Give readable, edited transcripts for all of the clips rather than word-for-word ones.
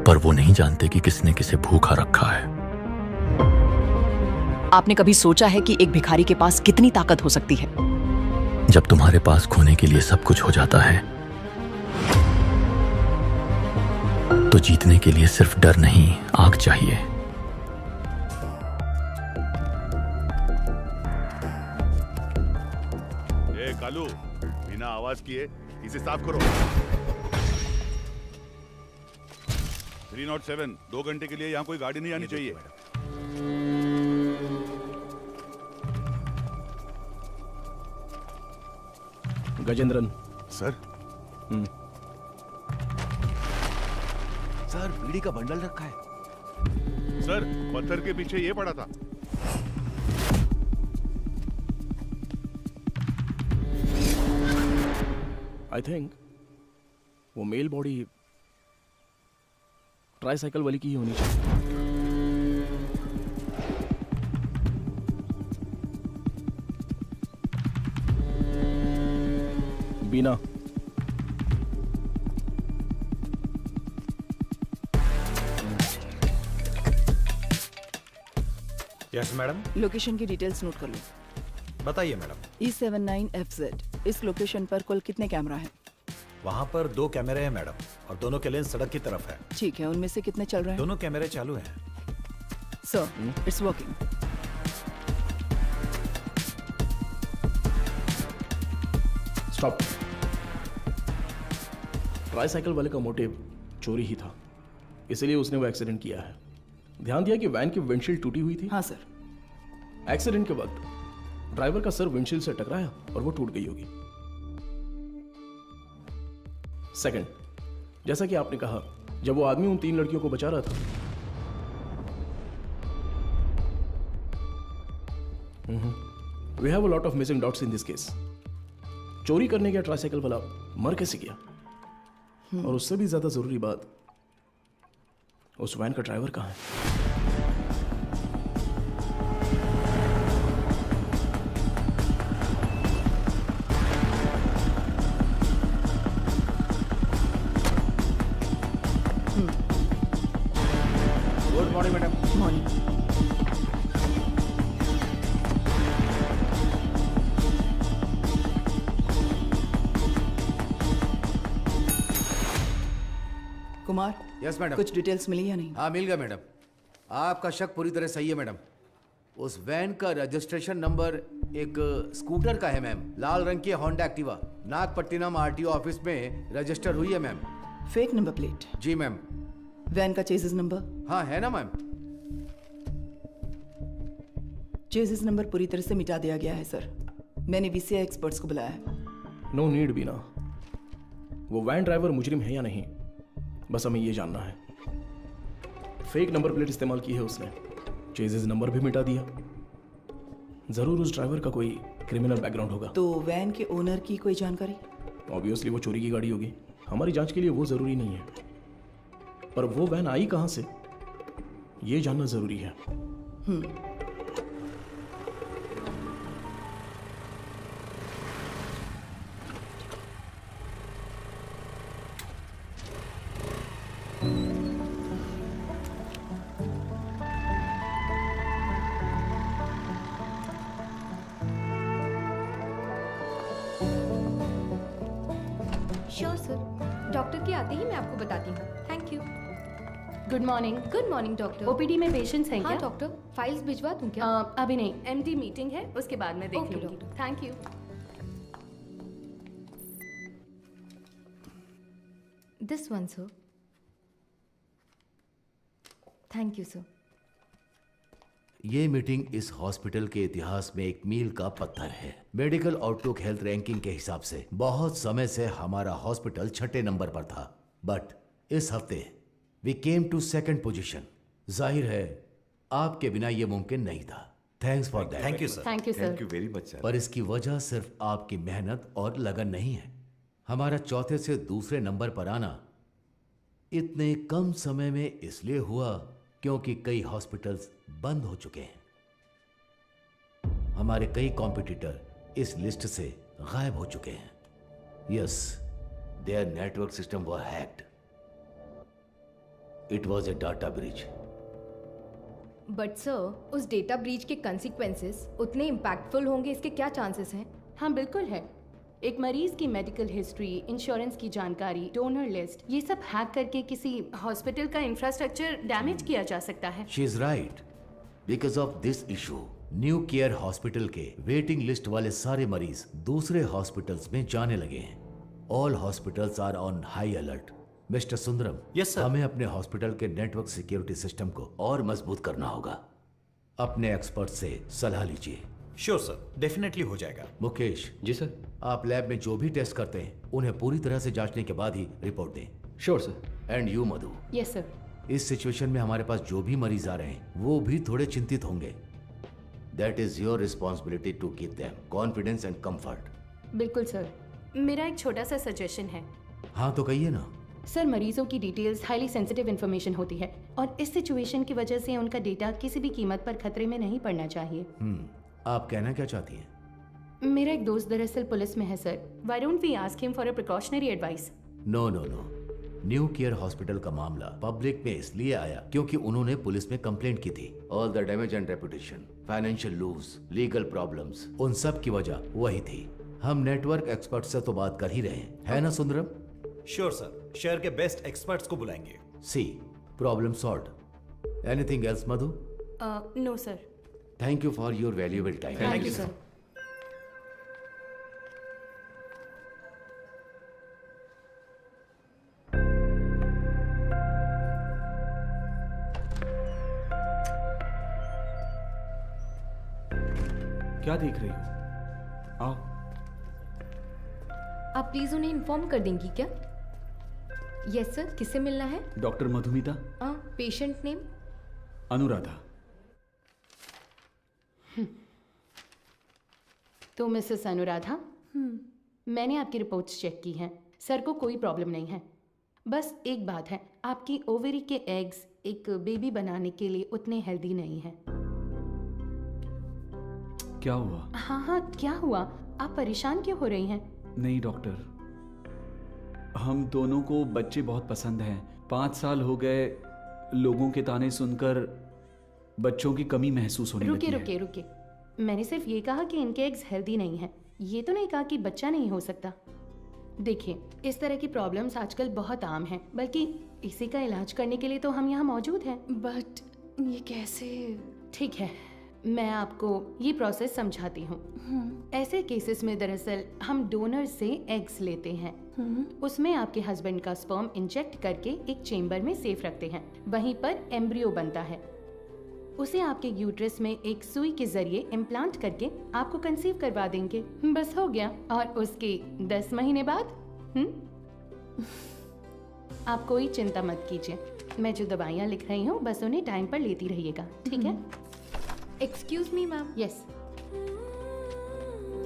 पर वो नहीं जानते कि किसने किसे भूखा रखा है। आपने कभी सोचा है कि एक भिखारी के पास कितनी ताकत हो सकती है? जब तुम्हारे पास खोने के लिए सब कुछ हो जाता है तो जीतने के लिए सिर्फ डर नहीं, आग चाहिए। ए कालू, बिना आवाज किए इसे साफ करो। 307, 2 घंटे के लिए यहाँ कोई गाड़ी नहीं आनी चाहिए। गजेंद्रन। सर। सर, बीड़ी का बंडल रखा है। सर, पत्थर के पीछे ये पड़ा था। आई थिंक वो मेल बॉडी ट्राईसाइकिल वाली की ही होनी चाहिए। बीना, यस मैडम। लोकेशन की डिटेल्स नोट कर लो। बताइए मैडम। E79FZ। इस लोकेशन पर कुल कितने कैमरा हैं? वहाँ पर 2 कैमरे हैं मैडम, और दोनों के लेंस सड़क की तरफ है। ठीक है, उनमें से कितने चल रहे हैं? दोनों कैमरे चालू हैं। Sir, it's working. Stop. Tricycle वाले का मोटिव चोरी ही था, इसलिए उसने वो एक्सीडेंट किया है। ध्यान दिया कि वैन की विंडशील्ड टूटी हुई थी। हाँ सर। एक्सीडेंट के वक्त ड्राइवर का सर विंडशील्ड से टकराया और वो टूट गई होगी। सेकंड, जैसा कि आपने कहा, जब वो आदमी उन 3 लड़कियों को बचा रहा था, we have a lot of missing dots in this case. चोरी करने गया ट्राईसाइकिल वाला मर कैसे गया? और उससे भी ज्यादा जरूरी बात, उस वैन का ड्राइवर कहाँ है? Good morning madam. Morning. Kumar. Yes madam. कुछ डिटेल्स मिली या नहीं? हाँ, मिल गया मैडम। आपका शक पूरी तरह सही है मैडम। उस वैन का रजिस्ट्रेशन नंबर एक स्कूटर का है मैम। लाल रंग की Honda Activa Nagapattinam RTO office में रजिस्टर हुई है मैम। Fake number plate? जी मैम। वैन का चेसिस नंबर? हाँ, है ना मैम। चेसिस नंबर पूरी तरह से मिटा दिया गया है सर। मैंने वीसीआई एक्सपर्ट्स को बुलाया है। नो नीड बीना। वो वैन ड्राइवर मुजरिम है या नहीं, बस हमें ये जानना है। फेक नंबर प्लेट इस्तेमाल की है उसने, चेजिस नंबर भी मिटा दिया। जरूर उस ड्राइवर का कोई क्रिमिनल बैकग्राउंड होगा। तो वैन के ओनर की कोई जानकारी? ऑब्वियसली वो चोरी की गाड़ी होगी। हमारी जांच के लिए वो जरूरी नहीं है, पर वो वैन आई कहां से, ये जानना जरूरी है। श्योर सर, डॉक्टर की आते ही मैं आपको बताती हूँ। Thank you. Good morning. Good morning doctor. OPD में पेशेंट्स हैं हाँ क्या? डॉक्टर, फाइल्स भिजवा दूँ क्या? अभी नहीं, एमडी मीटिंग है, उसके बाद मैं देख ओके, लूंगी। Doctor. Thank you. This one sir. Thank you sir. ये मीटिंग इस हॉस्पिटल के इतिहास में एक मील का पत्थर है। मेडिकल आउटलुक हेल्थ रैंकिंग के हिसाब से बहुत समय से हमारा हॉस्पिटल 6ठे नंबर पर था, बट इस हफ्ते we came to 2nd position. जाहिर है आपके बिना ये मुमकिन नहीं था। Thanks for that. Thank you sir. Thank you sir. Thank you very much sir. पर इसकी वजह सिर्फ आपकी मेहनत और लगन नहीं है। हमारा चौथे से दूसरे नंबर पर आना इतने कम समय में इसलिए हुआ क्योंकि कई हॉस्पिटल्स बंद हो चुके हैं। हमारे कई कॉम्पिटिटर इस लिस्ट से गायब हो चुके हैं। Yes, their network system were hacked. It was a data breach. But sir, उस डेटा ब्रीच के कंसिक्वेंसेस उतने इम्पैक्टफुल होंगे, इसके क्या चांसेस हैं? हाँ बिल्कुल है। एक मरीज की मेडिकल हिस्ट्री, इंश्योरेंस की जानकारी, डोनर लिस्ट, ये सब हैक करके किसी हॉस्पिटल का इंफ्रास्ट्रक्चर डैमेज किया जा सकता है। She is right. Because of this issue New Care hospital के वेटिंग लिस्ट वाले सारे मरीज दूसरे हॉस्पिटल्स में जाने लगे हैं। All hospitals are on high alert. Mister Sundaram, Yes, sir. हमें अपने हॉस्पिटल के नेटवर्क सिक्योरिटी सिस्टम को और मजबूत करना होगा। अपने एक्सपर्ट से सलाह लीजिए। श्योर सर, डेफिनेटली हो जाएगा। मुकेश, जी सर। आप लैब में जो भी टेस्ट करते हैं उन्हें पूरी तरह से जांचने के बाद ही रिपोर्ट दें। Sure sir. And you Madhu, yes sir. इस सिचुएशन में हमारे पास जो भी मरीज आ रहे हैं वो भी थोड़े चिंतित होंगे। That is your responsibility to give them confidence and comfort. बिल्कुल सर। मेरा एक छोटा सा सजेशन है। हाँ तो कहिए ना। सर, मरीजों की डिटेल्स हाईली सेंसिटिव इन्फॉर्मेशन होती है और इस सिचुएशन की वजह से उनका डेटा किसी भी कीमत पर खतरे में नहीं पड़ना चाहिए। आप कहना क्या चाहती हैं? मेरा एक दोस्त दरअसल पुलिस में है sir. Why don't we ask him for a precautionary advice? No no no, New Care hospital का मामला पब्लिक में इसलिए आया क्योंकि उन्होंने पुलिस में कंप्लेंट की थी। All the damage and reputation, financial loose, legal problems, उन सब की वजह वही थी। हम नेटवर्क एक्सपर्ट से तो बात कर ही रहे हैं, है ना सुंदरम? श्योर सर, शहर के बेस्ट एक्सपर्ट्स को बुलाएंगे। See, problem solved. Anything else Madhu? No sir. Thank you for your valuable time. Thank you sir. क्या देख रही हो? आओ। आप प्लीज उन्हें इन्फॉर्म कर देंगी क्या? यस सर, किससे मिलना है? Doctor Madhumita. Patient name? Anuradha. तो मिसेस अनुराधा, मैंने आपकी रिपोर्ट्स चेक की हैं। सर को कोई प्रॉब्लम नहीं है। बस एक बात है, आपकी ओवरी के एग्स एक बेबी बनाने के लिए उतने हेल्दी नहीं हैं। क्या हुआ? हाँ, क्या हुआ? आप परेशान क्यों हो रही हैं? नहीं डॉक्टर, हम दोनों को बच्चे बहुत पसंद हैं। 5 साल हो गए लोगों के ताने सुनकर बच्चों की कमी महसूस होने लगी है। रुके। मैंने सिर्फ ये कहा कि इनके एग्स हेल्दी नहीं हैं। ये तो नहीं कहा कि बच्चा नहीं हो सकता। देखिए, इस तरह की प्रॉब्लम्स आजकल बहुत आम हैं, बल्कि इसी का इलाज करने के लिए तो हम यहाँ मौजूद हैं। बट ये कैसे? ठीक है, मैं आपको ये प्रोसेस समझाती हूँ। ऐसे केसेस में दरअसल हम डोनर से एग्स लेते हैं। उसमें आपके हस्बैंड का स्पर्म इंजेक्ट करके एक चेम्बर में सेफ रखते हैं। वहीं पर एम्ब्रियो बनता है। उसे आपके यूट्रस में एक सुई के जरिए इम्प्लांट करके आपको कंसीव करवा देंगे। बस हो गया। और उसके 10 महीने बाद आप कोई चिंता मत कीजिए। मैं जो दवाइयाँ लिख रही हूँ बस उन्हें टाइम पर लेती रहिएगा, ठीक है? Excuse me ma'am. यस,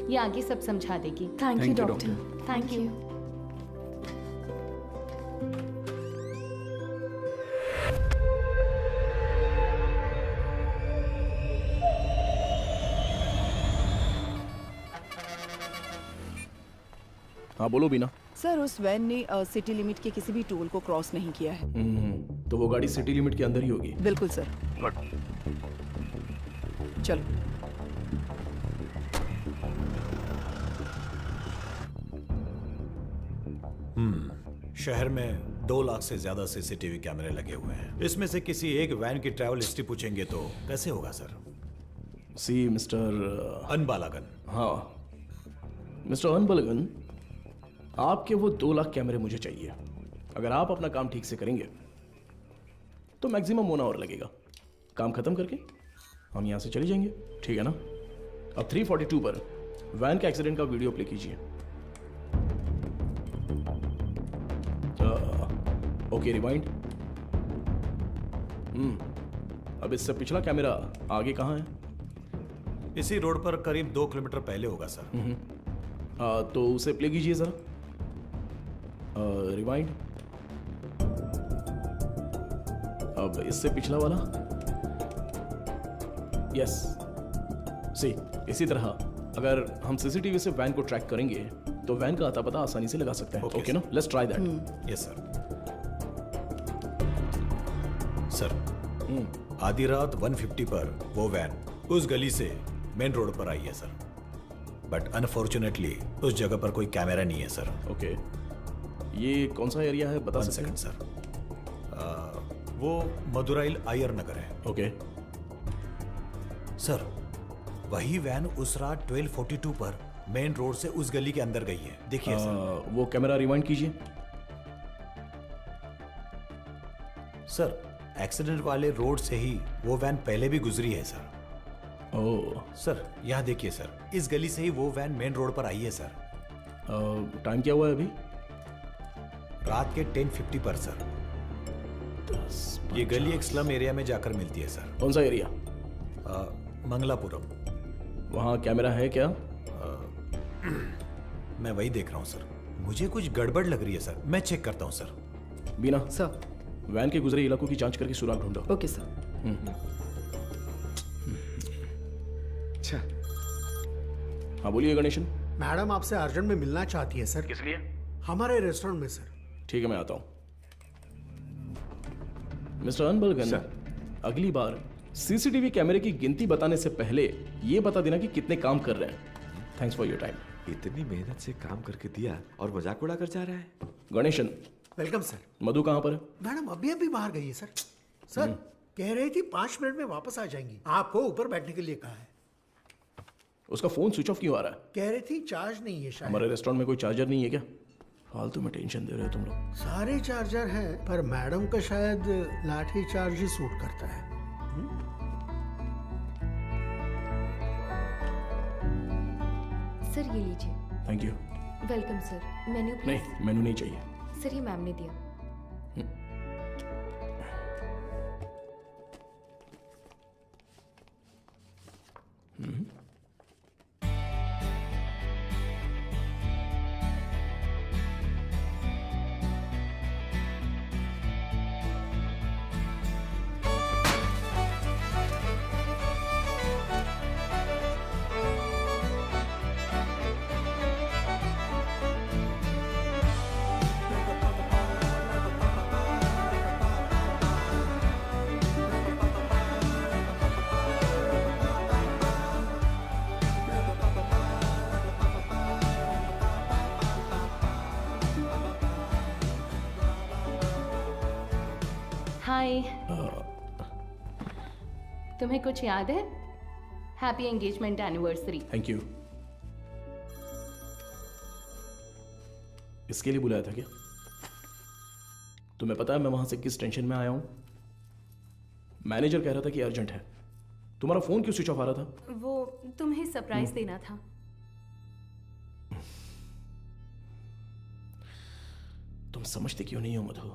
ये आगे सब समझा देगी। Thank you Thank you, doctor. Thank you. हाँ बोलो बीना। सर, उस वैन ने सिटी लिमिट के किसी भी टोल को क्रॉस नहीं किया है। तो वो गाड़ी सिटी लिमिट के अंदर ही होगी। बिल्कुल सर। चलो। शहर में 2 लाख से ज्यादा सीसीटीवी कैमरे लगे हुए हैं। इसमें से किसी एक वैन की ट्रैवल हिस्ट्री पूछेंगे तो कैसे होगा सर? सी मिस्टर अनबालागन। हाँ मिस्टर अनबलगन, आपके वो 2 लाख कैमरे मुझे चाहिए। अगर आप अपना काम ठीक से करेंगे तो मैक्सिमम 1 आवर लगेगा। काम खत्म करके हम यहाँ से चले जाएंगे, ठीक है ना? अब 342 पर वैन के एक्सीडेंट का वीडियो प्ले कीजिए। Okay, rewind. अब इससे पिछला कैमरा आगे कहाँ है? इसी रोड पर करीब 2 किलोमीटर पहले होगा सर। तो उसे प्ले कीजिए जरा। रिवाइंड। अब इससे पिछला वाला। यस, सी इसी तरह अगर हम सीसीटीवी से वैन को ट्रैक करेंगे तो वैन का अता पता आसानी से लगा सकते हैं। ओके ना? Let's try that. Yes sir. Sir आधी रात 150 पर वो वैन उस गली से मेन रोड पर आई है सर, बट अनफॉर्चुनेटली उस जगह पर कोई कैमरा नहीं है सर। ओके, ये कौन सा एरिया है बता 1 सकते हैं? सेकंड सर, वो मदुराइल आयर नगर है ओके, सर। वही वैन उस रात 12:42 पर मेन रोड से उस गली के अंदर गई है, देखिए सर। वो कैमरा रिवाइंड कीजिए। सर एक्सीडेंट वाले रोड से ही वो वैन पहले भी गुजरी है सर। ओह, सर यहाँ देखिए सर, इस गली से ही वो वैन मेन रोड पर आई है सर। टाइम क्या हुआ है अभी? रात के 10:50 पर सर। ये गली एक स्लम एरिया में जाकर मिलती है सर। कौन सा एरिया? मंगलापुरम। वहाँ कैमरा है क्या? मैं वही देख रहा हूँ सर, मुझे कुछ गड़बड़ लग रही है सर, मैं चेक करता हूँ सर। बीना, सर। वैन के गुजरे इलाकों की जांच करके सुराग ढूंढो। Okay sir. अच्छा, हाँ बोलिए गणेशन। मैडम आपसे अर्जेंट में मिलना चाहती है सर। किस लिए? हमारे रेस्टोरेंट में सर। ठीक है, मैं आता हूँ। मिस्टर अनबलगन, अगली बार सीसीटीवी कैमरे की गिनती बताने से पहले ये बता देना कि कितने काम कर रहे हैं। Thanks for your time. इतनी मेहनत से काम करके दिया और मजाक उड़ा कर जा रहा है। Ganesan, welcome sir. मधु कहाँ पर है? मैडम अभी अभी बाहर गई है सर। सर कह रही थी 5 मिनट में वापस आ जाएंगी, आपको ऊपर बैठने के लिए कहा है। उसका फोन स्विच ऑफ क्यों आ रहा है? कह रही थी चार्ज नहीं है शायद। हमारे रेस्टोरेंट में कोई चार्जर नहीं है क्या? फालतू में टेंशन दे रहे हो तुम लोग। सारे चार्जर हैं, पर मैडम का शायद लाठी चार्ज ही सूट करता है। सर ये लीजिए। Thank you. Welcome sir. Menu please. नहीं, मेनू नहीं चाहिए। सर ये मैम ने दिया। हाय, तुम्हें कुछ याद है? Happy engagement anniversary. Thank you. इसके लिए बुलाया था क्या? तुम्हें पता है मैं वहां से किस टेंशन में आया हूं? मैनेजर कह रहा था कि अर्जेंट है। तुम्हारा फोन क्यों स्विच ऑफ आ रहा था? वो तुम्हें सरप्राइज देना था। तुम समझते क्यों नहीं हो मधु?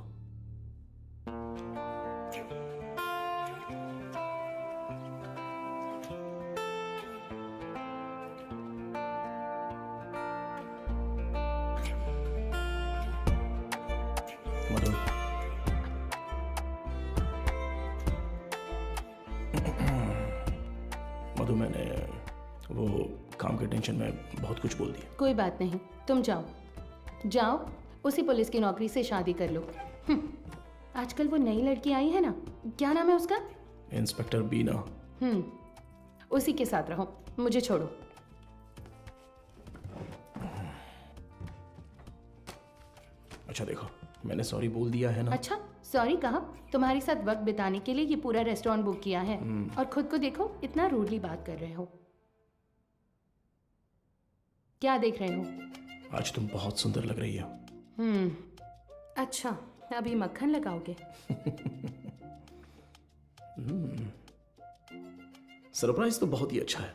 मधु, मधु, मैंने वो काम के टेंशन में बहुत कुछ बोल दिया। कोई बात नहीं, तुम जाओ जाओ, उसी पुलिस की नौकरी से शादी कर लो। आजकल वो नई लड़की आई है ना, क्या नाम है उसका? इंस्पेक्टर बीना। उसी के साथ रहो, मुझे छोड़ो। अच्छा देखो, मैंने सॉरी बोल दिया है ना। अच्छा, सॉरी कहा? तुम्हारे साथ वक्त बिताने के लिए ये पूरा रेस्टोरेंट बुक किया है और खुद को देखो, इतना रूडली बात कर रहे हो। क्या देख रहे हो? आज तुम बहुत सुंदर लग रही हो। अच्छा, अभी मक्खन लगाओगे? सरप्राइज तो बहुत ही अच्छा है।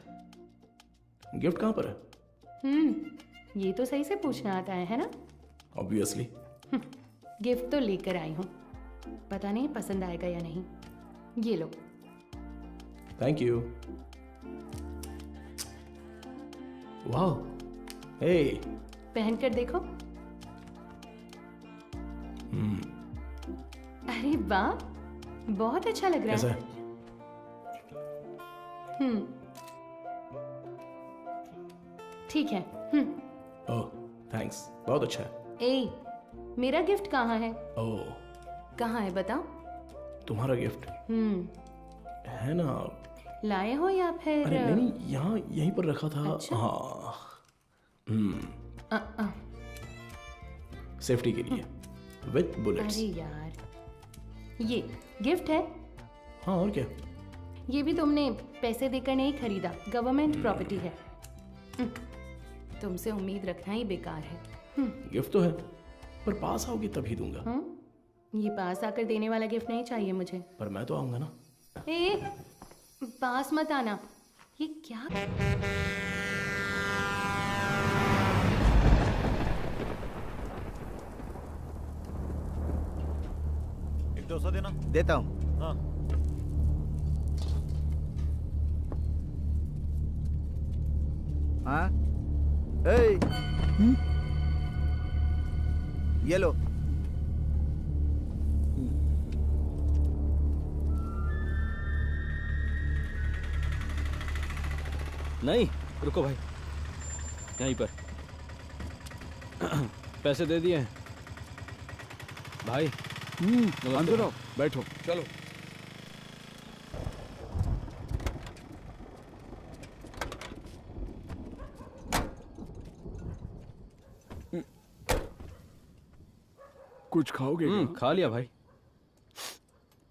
गिफ्ट कहाँ पर है? ये तो सही से पूछना आता है ना? ऑब्वियसली। गिफ्ट तो लेकर आई हूँ, पता नहीं पसंद आएगा या नहीं। ये लो। Thank you. वाह, हे, पहन कर देखो। अरे वाह, बहुत अच्छा लग रहा कैसा है। है? ठीक है। ओह, थैंक्स, बहुत अच्छा है। ए, मेरा गिफ्ट कहाँ है? ओह, कहाँ है बताओ? तुम्हारा गिफ्ट है ना? लाए हो या फिर? अरे नहीं, यहाँ यहीं पर रखा था। अच्छा? हाँ, अ, सेफ्टी के लिए विथ बुलेट्स। अरे यार, ये गिफ्ट है? हाँ, और क्या? ये भी तुमने पैसे देकर नहीं खरीदा, गवर्नमेंट प्रॉपर्टी है। तुमसे उम्मीद रखना ही बेकार है। गिफ्ट तो है, पर पास आओगे तभी दूंगा। ये पास आकर देने वाला गिफ्ट नहीं चाहिए मुझे। पर मैं तो आऊंगा ना। ए, पास मत आना। ये क्या? एक 200 देना। देता हूँ। हाँ। हाँ, ए, ये लो। नहीं, रुको भाई, यहीं पर पैसे दे दिए हैं भाई। अंदर आओ, बैठो। चलो। कुछ खाओगे क्या? खा लिया भाई।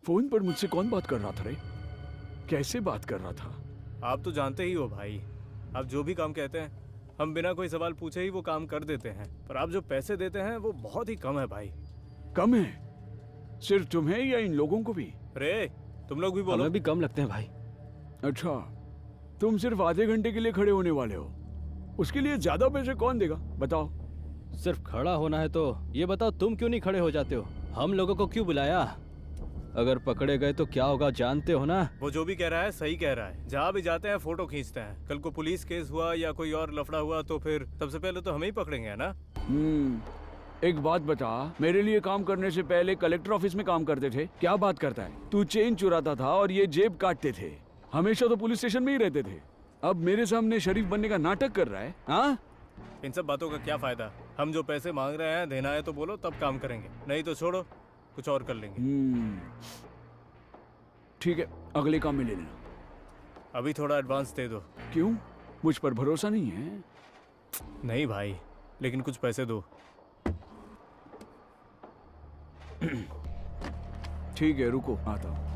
फोन पर मुझसे कौन बात कर रहा था रे? कैसे बात कर रहा था? आप तो जानते ही हो भाई, आप जो भी काम कहते हैं हम बिना कोई सवाल पूछे ही वो काम कर देते हैं, पर आप जो पैसे देते हैं वो बहुत ही कम है भाई। कम है? सिर्फ तुम्हें या इन लोगों को भी? रे, तुम लोग भी बोलो। हमें भी कम लगते हैं भाई। अच्छा, तुम सिर्फ आधे घंटे के लिए खड़े होने वाले हो, उसके लिए ज्यादा पैसे कौन देगा बताओ? सिर्फ खड़ा होना है तो ये बताओ तुम क्यों नहीं खड़े हो जाते हो? हम लोगों को क्यों बुलाया? अगर पकड़े गए तो क्या होगा जानते हो ना? वो जो भी कह रहा है सही कह रहा है। जहाँ भी जाते हैं फोटो खींचते हैं। कल को पुलिस केस हुआ या कोई और लफड़ा हुआ तो फिर सबसे पहले तो हमें ही पकड़ेंगे, है ना? एक बात बता, मेरे लिए काम करने से पहले कलेक्टर ऑफिस में काम करते थे। क्या बात करता है? तू चेन चुराता था और ये जेब काटते थे। हमेशा तो पुलिस स्टेशन में ही रहते थे। अब मेरे सामने शरीफ बनने का नाटक कर रहा है। हाँ, इन सब बातों का क्या फायदा? हम जो पैसे मांग रहे हैं देना है तो बोलो, तब काम करेंगे, नहीं तो छोड़ो, कुछ और कर लेंगे। ठीक है, अगले काम में ले लेना। अभी थोड़ा एडवांस दे दो। क्यों? मुझ पर भरोसा नहीं है? नहीं भाई, लेकिन कुछ पैसे दो। ठीक है, रुको, आता हूँ।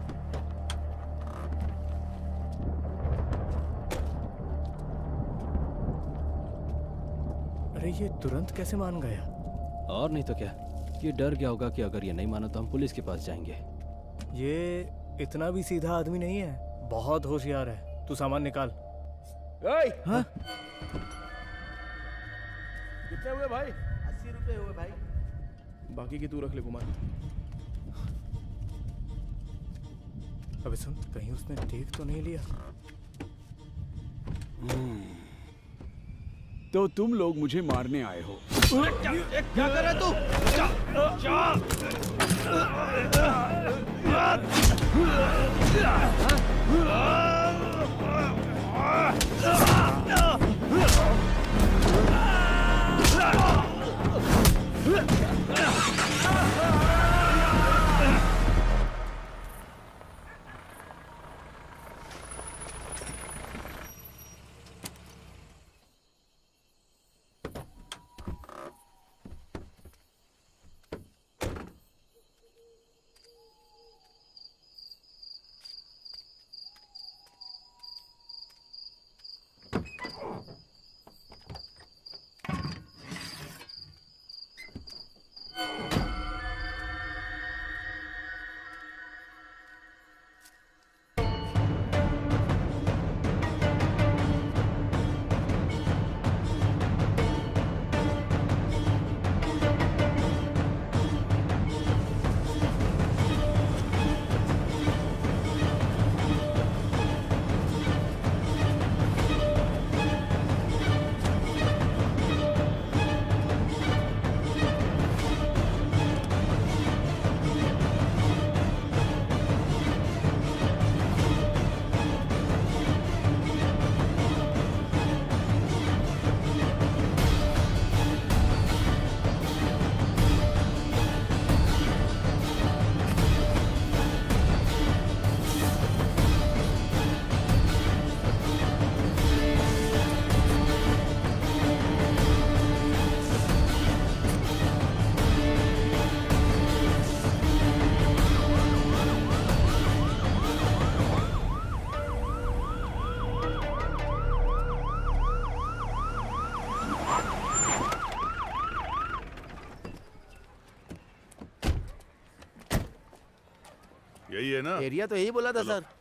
अरे ये तुरंत कैसे मान गया? और नहीं तो क्या, ये डर गया होगा कि अगर ये नहीं माना तो हम पुलिस के पास जाएंगे। ये इतना भी सीधा आदमी नहीं है, बहुत होशियार है। तू सामान निकाल। हाँ? कितने हुए भाई? 80 रुपए हुए भाई। बाकी की तू रख ले कुमार। अबे सुन, कहीं उसने देख तो नहीं लिया? तो तुम लोग मुझे मारने आए हो? क्या कर रहा है तू? यही है ना? एरिया तो यही बोला था सर।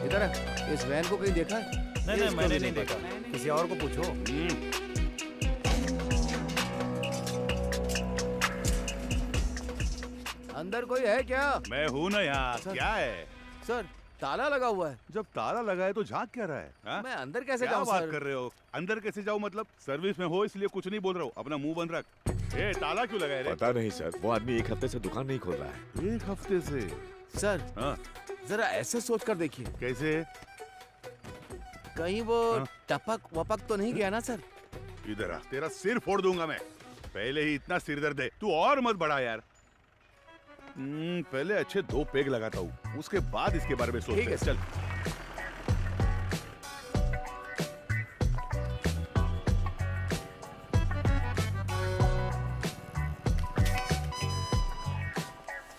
इधर है, इस वैन को कहीं देखा है? नहीं मैंने नहीं देखा, किसी और को पूछो। अंदर कोई है क्या? मैं हूँ ना यहाँ। क्या है सर, ताला लगा हुआ है। जब ताला लगा है तो झांक क्या रहा है? हाँ? मैं अंदर कैसे क्या जाऊँ बात सर? कर रहे हो? अंदर कैसे जाऊँ मतलब? सर्विस में हो इसलिए कुछ नहीं बोल रहा हूँ। अपना मुंह बंद रख। ए, ताला क्यों लगा है रे? पता नहीं सर, वो आदमी 1 हफ्ते से दुकान नहीं खोल रहा है। 1 हफ्ते से? सर, हाँ? जरा ऐसे सोच कर देखिए, कैसे? कहीं वो हाँ? टपक वपक तो नहीं गया ना सर? इधर आ, तेरा सिर फोड़ दूंगा मैं। पहले ही इतना सिर दर्द है, तू और मत बढ़ा यार। पहले अच्छे 2 पेग लगाता हूँ, उसके बाद इसके बारे में सोचते हैं। चल।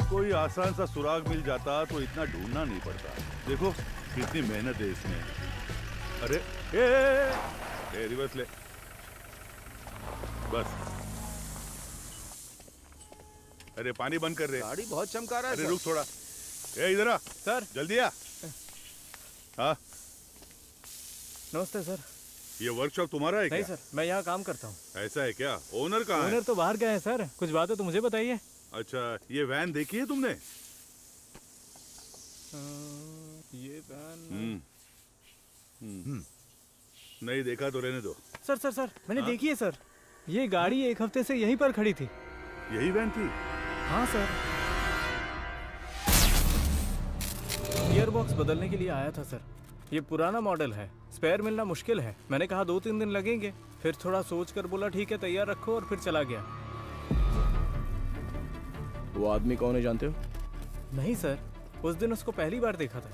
कोई आसान सा सुराग मिल जाता तो इतना ढूंढना नहीं पड़ता। देखो कितनी मेहनत है इसमें। अरे ए, रिवर्स ले बस। अरे पानी बंद कर रहे। गाड़ी बहुत चमका रहा है अरे सर। रुक थोड़ा। ए इधर आ सर, जल्दी आ। हाँ नमस्ते सर। ये वर्कशॉप तुम्हारा है क्या? नहीं सर, मैं यहाँ काम करता हूँ। ऐसा है क्या? ओनर कहाँ है? ओनर तो बाहर गए हैं सर, कुछ बात है तो मुझे बताइए। अच्छा, ये वैन देखी है तुमने? ये वैन नहीं देखा तो रहने दो। सर मैंने देखी है सर। ये गाड़ी 1 हफ्ते से यहीं पर खड़ी थी। यही वैन थी? हाँ सर। गियर बॉक्स बदलने के लिए आया था सर। ये पुराना मॉडल है, स्पेयर मिलना मुश्किल है। मैंने कहा 2-3 दिन लगेंगे, फिर थोड़ा सोच कर बोला ठीक है तैयार रखो, और फिर चला गया। वो आदमी कौन है जानते हो? नहीं सर, उस दिन उसको पहली बार देखा था।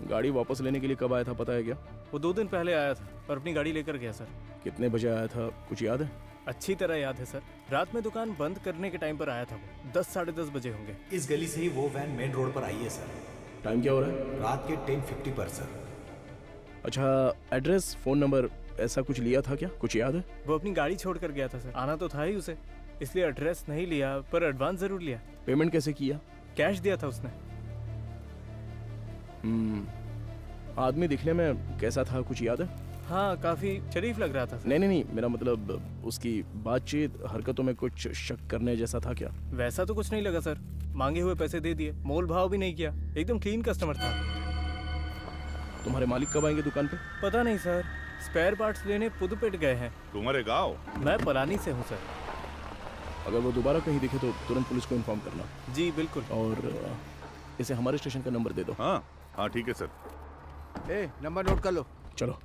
गाड़ी वापस लेने के लिए कब आया था पता है क्या? वो 2 दिन पहले आया था और अपनी गाड़ी लेकर गया सर। कितने बजे आया था, कुछ याद है? अच्छी तरह याद है सर, रात में दुकान बंद करने के टाइम पर आया था वो। 10-10:30 बजे होंगे। इस गली से ही वो वैन मेन रोड पर आई है सर। टाइम क्या हो रहा है? रात के 10:50 पर सर। अच्छा, एड्रेस, फोन नंबर ऐसा कुछ लिया था क्या, कुछ याद है? वो अपनी गाड़ी छोड़ कर गया था सर, आना तो था ही उसे, इसलिए एड्रेस नहीं लिया, पर एडवांस जरूर लिया। पेमेंट कैसे किया? कैश दिया था उसने। आदमी दिखने में कैसा था, कुछ याद है? हाँ, काफी शरीफ लग रहा था सर। नहीं, मेरा मतलब उसकी बातचीत, हरकतों में कुछ शक करने जैसा था क्या? वैसा तो कुछ नहीं लगा सर, मांगे हुए पैसे दे दिए, मोल भाव भी नहीं किया, एकदम क्लीन कस्टमर था। तुम्हारे मालिक कब आएंगे दुकान पे? पता नहीं सर, स्पेयर पार्ट्स लेने पुदुपेट गए हैं। तुम्हारे गाँव? मैं पलानी से हूँ सर। अगर वो दोबारा कहीं दिखे तो तुरंत पुलिस को इन्फॉर्म करना। जी बिल्कुल। और इसे हमारे स्टेशन का नंबर दे दो। हाँ ठीक है सर। ए, नंबर नोट कर लो। चलो।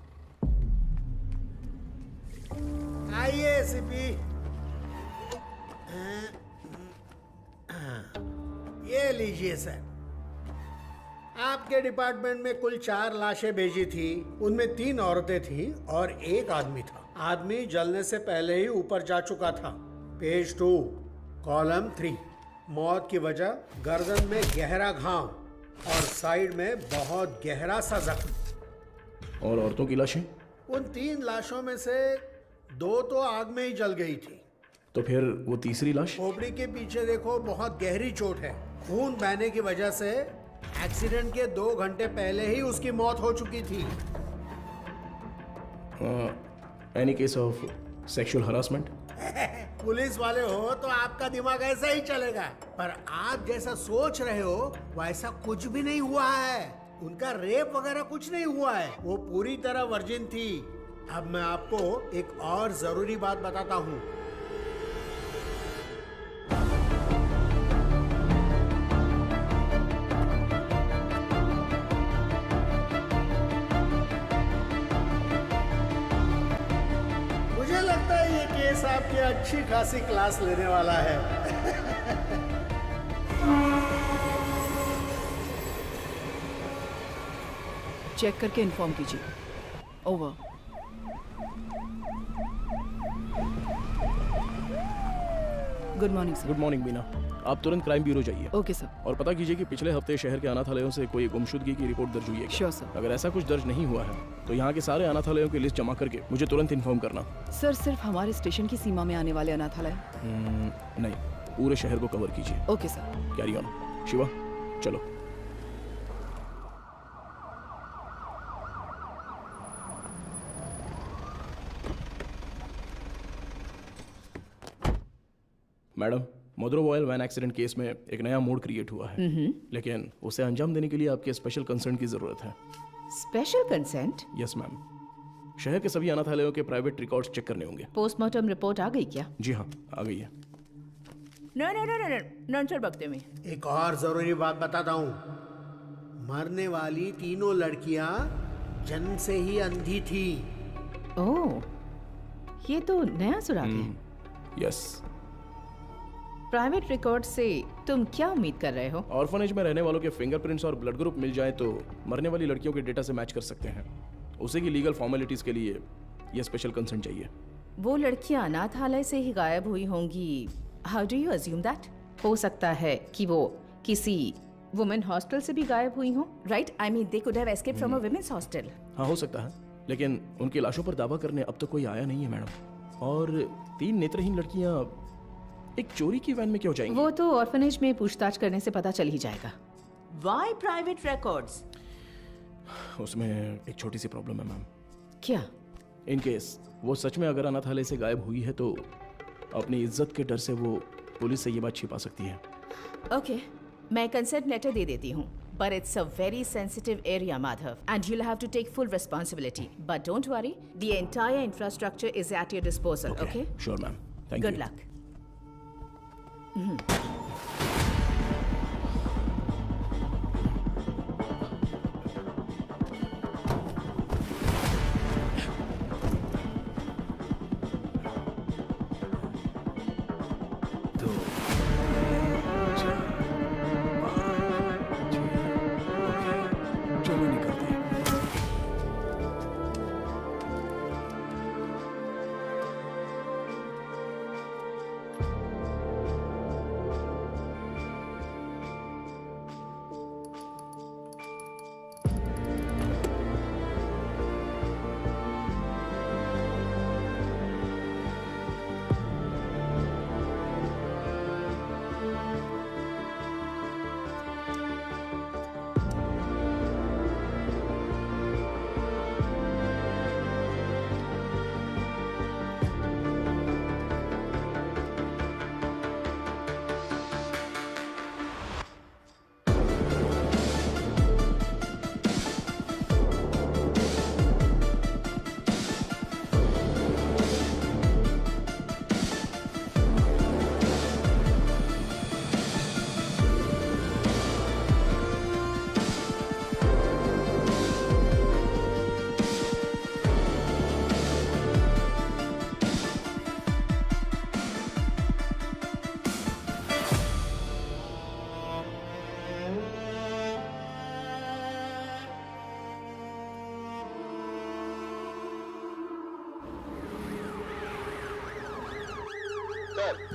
आइए सीपी। ये लीजिए सर, आपके डिपार्टमेंट में कुल 4 लाशें भेजी थी, उनमें 3 औरतें थीं और 1 आदमी था। आदमी जलने से पहले ही ऊपर जा चुका था। Page 2, column 3। मौत की वजह गर्दन में गहरा घाव और साइड में बहुत गहरा सा जख्म। और औरतों की लाशें? उन 3 लाशों में से 2 तो आग में ही जल गई थी। तो फिर वो तीसरी लाश? खोपड़ी के पीछे देखो, बहुत गहरी चोट है। खून बहने की वजह से एक्सीडेंट के 2 घंटे पहले ही उसकी मौत हो चुकी थी। Any case of sexual harassment? Police वाले हो तो आपका दिमाग ऐसा ही चलेगा, पर आप जैसा सोच रहे हो वैसा कुछ भी नहीं हुआ है। उनका रेप वगैरह कुछ नहीं हुआ है, वो पूरी तरह वर्जिन थी। अब मैं आपको एक और जरूरी बात बताता हूँ। साहब की अच्छी खासी क्लास लेने वाला है। चेक करके इन्फॉर्म कीजिए। Over. Good morning sir. Good morning Beena, आप तुरंत क्राइम ब्यूरो जाइए। Okay sir. और पता कीजिए कि पिछले हफ्ते शहर के अनाथालयों से कोई गुमशुदगी की रिपोर्ट दर्ज हुई है क्या? Sure sir. अगर ऐसा कुछ दर्ज नहीं हुआ है तो यहाँ के सारे अनाथालयों की लिस्ट जमा करके मुझे तुरंत इन्फॉर्म करना। सर सिर्फ हमारे स्टेशन की सीमा में आने वाले अनाथालय? नहीं, पूरे शहर को कवर कीजिए। Okay sir. Carry on. Shiva चलो। मैडम, मदुरो वॉयल वैन एक्सीडेंट केस में एक नया मोड क्रिएट हुआ है, लेकिन उसे अंजाम देने के लिए आपके स्पेशल कंसर्न की जरूरत है। Special consent? Yes ma'am. शहर के सभी अनाथालयों के प्राइवेट रिकॉर्ड्स चेक करने होंगे। पोस्टमार्टम रिपोर्ट आ गई क्या? जी हाँ, आ गई है। नंतर वक्त में एक और जरूरी बात बताता हूँ, मरने वाली तीनों लड़कियां जन्म से ही अंधी थी। ओह, ये तो नया सुराग है। यस। प्राइवेट रिकॉर्ड से तुम क्या उम्मीद कर रहे हो? ऑर्फनेज में रहने वालों के फिंगरप्रिंट्स और ब्लड ग्रुप मिल जाए तो मरने वाली लड़कियों के डेटा से मैच कर सकते हैं। उसे की लीगल फॉर्मेलिटीज के लिए यह स्पेशल कंसर्न चाहिए। वो लड़कियां अनाथालय से ही गायब हुई होंगी। How do you assume that? हो सकता है कि वो किसी वुमेन हॉस्टल से भी गायब हुई हो, right? I mean they could have escaped from a women's hostel. हाँ, हो सकता है, लेकिन उनकी लाशों पर दावा करने अब तक कोई आया नहीं है मैडम। और 3 नेत्रहीन लड़कियां एक चोरी की वैन में क्यों जाएंगी? वो तो ऑर्फनेज में पूछताछ करने से पता चल ही जाएगा। Why private records? उसमें एक छोटी सी प्रॉब्लम है मैम। क्या? इन केस वो सच में अगर अनाथालय से गायब हुई है तो अपनी इज्जत के डर से वो पुलिस से ये बात छिपा सकती है। ओके, मैं कंसेंट लेटर दे देती हूँ, but it's a very sensitive area, Madhav, and you'll have to take full responsibility. But don't worry, the entire infrastructure is at your disposal. Okay? Sure, ma'am. Thank you. Good luck.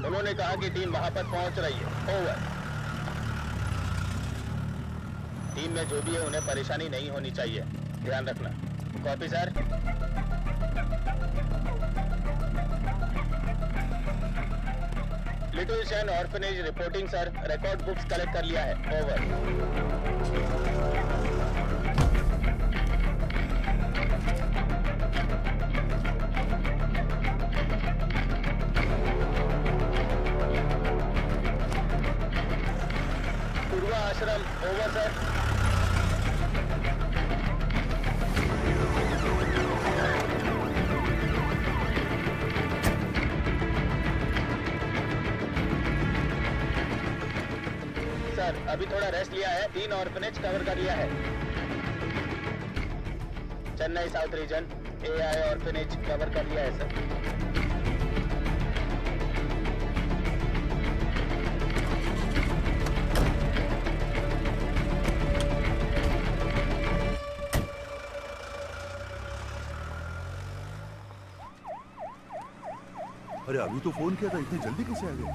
उन्होंने कहा कि team वहां पर पहुंच रही है। Over. Team में जो भी है उन्हें परेशानी नहीं होनी चाहिए, ध्यान रखना। Copy sir. Little Shane orphanage reporting sir, record books collect कर लिया है। ओवर। आश्रम। Over sir. सर अभी थोड़ा रेस्ट लिया है, 3 ऑर्फनेज कवर कर लिया है। Chennai south region AI orphanage cover कर लिया है सर। अरे अभी तो फोन किया था, इतनी जल्दी कैसे आ गए?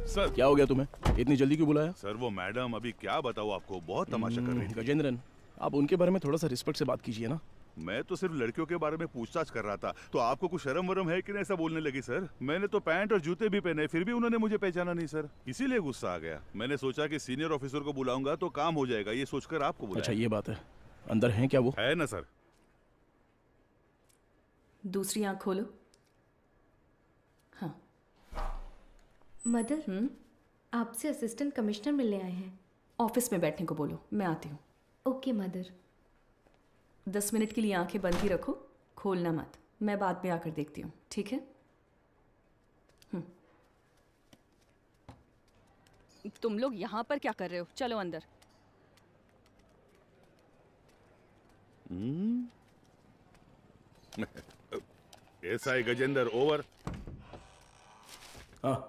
सर क्या हो गया तुम्हें? इतनी जल्दी क्यों बुलाया? सर वो मैडम अभी क्या बताऊँ आपको, बहुत तमाशा कर रही थी। गजेंद्रन, आप उनके बारे में थोड़ा सा रिस्पेक्ट से बात कीजिए ना। मैं तो सिर्फ लड़कियों के बारे में पूछताछ कर रहा था, तो आपको कुछ शर्म वरम है कि नहीं ऐसा बोलने लगी? सर मैंने तो पैंट और जूते भी पहने, फिर भी उन्होंने मुझे पहचाना नहीं सर, इसीलिए गुस्सा आ गया। मैंने सोचा कि सीनियर ऑफिसर को बुलाऊंगा तो काम हो जाएगा, ये सोचकर आपको बुलाया। अच्छा ये बात है, अंदर है क्या वो? है ना सर। दूसरी आंख खोलो। हाँ मदर, आपसे असिस्टेंट कमिश्नर मिलने आए हैं। ऑफिस में बैठने को बोलो, मैं आती हूँ। Okay mother. 10 मिनट के लिए आंखें बंद ही रखो, खोलना मत। मैं बाद में आकर देखती हूँ, ठीक है? तुम लोग यहाँ पर क्या कर रहे हो? चलो अंदर। SI Gajendra over. हाँ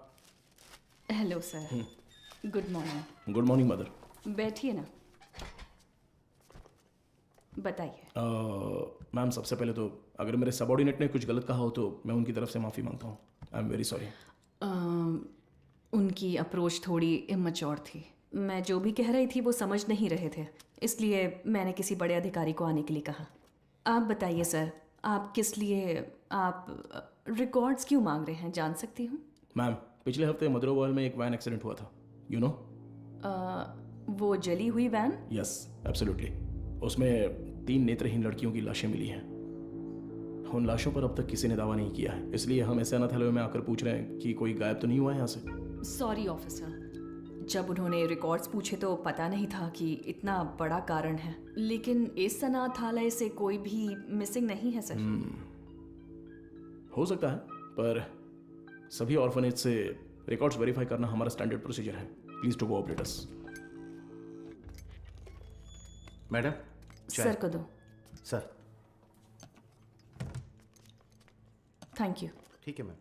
hello sir, good morning. Good morning mother. बैठिए ना, बताइए। मैम सबसे पहले तो अगर मेरे सबऑर्डिनेट ने कुछ गलत कहा हो तो मैं उनकी तरफ से माफ़ी मांगता हूँ। I am very sorry. उनकी अप्रोच थोड़ी इमैच्योर थी। मैं जो भी कह रही थी वो समझ नहीं रहे थे, इसलिए मैंने किसी बड़े अधिकारी को आने के लिए कहा। आप बताइए सर, आप किस लिए आप रिकॉर्ड्स क्यों मांग रहे हैं, जान सकती हूँ? मैम पिछले हफ्ते मदरोवाल में एक वैन एक्सीडेंट हुआ था, यू नो? वो जली हुई वैन? Yes absolutely. उसमें 3 नेत्रहीन लड़कियों की लाशें मिली हैं। उन लाशों पर अब तक किसी ने दावा नहीं किया है, इसलिए हम ऐसे अनाथालय में आकर पूछ रहे हैं कि कोई गायब तो नहीं हुआ है यहाँ से। सॉरी ऑफिसर, जब उन्होंने रिकॉर्ड्स पूछे तो पता नहीं था कि इतना बड़ा कारण है, लेकिन इस अनाथालय से कोई भी मिसिंग नहीं है सर। हो सकता है, पर सभी ऑर्फनेज से रिकॉर्ड्स वेरीफाई करना हमारा स्टैंडर्ड प्रोसीजर है। Please to cooperate us. Madam sir को दो। Sir thank you. ठीक है मैम।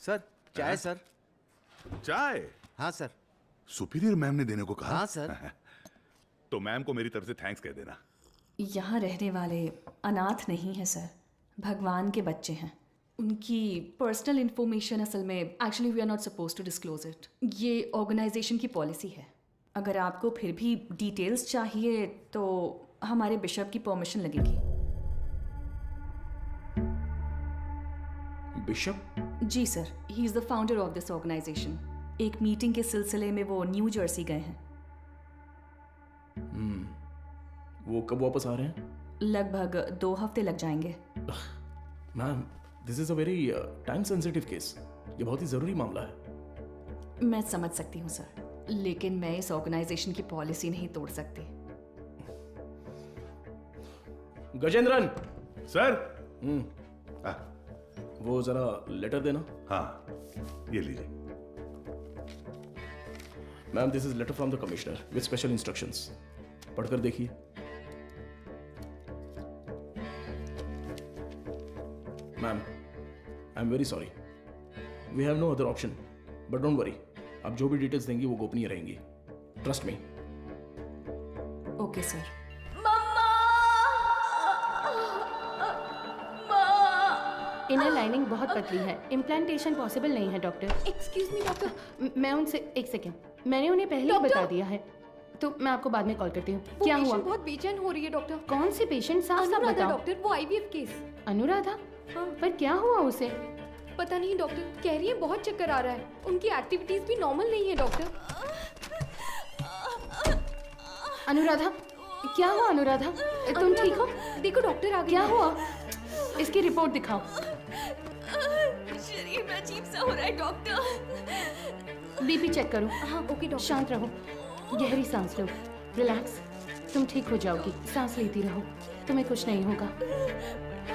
सर चाय सर। चाय? हाँ सर। सुपीरियर मैम ने देने को कहा? हाँ सर। तो मैम को मेरी तरफ से थैंक्स कह देना। यहाँ रहने वाले अनाथ नहीं है सर, भगवान के बच्चे हैं। उनकी पर्सनल इंफॉर्मेशन असल में actually we are not suppose to disclose it, ये ऑर्गेनाइजेशन की पॉलिसी है। अगर आपको फिर भी डिटेल्स चाहिए तो हमारे बिशप की परमिशन लगेगी। बिशप? जी sir, he is the founder of this organisation. एक मीटिंग के सिलसिले में वो न्यू जर्सी गए हैं। वो कब वापस आ रहे हैं? लगभग 2 हफ्ते लग जाएंगे। Ma'am this is a very time sensitive case, ये बहुत ही जरूरी मामला है। मैं समझ सकती हूँ सर, लेकिन मैं इस ऑर्गेनाइजेशन की पॉलिसी नहीं तोड़ सकती। गजेंद्रन सर। वो जरा लेटर देना। हाँ ये लीजिए। Ma'am this is letter from the commissioner with special instructions. पढ़कर देखिए। Ma'am I am very sorry, we have no other option, but don't worry, आप जो भी डिटेल्स देंगी वो गोपनीय रहेंगी। Trust me. Okay sir. Inner lining बहुत पतली है, इम्प्लांटेशन पॉसिबल नहीं है डॉक्टर। Excuse me doctor. मैं उनसे एक सेकेंड, मैंने उन्हें पहले ही बता दिया है, तो मैं आपको बाद में कॉल करती हूँ। क्या हुआ? बहुत बेचैन हो रही है डॉक्टर। कौन सी पेशेंट? साफ साफ अनुराधा बताओ। डॉक्टर, वो आईवीएफ केस। अनुराधा? हाँ। पर क्या हुआ उसे? पता नहीं डॉक्टर, कह रही है बहुत चक्कर आ रहा है, उनकी एक्टिविटीज भी नॉर्मल नहीं है डॉक्टर। अनुराधा क्या हुआ? अनुराधा तुम ठीक हो? देखो डॉक्टर आ गए। क्या हुआ? इसकी रिपोर्ट दिखाओ। शरीर में अजीब सा हो रहा है डॉक्टर। बीपी चेक करो। हाँ ओके डॉक्टर। शांत रहो, गहरी सांस लो, रिलैक्स, तुम ठीक हो जाओगी। सांस लेती रहो, तुम्हें कुछ नहीं होगा।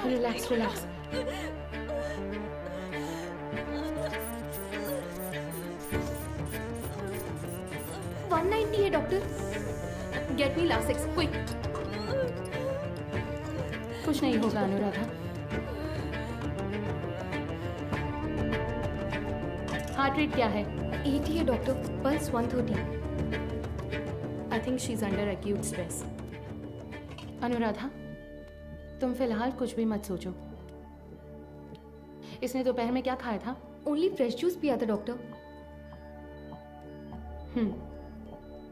Relax relax. है doctor. Get me Lasix quick. कुछ नहीं होगा अनुराधा। हार्ट रेट क्या है? 80 है doctor, pulse 130। I think she is under acute stress. Anuradha तुम फिलहाल कुछ भी मत सोचो, इसने दोपहर में क्या खाया था? ओनली फ्रेश जूस पिया था doctor.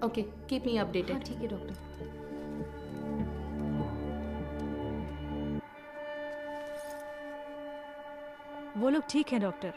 Okay, keep me updated. हाँ ठीक है डॉक्टर। वो लोग ठीक है doctor.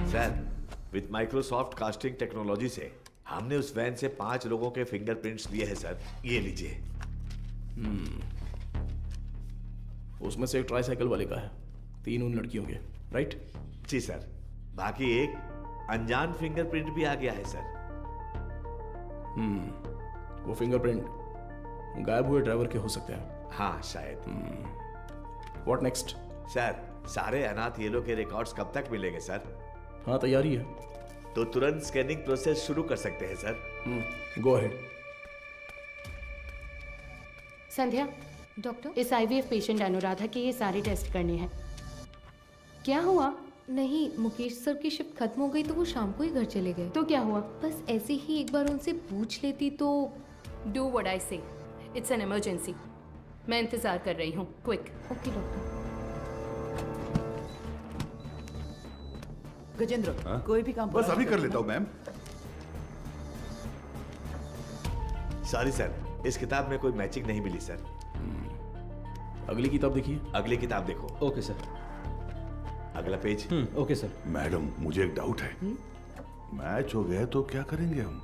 Sir, with Microsoft casting technology से हमने उस वैन से 5 लोगों के फिंगरप्रिंट्स लिए हैं सर। ये लीजिए। उसमें से एक ट्राईसाइकिल वाले का है, 3 उन लड़कियों के, राइट? जी सर। बाकी एक अनजान फिंगरप्रिंट भी आ गया है सर। वो फिंगरप्रिंट गायब हुए ड्राइवर के हो सकते हैं। हाँ शायद। What next? सर, सारे अनाथ येलो के रिकॉर्ड्स कब तक मिलेंगे सर? हाँ, तैयारी है। तो तुरंत स्कैनिंग प्रोसेस शुरू कर सकते हैं sir. Go ahead. Sandhya, doctor, इस आईवीएफ पेशेंट अनुराधा के ये सारे टेस्ट करने हैं। क्या हुआ? नहीं, मुकेश सर की शिफ्ट खत्म हो गई तो वो शाम को ही घर चले गए। तो क्या हुआ? बस ऐसे ही एक बार उनसे पूछ लेती तो। डू व्हाट आई से। It's an emergency. मैं इंतजार कर रही हूँ। क्विक। Okay doctor. गजेंद्र, कोई भी काम बस अभी कर लेता हूँ मैम। सॉरी सर, इस किताब में कोई मैचिंग नहीं मिली सर। अगली किताब देखिए। अगली किताब देखो। Okay sir. अगला पेज। Okay sir. मैडम, मुझे एक डाउट है। मैच हो गया तो क्या करेंगे हम?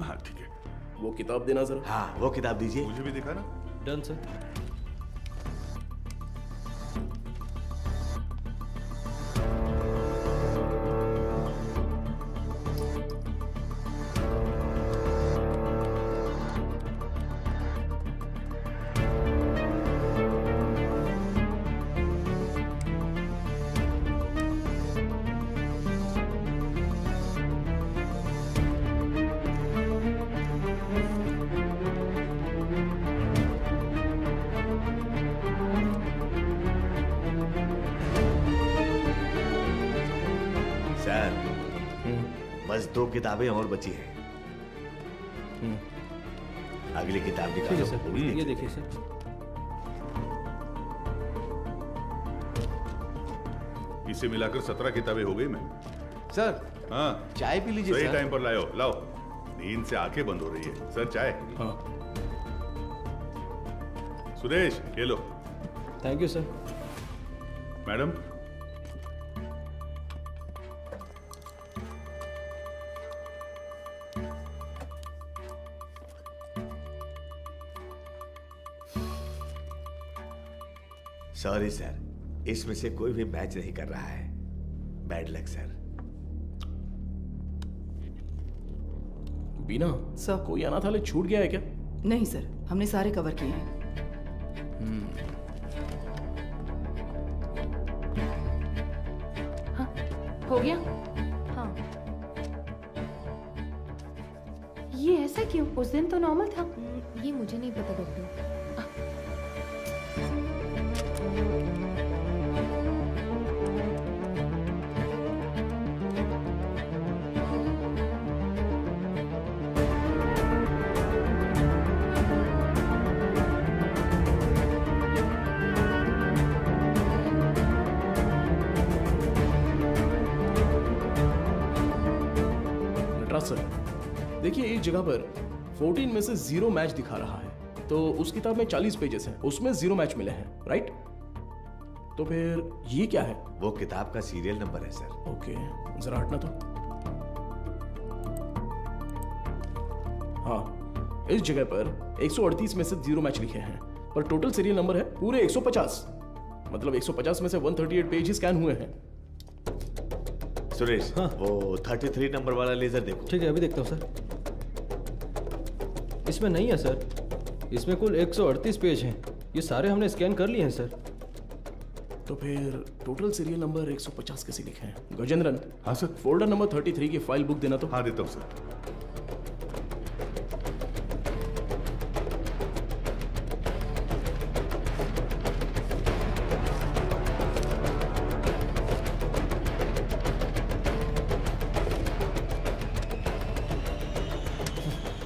हाँ ठीक है। वो किताब देना जरा। हाँ, वो किताब दीजिए। मुझे भी दिखाना। Done sir. बस 2 किताबें और बची हैं। अगली किताब ठीक निकालो। है सर। ये देखिए सर। इसे मिलाकर 17 किताबें हो गई मैम। सर, हाँ, चाय पी लीजिए सही सर। टाइम पर लाओ। लाओ, नींद से आंखें बंद हो रही है। सर चाय। हाँ। सुरेश, ये लो। Thank you sir. Madam, sorry sir, इसमें से कोई भी मैच नहीं कर रहा है। Bad luck sir. Bina sir, कोई अनाथालय छूट गया है क्या? नहीं सर, हमने सारे कवर किए हैं। हाँ, हो गया? हाँ। ये ऐसा क्यों? उस दिन तो नॉर्मल था। ये मुझे नहीं पता डॉक्टर। नटराज सर, देखिए एक जगह पर 14 में से 0 मैच दिखा रहा है, तो उस किताब में 40 पेजेस हैं, उसमें 0 मैच मिले हैं, राइट? तो फिर ये क्या है? वो किताब का सीरियल नंबर है सर। ओके, जरा हटना तो। हाँ, इस जगह पर 138 में से 0 मैच लिखे हैं, पर टोटल सीरियल नंबर है पूरे 150। मतलब 150 में से 138 पेज ही स्कैन हुए हैं। सुरेश वो 33 नंबर वाला लेजर देखो। ठीक है, अभी देखता हूँ सर। इसमें नहीं है सर, इसमें कुल 138 पेज हैं। ये सारे हमने स्कैन कर लिए हैं सर। तो फिर टोटल सीरियल नंबर 150 कैसे लिखे हैं? गजेंद्रन। हाँ सर। फोल्डर नंबर 33 की फाइल बुक देना तो। हाँ देता हूँ सर।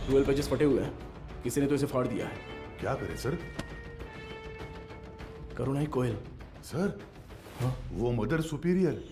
ट्वेल्व पेजेस फटे हुए हैं, किसी ने तो इसे फाड़ दिया है। क्या करें सर? करुणाई कोयल। सर वो मदर सुपीरियर।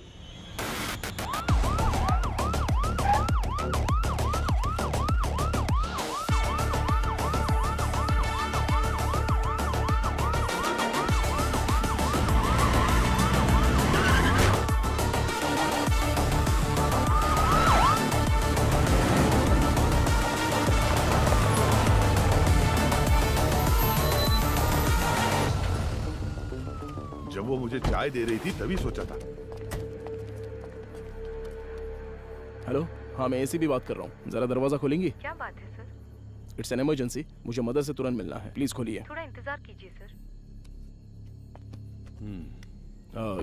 जब वो मुझे चाय दे रही थी तभी सोचा था। हेलो, हाँ मैं एसीपी बात कर रहा हूँ, जरा दरवाजा खोलेंगी? क्या बात है सर? इट्स एन इमरजेंसी, मुझे मदर से तुरंत मिलना है, प्लीज खोलिए। थोड़ा इंतजार कीजिए सर।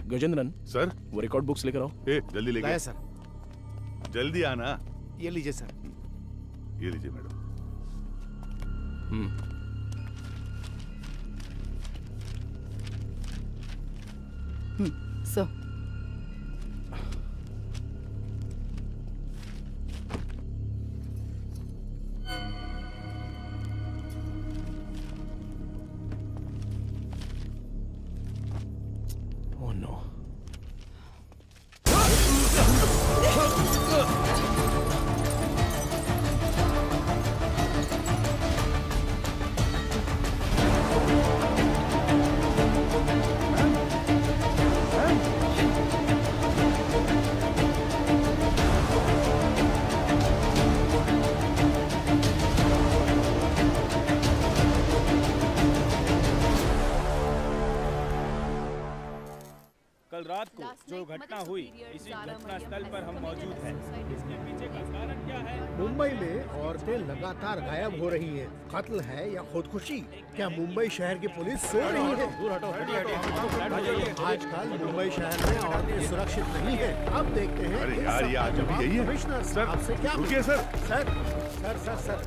गजेंद्रन सर, वो रिकॉर्ड बुक्स लेकर आओ। जल्दी लेके लाया सर। जल्दी आना। ये लीजिए सर। ये लीजिए मैडम। Sir Oh no. कल रात को जो घटना हुई, इसी घटना स्थल पर हम मौजूद हैं। इसके पीछे का कारण क्या है? मुंबई में औरतें लगातार गायब हो रही हैं। कत्ल है या खुदकुशी? क्या मुंबई शहर की पुलिस सो रही है? आजकल मुंबई शहर में औरतें सुरक्षित नहीं है। अब देखते हैं। अरे यार, ये आज अभी यही है। कमिश्नर सर, आपसे क्या रुकिए sir. Sir sir sir sir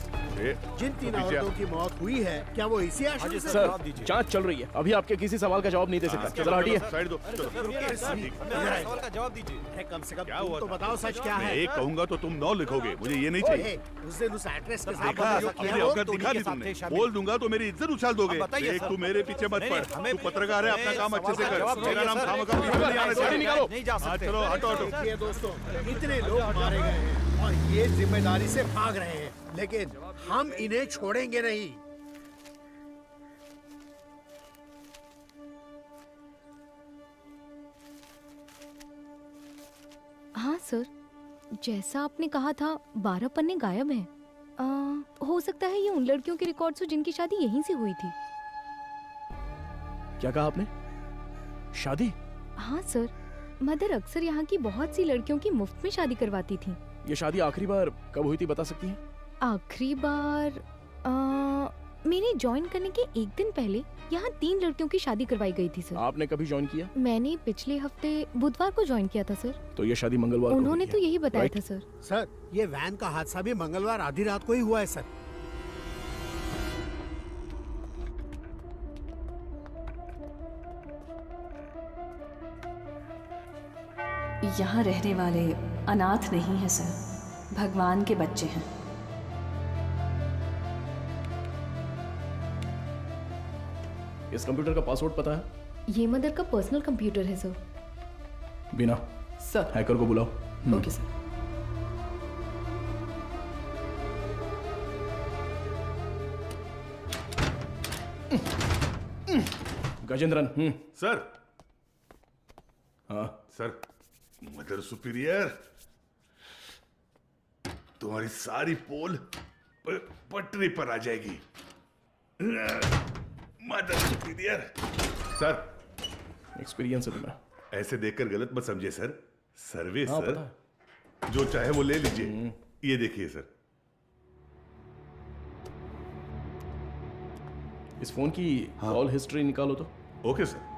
जिन 3 औरतों की मौत हुई है, क्या वो इसी आश्रम से? सर, जांच चल रही है, अभी आपके किसी सवाल का जवाब नहीं दे सकता। जरा हटिए। साइड दो। सवाल का जवाब दीजिए। कम से कम क्या तुम हुआ तो था? बताओ सच क्या मैं है? एक कहूंगा तो तुम 9 लिखोगे, मुझे ये नहीं चाहिए। उस दिन उस एक्ट्रेस के साथ देखा, जो किया अपनी वो औकात टोनी दिखा के दी साथ तुमने। थे शामिल। बोल दूंगा तो मेरी इज्जत उछाल दोगे। बताइए देख, सर। तू मेरे पीछे मत नहीं, पड़। हमें- तू पत्रकार है, अपना काम अच्छे से कर। जवाब मेरा नाम सर। खामखा नहीं आना चाहिए। नहीं जा हाँ, सकते। चलो हटो हटो। देखिए दोस्तों, इतने लोग मारे गए हैं और ये जिम्मेदारी से भाग रहे हैं, लेकिन हम इन्हें छोड़ेंगे नहीं। हाँ सर, जैसा आपने कहा था 12 पन्ने गायब हैं। हो सकता है ये उन लड़कियों के रिकॉर्ड्स हो जिनकी शादी यहीं से हुई थी। क्या कहा आपने? शादी? हाँ सर, मदर अक्सर यहाँ की बहुत सी लड़कियों की मुफ्त में शादी करवाती थी। ये शादी आखिरी बार कब हुई थी, बता सकती हैं? आखिरी बार मेरे ज्वाइन करने के एक दिन पहले यहाँ 3 लड़कियों की शादी करवाई गई थी सर। आपने कभी ज्वाइन किया? मैंने पिछले हफ्ते बुधवार को ज्वाइन किया था सर। तो ये शादी मंगलवार को उन्होंने हुई तो है, यही बताया राइट? था सर। सर, ये वैन का हादसा भी मंगलवार आधी रात को ही हुआ है सर। यहाँ रहने वाले अनाथ नहीं हैं सर, भगवान के बच्चे हैं। इस कंप्यूटर का पासवर्ड पता है? ये मदर का पर्सनल कंप्यूटर है सर। बिना सर, हैकर को बुलाओ। Okay sir. गजेंद्रन। सर। हाँ सर, मदर सुपीरियर, तुम्हारी सारी पोल पटरी पर आ जाएगी। Mother superior. सर, एक्सपीरियंस है तुम्हें। ऐसे देखकर गलत मत समझिए सर, सर्विस हाँ, सर, पता है। जो चाहे वो ले लीजिए। ये देखिए सर। इस फोन की कॉल हिस्ट्री निकालो तो। Okay sir.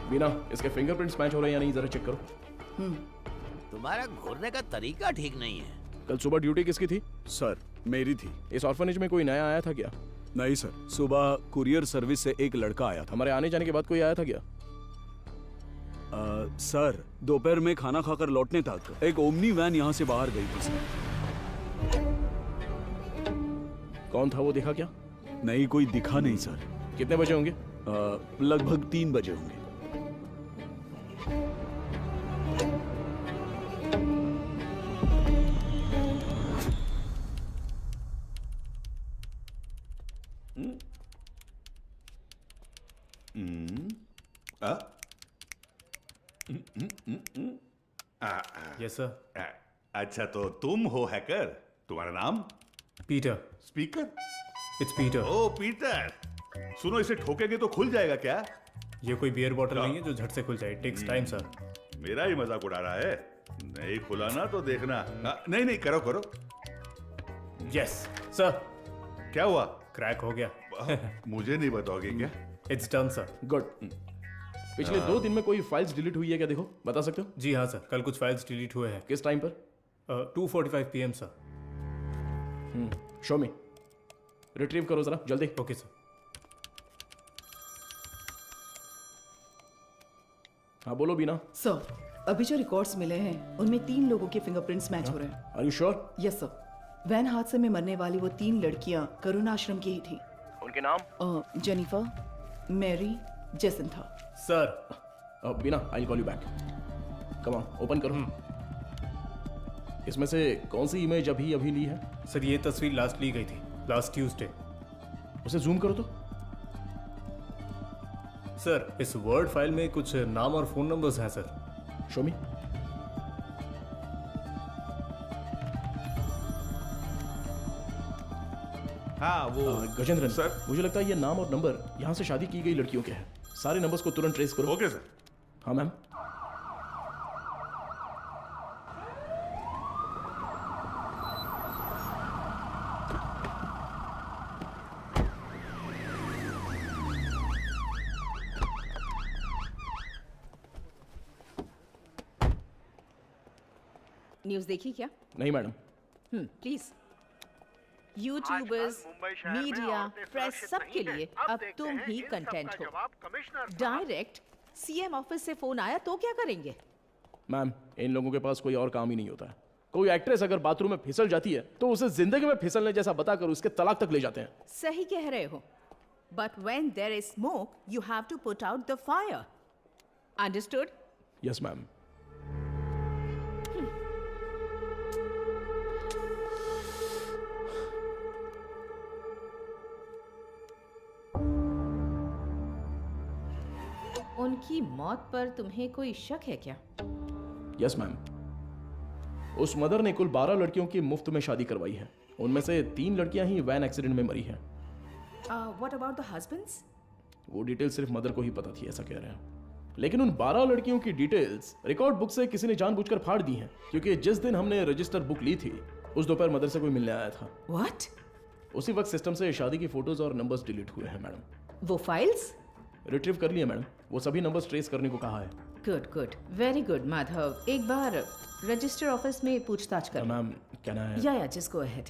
बीना, इसके फिंगरप्रिंट्स मैच हो रहे हैं या नहीं, जरा चेक करो। तुम्हारा घूरने का तरीका ठीक नहीं है। कल सुबह ड्यूटी किसकी थी? सर मेरी थी। इस ऑर्फनेज में कोई नया आया था क्या? नहीं सर, सुबह कुरियर सर्विस से एक लड़का आया था। हमारे आने जाने के बाद कोई आया था क्या? सर दोपहर में खाना खाकर लौटने तक एक ओमनी वैन यहाँ से बाहर गई थी सर। कौन था वो, देखा क्या? नहीं, कोई दिखा नहीं सर। कितने बजे होंगे? लगभग 3 बजे होंगे। Yes sir. अच्छा, तो तुम हो हैकर। तुम्हारा नाम? पीटर। स्पीकर? It's Peter. ओ पीटर, सुनो, इसे ठोकेंगे तो खुल जाएगा क्या? ये कोई बियर बॉटल नहीं है जो झट से खुल जाए। Takes time sir. मेरा ही मजाक उड़ा रहा है। नहीं खुला ना तो देखना। नहीं नहीं, करो करो। Yes sir. क्या हुआ? क्रैक हो गया। मुझे नहीं बताओगे क्या? It's done sir. गुड। पिछले 2 दिन में कोई फाइल्स डिलीट हुई है क्या, देखो, बता सकते हो? जी हाँ सर, कल कुछ फाइल्स डिलीट हुए हैं। किस टाइम पर? 2:45 PM सर। शो मी। रिट्रीव करो जरा जल्दी। Okay sir. हाँ बोलो बीना। सर, अभी जो रिकॉर्ड्स मिले हैं उनमें 3 लोगों के फिंगरप्रिंट्स मैच हो रहे हैं। Are you sure? Yes sir. Van हादसे में मरने वाली वो 3 लड़कियां करुण आश्रम की ही थी। उनके नाम? Jennifer, Mary, Jacintha. Sir. Bina, I will call you back. Come on, open करो। इसमें से कौन सी इमेज अभी ली है? सर ये तस्वीर लास्ट ली गई थी, लास्ट ट्यूसडे। उसे जूम करो तो। सर इस वर्ड फाइल में कुछ नाम और फोन नंबर्स हैं सर। शो मी। हाँ वो गजेंद्रन सर, मुझे लगता है ये नाम और नंबर यहाँ से शादी की गई लड़कियों के हैं। सारे नंबर्स को तुरंत ट्रेस करो। Okay sir. हाँ मैम। न्यूज़ देखी क्या? नहीं madam. Please. YouTubers, media, press, सबके लिए अब तुम ही कंटेंट हो। डायरेक्ट सीएम ऑफिस से फोन आया तो क्या करेंगे? मैम, इन लोगों के पास कोई और काम ही नहीं होता है। कोई एक्ट्रेस अगर बाथरूम में फिसल जाती है तो उसे जिंदगी में फिसलने जैसा बताकर उसके तलाक तक ले जाते हैं। सही कह रहे हो। But when there is smoke you have to put out the fire. Understood? Yes ma'am. उनकी मौत पर तुम्हें कोई शक है क्या? Yes ma'am. उस मदर ने कुल 12 लड़कियों की मुफ्त में शादी करवाई है। उनमें से 3 लड़कियां ही वैन एक्सीडेंट में मरी हैं। What about the husbands? वो डिटेल सिर्फ मदर को ही पता थी, ऐसा कह रहे हैं। लेकिन उन 12 लड़कियों की डिटेल्स रिकॉर्ड बुक से किसी ने जानबूझकर फाड़ दी हैं, क्योंकि जिस दिन हमने रजिस्टर बुक ली थी उस दोपहर मदर से कोई मिलने आया था। व्हाट? उसी वक्त सिस्टम से शादी की फोटोज और नंबर्स डिलीट हुए हैं मैडम। वो फाइल्स रिट्रीव कर लिए मैडम। वो सभी नंबर्स ट्रेस करने को कहा है। Good good, very good Madhav. एक बार रजिस्टर ऑफिस में पूछताछ कर। मैम क्या ना है? या जस्ट गो अहेड।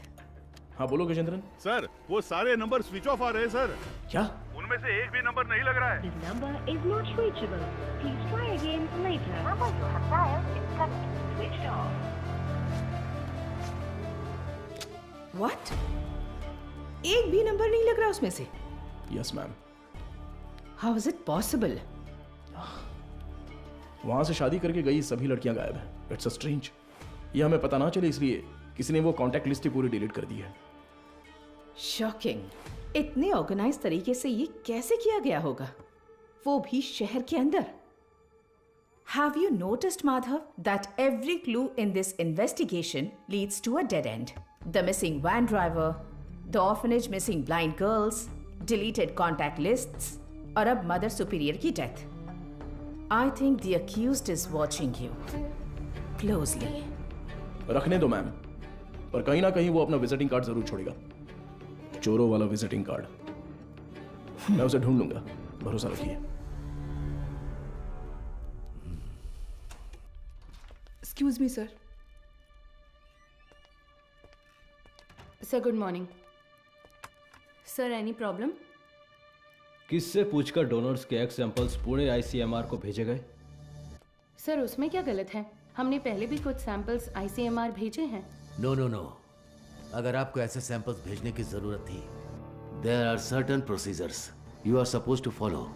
हाँ बोलो गजेंद्रन। सर वो सारे नंबर स्विच ऑफ आ रहे हैं सर। क्या? उनमें से एक भी नंबर नहीं लग रहा है। This number is not reachable. Please try again later. The number you have dialed is currently switched off. What? एक भी नंबर नहीं लग रहा उसमें से? Yes ma'am. How is it possible? वहां से शादी करके गई सभी लड़कियां गायब हैं। It's a strange. ये हमें पता ना चले इसलिए किसी ने वो कांटेक्ट लिस्ट ही पूरी डिलीट कर दी है। शॉकिंग। इतने ऑर्गेनाइज तरीके से ये कैसे किया गया होगा, वो भी शहर के अंदर? Have you noticed, Madhav, that every clue in this investigation leads to a dead end? The missing van driver, the orphanage missing blind girls, deleted contact lists, और अब mother superior की death. I think the accused is watching you closely. रखने दो ma'am, पर कहीं ना कहीं वो अपना विजिटिंग कार्ड जरूर छोड़ेगा। चोरों वाला विजिटिंग कार्ड। मैं उसे ढूंढ लूंगा, भरोसा रखिए। Excuse me, sir. Sir good morning. Sir any problem? किससे पूछकर डोनर्स के एग सैंपल्स पुणे आईसीएमआर को भेजे गए? सर उसमें क्या गलत है? हमने पहले भी कुछ सैंपल्स आईसीएमआर भेजे हैं। नो नो नो, अगर आपको ऐसे सैंपल्स भेजने की जरूरत थी, there are certain procedures you are supposed to follow.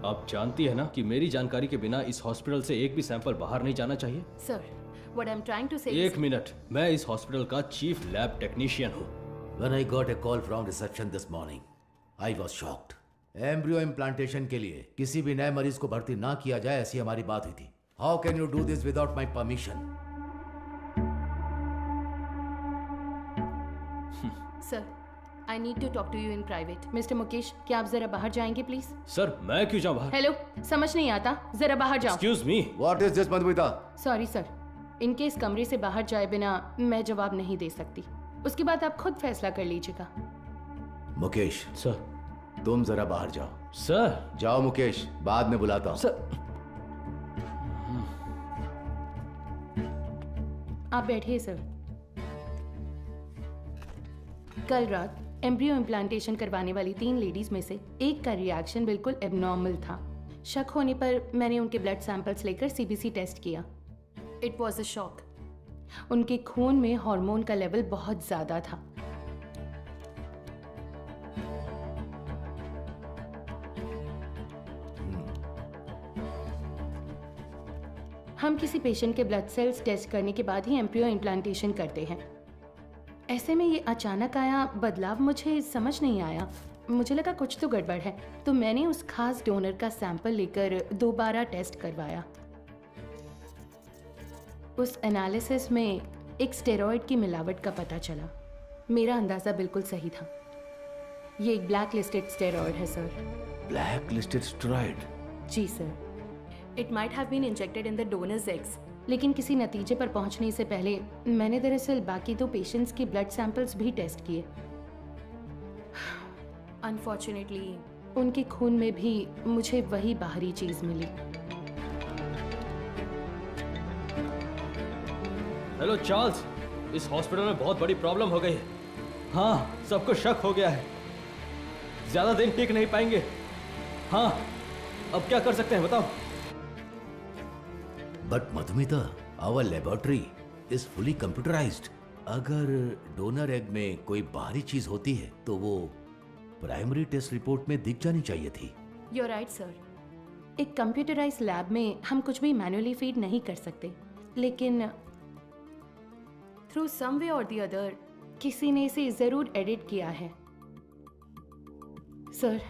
आप जानती है ना कि मेरी जानकारी के बिना इस हॉस्पिटल से एक भी सैंपल बाहर नहीं जाना चाहिए। Sir what I am trying to say एक मिनट, मैं इस हॉस्पिटल का चीफ लैब टेक्नीशियन हूँ। When I got a call from reception this morning, I was shocked. Embryo implantation के लिए किसी भी नए मरीज को भर्ती ना किया जाए, ऐसी हमारी बात हुई थी। How can you do this without my permission? Sir I need to talk to you in private. Mister Mukesh, क्या आप जरा बाहर जाएंगे प्लीज? सर मैं क्यों जाऊं बाहर? हेलो, समझ नहीं आता, जरा बाहर जाओ। Excuse me, what is this Madhumita? Sorry sir, इनके इस कमरे से बाहर जाए बिना मैं जवाब नहीं दे सकती। उसके बाद आप खुद फैसला कर लीजिएगा। मुकेश सर, तुम जरा बाहर जाओ। सर जाओ मुकेश, बाद में बुलाता हूँ। सर आप बैठिए सर। कल रात एम्ब्रियो इम्प्लांटेशन करवाने वाली 3 लेडीज में से एक का रिएक्शन बिल्कुल एबनॉर्मल था। शक होने पर मैंने उनके ब्लड सैंपल्स लेकर सीबीसी टेस्ट किया। It was a shock. उनके खून में हार्मोन का लेवल बहुत ज्यादा था। हम किसी पेशेंट के ब्लड सेल्स टेस्ट करने के बाद ही एम्ब्रियो इम्प्लांटेशन करते हैं। ऐसे में ये अचानक आया बदलाव मुझे समझ नहीं आया। मुझे लगा कुछ तो गड़बड़ है, तो मैंने उस खास डोनर का सैंपल लेकर दोबारा टेस्ट करवाया। उस एनालिसिस में एक स्टेरॉइड की मिलावट का पता चला। मेरा अंदाजा बिल्कुल सही था। ये एक ब्लैक लिस्टेड स्टेरॉइड है सर। Black listed steroid? जी sir. It might have been injected in the donors eggs, लेकिन किसी नतीजे पर पहुंचने से पहले मैंने दरअसल बाकी 2 पेशेंट्स के ब्लड सैंपल्स भी टेस्ट किए। अनफॉर्चुनेटली उनके खून में भी मुझे वही बाहरी चीज मिली। हेलो चार्ल्स, इस हॉस्पिटल में बहुत बड़ी प्रॉब्लम हो गई है। हाँ, सबको शक हो गया है, ज्यादा दिन टिक नहीं पाएंगे। हाँ, अब क्या कर सकते हैं बताओ? But Madhumita, our laboratory is fully computerised. अगर डोनर एग में कोई बाहरी चीज होती है तो वो प्राइमरी टेस्ट रिपोर्ट में दिख जानी चाहिए थी। You're right, sir. एक कंप्यूटराइज्ड लैब में हम कुछ भी मैन्युअली फीड नहीं कर सकते, लेकिन थ्रू सम वे और द अदर किसी ने इसे जरूर एडिट किया है। Sir,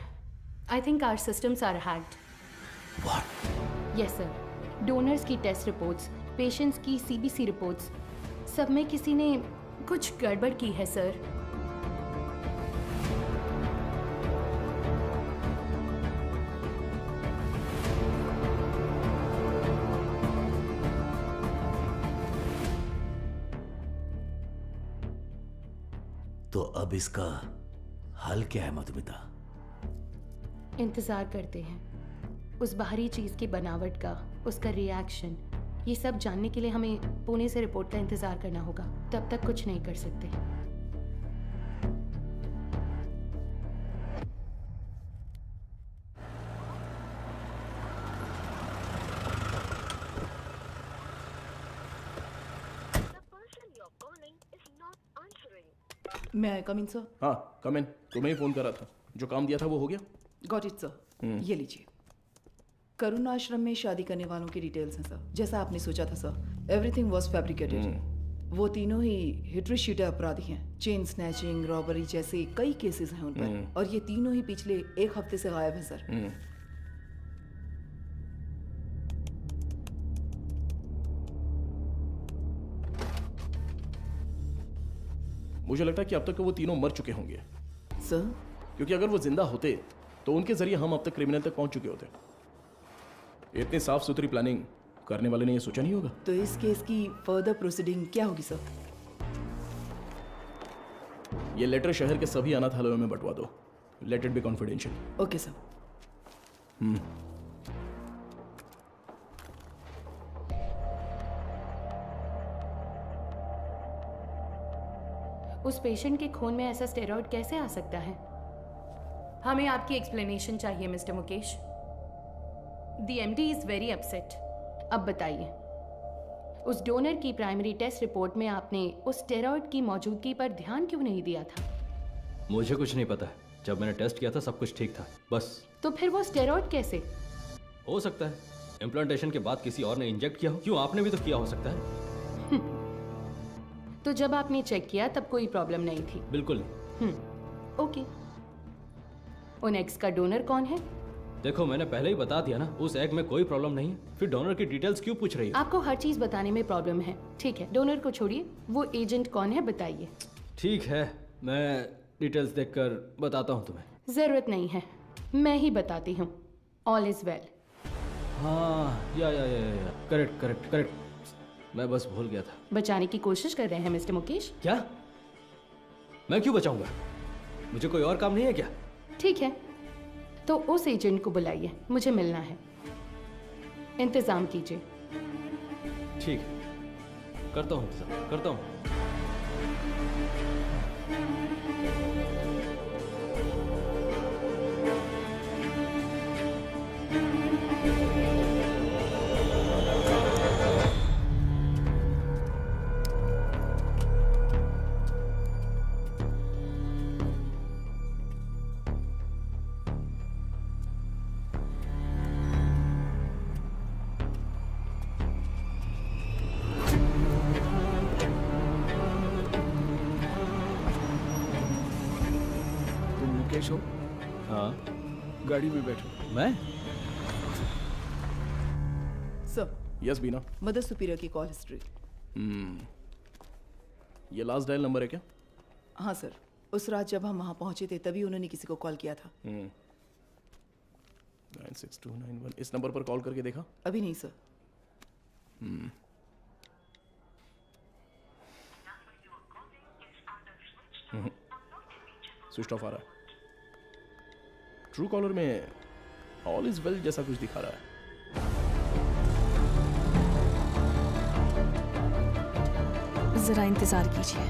I think our systems are hacked. What? Yes sir. Donors की टेस्ट रिपोर्ट्स, पेशेंट्स की सीबीसी रिपोर्ट्स, सब में किसी ने कुछ गड़बड़ की है सर। तो अब इसका हल क्या है मधुमिता? इंतजार करते हैं उस बाहरी चीज की बनावट का, उसका रिएक्शन, ये सब जानने के लिए हमें पुणे से रिपोर्ट का इंतजार करना होगा। तब तक कुछ नहीं कर सकते। मैं कम इन सर? हाँ कम इन। तुम्हें ही फोन करा था, जो काम दिया था वो हो गया? Got it sir. ये लीजिए। करुण आश्रम में शादी करने वालों की डिटेल्स हैं सर, जैसा आपने सोचा था सर। Everything was fabricated. वो तीनों ही हिस्ट्री शीटर अपराधी हैं। चेन स्नैचिंग, रॉबरी जैसे कई केसेस हैं उन पर, और ये तीनों ही पिछले 1 हफ्ते से गायब हैं सर। मुझे लगता है कि अब तक वो तीनों मर चुके होंगे सर। क्योंकि अगर वो जिंदा होते तो उनके जरिए हम अब तक क्रिमिनल तक पहुंच चुके होते। इतनी साफ सुथरी प्लानिंग करने वाले ने ये सोचा नहीं होगा। तो इस केस की फर्दर प्रोसीडिंग क्या होगी सर? ये लेटर शहर के सभी अनाथालयों में बंटवा दो। Let it be confidential. Okay sir. उस पेशेंट के खून में ऐसा स्टेरॉइड कैसे आ सकता है? हमें आपकी एक्सप्लेनेशन चाहिए mister Mukesh. The MD is very upset. अब बताइए, उस डोनर की प्राइमरी टेस्ट रिपोर्ट में आपने उस स्टेरॉइड की मौजूदगी पर ध्यान क्यों नहीं दिया था? मुझे कुछ नहीं पता। जब मैंने टेस्ट किया था सब कुछ ठीक था, बस। तो फिर वो स्टेरॉइड कैसे? हो सकता है इम्प्लांटेशन के बाद किसी और ने इंजेक्ट किया हो। क्यों, आपने भी तो किया हो सकता है। तो जब आपने चेक किया तब कोई प्रॉब्लम नहीं थी? बिल्कुल नहीं। ओके। उन एग्स का डोनर कौन है? देखो, मैंने पहले ही बता दिया ना, उस एग में कोई प्रॉब्लम नहीं है। फिर डोनर की डिटेल्स क्यों पूछ रही हो? आपको हर चीज बताने में प्रॉब्लम है। ठीक है, डोनर को छोड़िए, वो एजेंट कौन है बताइए। ठीक है, मैं डिटेल्स देखकर बताता हूँ तुम्हें। जरूरत नहीं है, मैं ही बताती हूँ। All is well. हाँ, या करेक्ट करेक्ट करेक्ट। मैं बस भूल गया था। बचाने की कोशिश कर रहे हैं मिस्टर मुकेश? क्या? मैं क्यों बचाऊंगा? मुझे कोई और काम नहीं है क्या? ठीक है, तो उस एजेंट को बुलाइए, मुझे मिलना है। इंतजाम कीजिए। ठीक है, करता हूँ इंतजाम, करता हूँ। मुकेश हो? हाँ। गाड़ी में बैठो। मैं? सर। यस बीना। मदर सुपीरियर की कॉल हिस्ट्री। ये लास्ट डायल नंबर है क्या? हाँ सर, उस रात जब हम वहाँ पहुँचे थे तभी उन्होंने किसी को कॉल किया था। 96291। इस नंबर पर कॉल करके देखा? अभी नहीं सर। स्विच ऑफ आ रहा है। ट्रू कॉलर में ऑल इज वेल जैसा कुछ दिखा रहा है। जरा इंतजार कीजिए।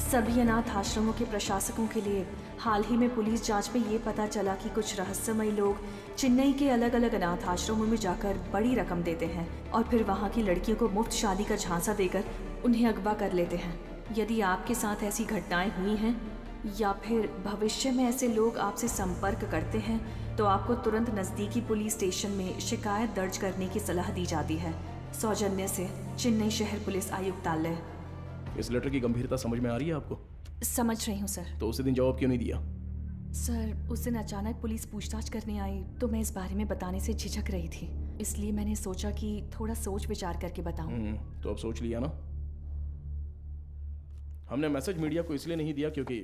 सभी अनाथ आश्रमों के प्रशासकों के लिए हाल ही में पुलिस जांच में ये पता चला कि कुछ रहस्यमयी लोग चेन्नई के अलग अलग अनाथ आश्रमों में जाकर बड़ी रकम देते हैं और फिर वहाँ की लड़कियों को मुफ्त शादी का झांसा देकर उन्हें अगवा कर लेते हैं। यदि आपके साथ ऐसी घटनाएं हुई हैं या फिर भविष्य में ऐसे लोग आपसे संपर्क करते हैं तो आपको तुरंत नज़दीकी पुलिस स्टेशन में शिकायत दर्ज करने की सलाह दी जाती है। सौजन्य से चेन्नई शहर पुलिस आयुक्तालय। इस लेटर की गंभीरता समझ में आ रही है आपको? समझ रही हूँ सर। तो उसी दिन जवाब क्यों नहीं दिया? सर, उस दिन अचानक पुलिस पूछताछ करने आई तो मैं इस बारे में बताने से झिझक रही थी, इसलिए मैंने सोचा कि थोड़ा सोच विचार करके बताऊं। तो अब सोच लिया ना? हमने मैसेज मीडिया को इसलिए नहीं दिया क्योंकि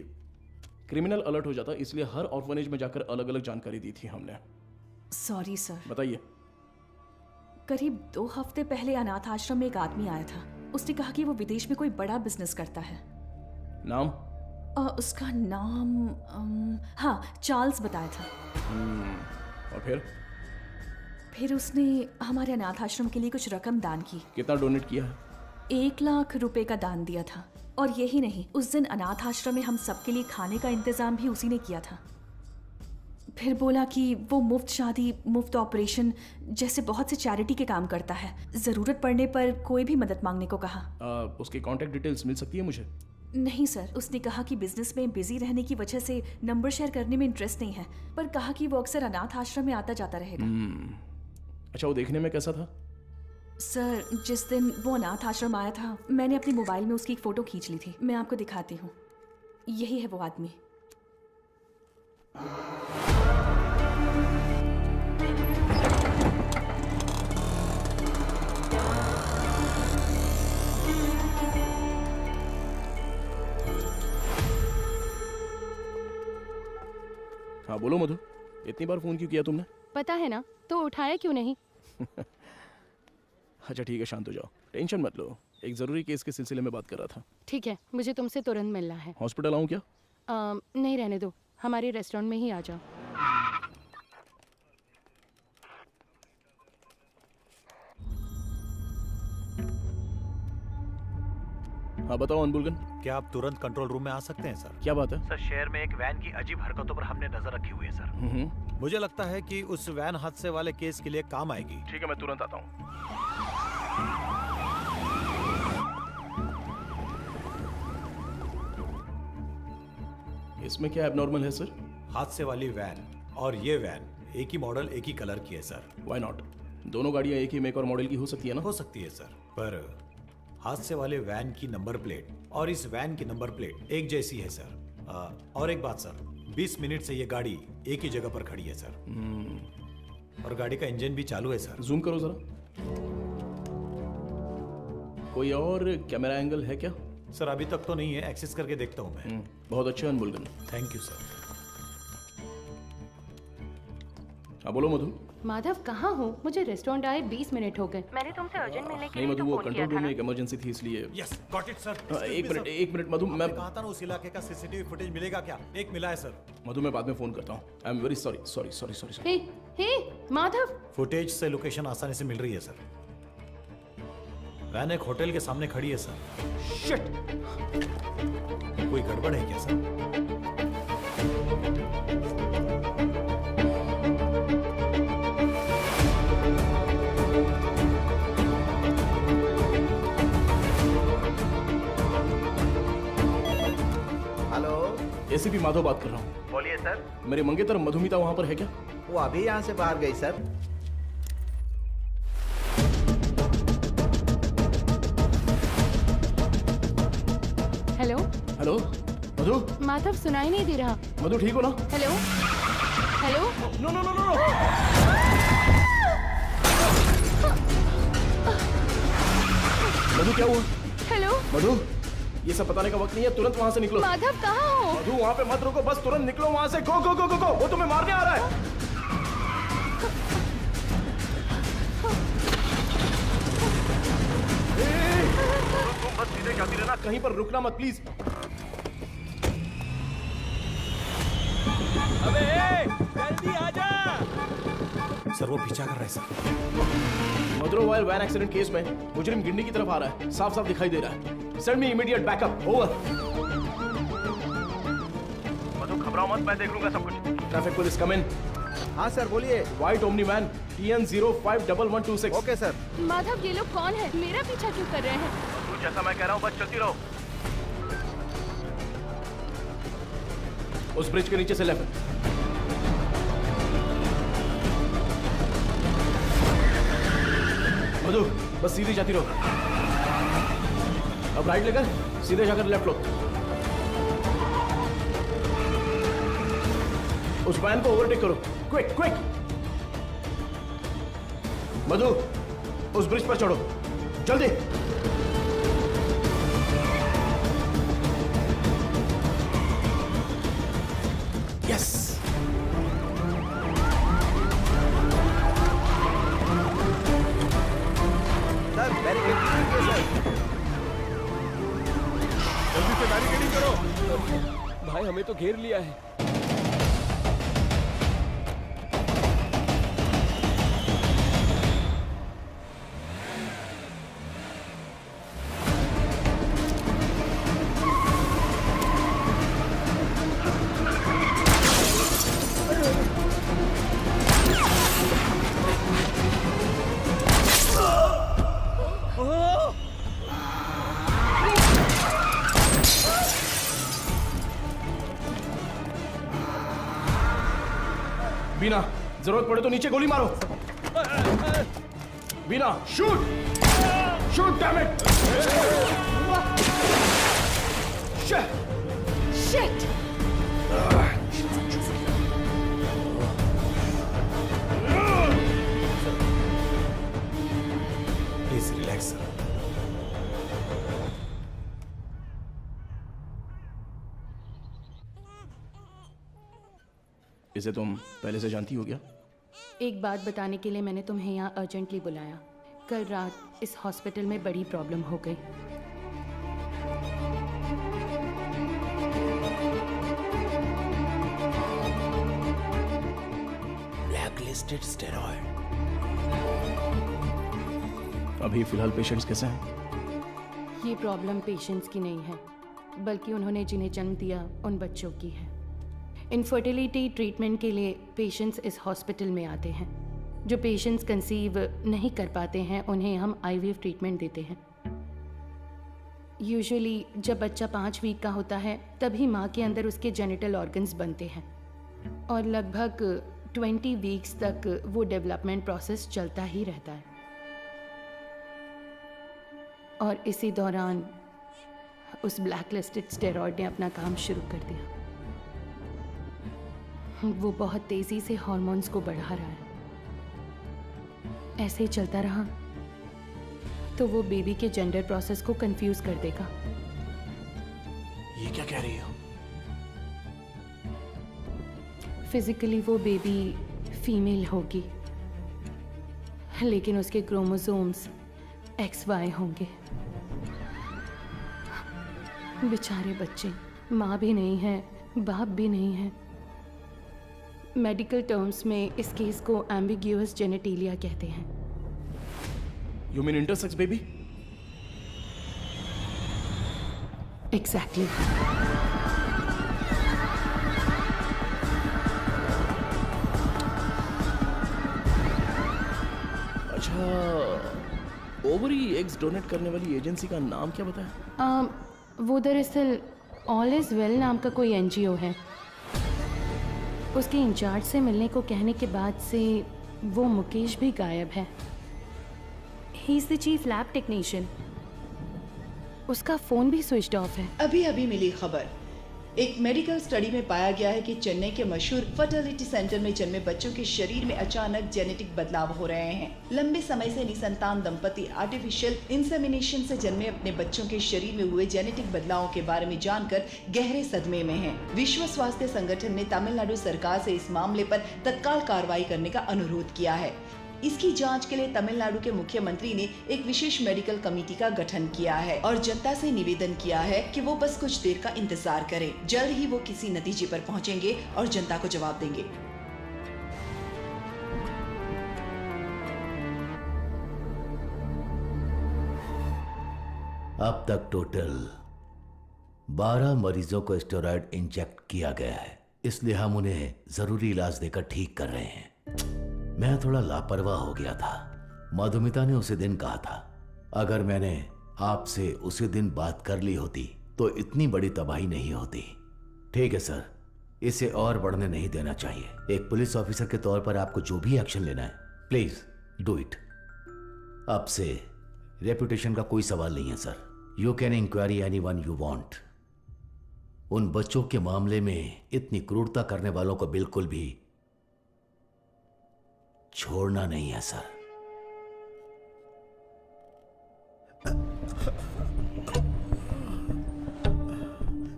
क्रिमिनल अलर्ट हो जाता, इसलिए हर ऑर्फनेज में जाकर अलग अलग जानकारी दी थी हमने। Sorry sir. बताइए। करीब 2 हफ्ते पहले अनाथ आश्रम में एक आदमी आया था। उसने कहा कि वो विदेश में कोई बड़ा बिजनेस करता है। नाम? उसका नाम हाँ, चार्ल्स बताया था। और फिर उसने हमारे अनाथ आश्रम के लिए कुछ रकम दान की। कितना डोनेट किया है? 1 लाख रुपए का दान दिया था। और यही नहीं, उस दिन अनाथ आश्रम में हम सबके लिए खाने का इंतजाम भी उसी ने किया था। फिर बोला कि वो मुफ्त शादी, मुफ्त ऑपरेशन जैसे बहुत से चैरिटी के काम करता है। जरूरत पड़ने पर कोई भी मदद मांगने को कहा। उसकी कांटेक्ट डिटेल्स मिल सकती है मुझे? नहीं सर, उसने कहा कि बिजनेस में बिजी रहने की वजह से नंबर शेयर करने में इंटरेस्ट नहीं है, पर कहा कि वो अक्सर अनाथ आश्रम में आता जाता रहेगा। अच्छा, वो देखने में कैसा था? सर, जिस दिन वो अनाथ आश्रम आया था मैंने अपने मोबाइल में उसकी एक फ़ोटो खींच ली थी। मैं आपको दिखाती हूँ। यही है वो आदमी। हाँ बोलो मधु, इतनी बार फोन क्यों किया तुमने? पता है ना, तो उठाया क्यों नहीं? अच्छा ठीक है, शांत हो जाओ, टेंशन मत लो। एक जरूरी केस के सिलसिले में बात कर रहा था। ठीक है, मुझे तुमसे तुरंत मिलना है। हॉस्पिटल आऊँ क्या? नहीं, रहने दो, हमारे रेस्टोरेंट में ही आ जाओ। हाँ बताओ अनबुलगन। क्या आप तुरंत कंट्रोल रूम में आ सकते हैं सर? क्या बात है? सर, शहर में एक वैन की अजीब हरकतों पर हमने नजर रखी हुई है सर। मुझे लगता है कि उस वैन हादसे वाले केस के लिए काम आएगी। ठीक है, मैं तुरंत आता हूँ। इसमें क्या एबनॉर्मल है सर? हादसे वाली वैन और ये वैन एक ही मॉडल, एक ही कलर की है सर। Why not? दोनों गाड़ियाँ एक ही मेक और मॉडल की हो सकती है ना? हो सकती है सर, पर हादसे वाले वैन की नंबर प्लेट और इस वैन की नंबर प्लेट एक जैसी है सर। और एक बात सर, 20 मिनट से ये गाड़ी एक ही जगह पर खड़ी है सर। और गाड़ी का इंजन भी चालू है सर। जूम करो जरा। कोई और कैमरा एंगल है क्या? सर अभी तक तो नहीं है, एक्सेस करके देखता हूँ मैं। बहुत अच्छा अनबुलगन। Thank you sir. हाँ बोलो मधु। माधव कहाँ हो? मुझे रेस्टोरेंट आए 20 मिनट हो गए। मैंने तुमसे अर्जेंट मिलने के नहीं लिए मधु, वो कंट्रोल रूम में एक इमरजेंसी थी इसलिए। Yes, got it sir. एक मिनट मधु, मैं कहा था ना उस इलाके का सीसीटीवी फुटेज मिलेगा क्या? एक मिला है सर। मधु मैं बाद में फोन करता हूँ। I am very sorry. Hey Madhav. Footage से लोकेशन आसानी से मिल रही है सर। वैन एक होटल के सामने खड़ी है सर। शिट! कोई गड़बड़ है क्या सर? एसीपी माधव बात कर रहा हूँ। बोलिए सर। मेरे मंगेतर मधुमिता वहाँ पर है क्या? वो अभी यहाँ से बाहर गई sir. Hello hello Madhu. Madhav, सुनाई नहीं दे रहा। मधु ठीक हो ना? Hello hello. No no no no. Madhu क्या हुआ? हेलो मधु, ये सब बताने का वक्त नहीं है, तुरंत वहाँ से निकलो। माधव कहाँ हो? मधु वहाँ पे मत रुको, बस तुरंत निकलो वहाँ से। गो गो गो गो गो, वो तुम्हें मारने आ रहा है। तुम बस सीधे जाती रहना, कहीं पर रुकना मत प्लीज। अबे जल्दी आजा। सर वो पीछा कर रहा है सर। मदुरवाइल वैन एक्सीडेंट केस में मुजरिम गिंडी की तरफ आ रहा है, साफ साफ दिखाई दे रहा है। Send me immediate backup. Over. Madhu घबराओ मत, मैं देख लूंगा सब कुछ। Traffic police come in. हाँ सर बोलिए। White Omni van TN051126। Okay sir. Madhav, ये लोग कौन है? मेरा पीछा क्यों कर रहे हैं? मधु जैसा मैं कह रहा हूँ बस चलती रहो। उस ब्रिज के नीचे से लेफ्ट। मधु बस सीधी जाती रहो। अब राइट लेकर सीधे जाकर लेफ्ट लो। उस वैन को ओवरटेक करो, क्विक क्विक। मधु उस ब्रिज पर चढ़ो, जल्दी। यस। सर बैरिकेड कीजिए सर। जल्दी से बैरिकेडिंग करो। भाई हमें तो घेर लिया है। बीना, जरूरत पड़े तो नीचे गोली मारो। Bina, shoot shoot damn it. Shit. Please relax sir. इसे तुम पहले से जानती हो क्या? एक बात बताने के लिए मैंने तुम्हें यहाँ अर्जेंटली बुलाया। कल रात इस हॉस्पिटल में बड़ी प्रॉब्लम हो गई। Blacklisted steroid. अभी फिलहाल पेशेंट्स कैसे हैं? ये प्रॉब्लम पेशेंट्स की नहीं है, बल्कि उन्होंने जिन्हें जन्म दिया उन बच्चों की है। इनफर्टिलिटी ट्रीटमेंट के लिए पेशेंट्स इस हॉस्पिटल में आते हैं। जो पेशेंट्स कंसीव नहीं कर पाते हैं उन्हें हम आईवीएफ ट्रीटमेंट देते हैं। यूजुअली जब बच्चा 5 वीक का होता है तभी माँ के अंदर उसके जेनिटल ऑर्गन्स बनते हैं और लगभग 20 वीक्स तक वो डेवलपमेंट प्रोसेस चलता ही रहता है। और इसी दौरान उस ब्लैकलिस्टेड स्टेरॉइड ने अपना काम शुरू कर दिया। वो बहुत तेजी से हॉर्मोन्स को बढ़ा रहा है। ऐसे ही चलता रहा तो वो बेबी के जेंडर प्रोसेस को कंफ्यूज कर देगा। ये क्या कह रही हो? फिजिकली वो बेबी फीमेल होगी, लेकिन उसके क्रोमोसोम्स XY होंगे। बेचारे बच्चे, माँ भी नहीं है, बाप भी नहीं है। मेडिकल टर्म्स में इस केस को एम्बिग्यूअस जेनेटिलिया कहते हैं। You mean intersex baby? Exactly. अच्छा, ओवरी एग्स डोनेट करने वाली एजेंसी का नाम क्या बताया? वो दरअसल ऑल इज वेल नाम का कोई NGO है। उसके इंचार्ज से मिलने को कहने के बाद से वो मुकेश भी गायब है। He is the chief lab technician. उसका फोन भी स्विच्ड ऑफ है। अभी अभी मिली खबर, एक मेडिकल स्टडी में पाया गया है कि चेन्नई के मशहूर फर्टिलिटी सेंटर में जन्मे बच्चों के शरीर में अचानक जेनेटिक बदलाव हो रहे हैं। लंबे समय से निसंतान दंपति आर्टिफिशियल इंसेमिनेशन से जन्मे अपने बच्चों के शरीर में हुए जेनेटिक बदलावों के बारे में जानकर गहरे सदमे में हैं। विश्व स्वास्थ्य संगठन ने तमिलनाडु सरकार से इस मामले पर तत्काल कार्रवाई करने का अनुरोध किया है। इसकी जांच के लिए तमिलनाडु के मुख्यमंत्री ने एक विशेष मेडिकल कमेटी का गठन किया है और जनता से निवेदन किया है कि वो बस कुछ देर का इंतजार करें। जल्द ही वो किसी नतीजे पर पहुंचेंगे और जनता को जवाब देंगे। अब तक टोटल 12 मरीजों को स्टेरॉइड इंजेक्ट किया गया है, इसलिए हम उन्हें जरूरी इलाज देकर ठीक कर रहे हैं। मैं थोड़ा लापरवाह हो गया था। मधुमिता ने उसी दिन कहा था, अगर मैंने आपसे उसी दिन बात कर ली होती तो इतनी बड़ी तबाही नहीं होती। ठीक है सर, इसे और बढ़ने नहीं देना चाहिए। एक पुलिस ऑफिसर के तौर पर आपको जो भी एक्शन लेना है, प्लीज डू इट। आपसे रेपुटेशन का कोई सवाल नहीं है sir. You can inquiry anyone you want. उन बच्चों के मामले में इतनी क्रूरता करने वालों को बिल्कुल भी छोड़ना नहीं है सर।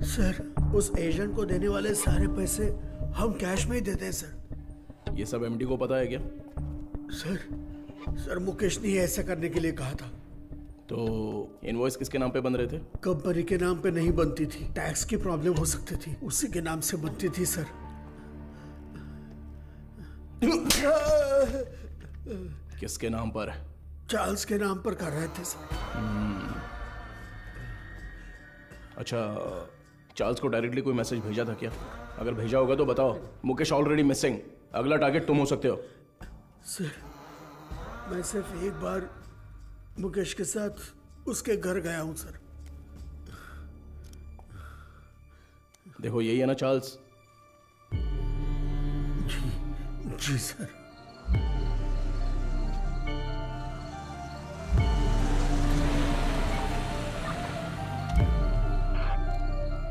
सर, उस एजेंट को देने वाले सारे पैसे हम कैश में ही देते हैं सर। ये सब MD को पता है क्या? सर मुकेश ने ऐसा करने के लिए कहा था। तो इनवॉइस किसके नाम पे बन रहे थे? कंपनी के नाम पे नहीं बनती थी, टैक्स की प्रॉब्लम हो सकती थी, उसी के नाम से बनती थी सर। किसके नाम पर? चार्ल्स के नाम पर कर रहे थे सर। अच्छा, चार्ल्स को डायरेक्टली कोई मैसेज भेजा था क्या? अगर भेजा होगा तो बताओ। मुकेश ऑलरेडी मिसिंग, अगला टारगेट तुम हो सकते हो। सर, मैं सिर्फ एक बार मुकेश के साथ उसके घर गया हूं सर। देखो, यही है ना चार्ल्स? जी सर।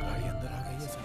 गाड़ी अंदर आ गई है सर।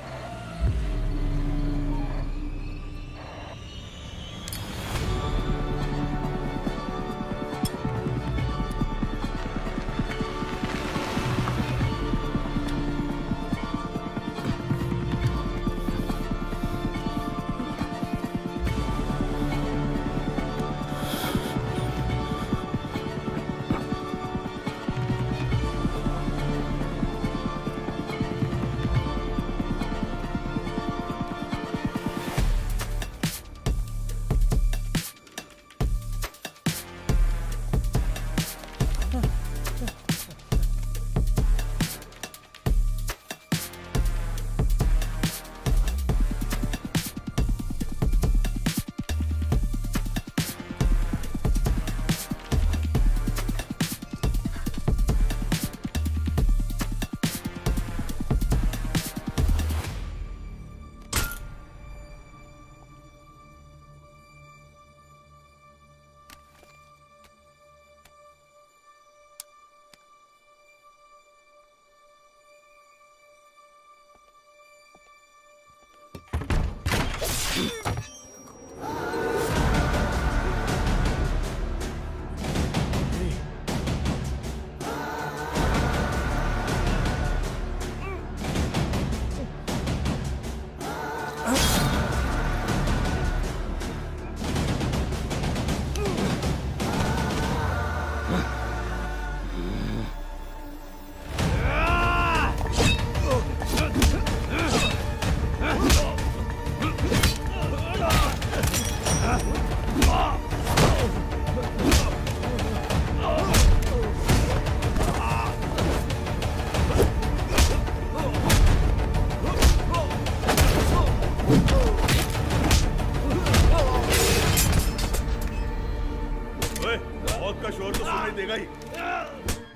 ओए, मौत का शोर तो सुनाई देगा ही।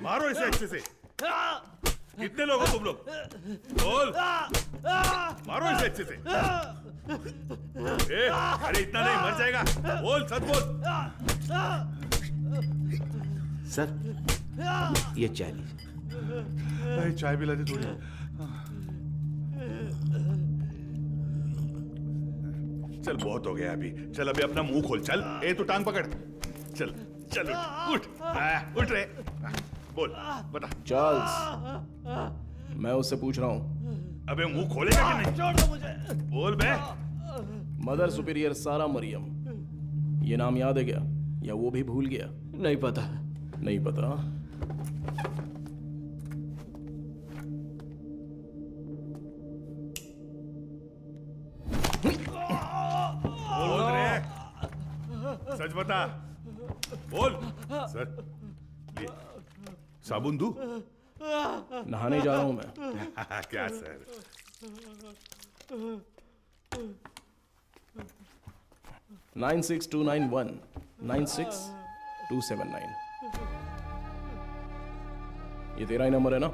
मारो इसे अच्छे से। कितने लोग हो तुम लोग? बोल। मारो इसे अच्छे से। अरे इतना नहीं, मर जाएगा। बोल, सच बोल। सर, ये चाय लीजिए। चाय पिला दे थोड़ी। चल बहुत हो गया अभी। चल अभी अपना मुंह खोल। चल, तू टांग पकड़। चल चल उठ उठ रे। बोल, बता। चार्ल्स, मैं उससे पूछ रहा हूँ। अबे मुंह खोलेगा कि नहीं? छोड़ दो मुझे। बोल बे। मदर सुपीरियर सारा मरियम, ये नाम याद है क्या, या वो भी भूल गया? नहीं पता। नहीं पता? बोल रे। सच बता। बोल। सर, ये साबुन दूं? नहाने जा रहा हूं मैं। क्या सर? 96291 96279। ये तेरा ही नंबर है ना?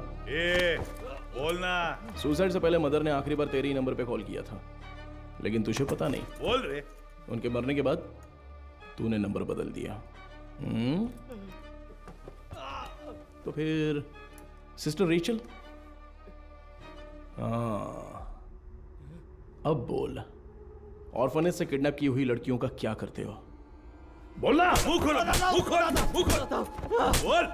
बोलना। सुसाइड से पहले मदर ने आखिरी बार तेरे ही नंबर पे कॉल किया था, लेकिन तुझे पता नहीं। बोल रे। उनके मरने के बाद तूने नंबर बदल दिया। तो फिर सिस्टर रेचल? अब बोल, ऑर्फनेज से किडनैप की हुई लड़कियों का क्या करते हो? बोलना। मुंह खोलो, मुंह खोलो, मुंह खोलो। बोल।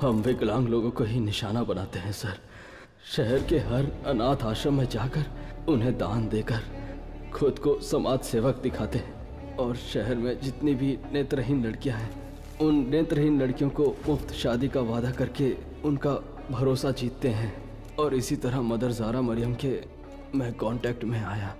हम विकलांग लोगों को ही निशाना बनाते हैं सर। शहर के हर अनाथ आश्रम में जाकर उन्हें दान देकर खुद को समाज सेवक दिखाते हैं, और शहर में जितनी भी नेत्रहीन लड़कियां हैं, उन नेत्रहीन लड़कियों को मुफ्त शादी का वादा करके उनका भरोसा जीतते हैं। और इसी तरह मदर ज़ारा मरियम के मैं कांटेक्ट में आया।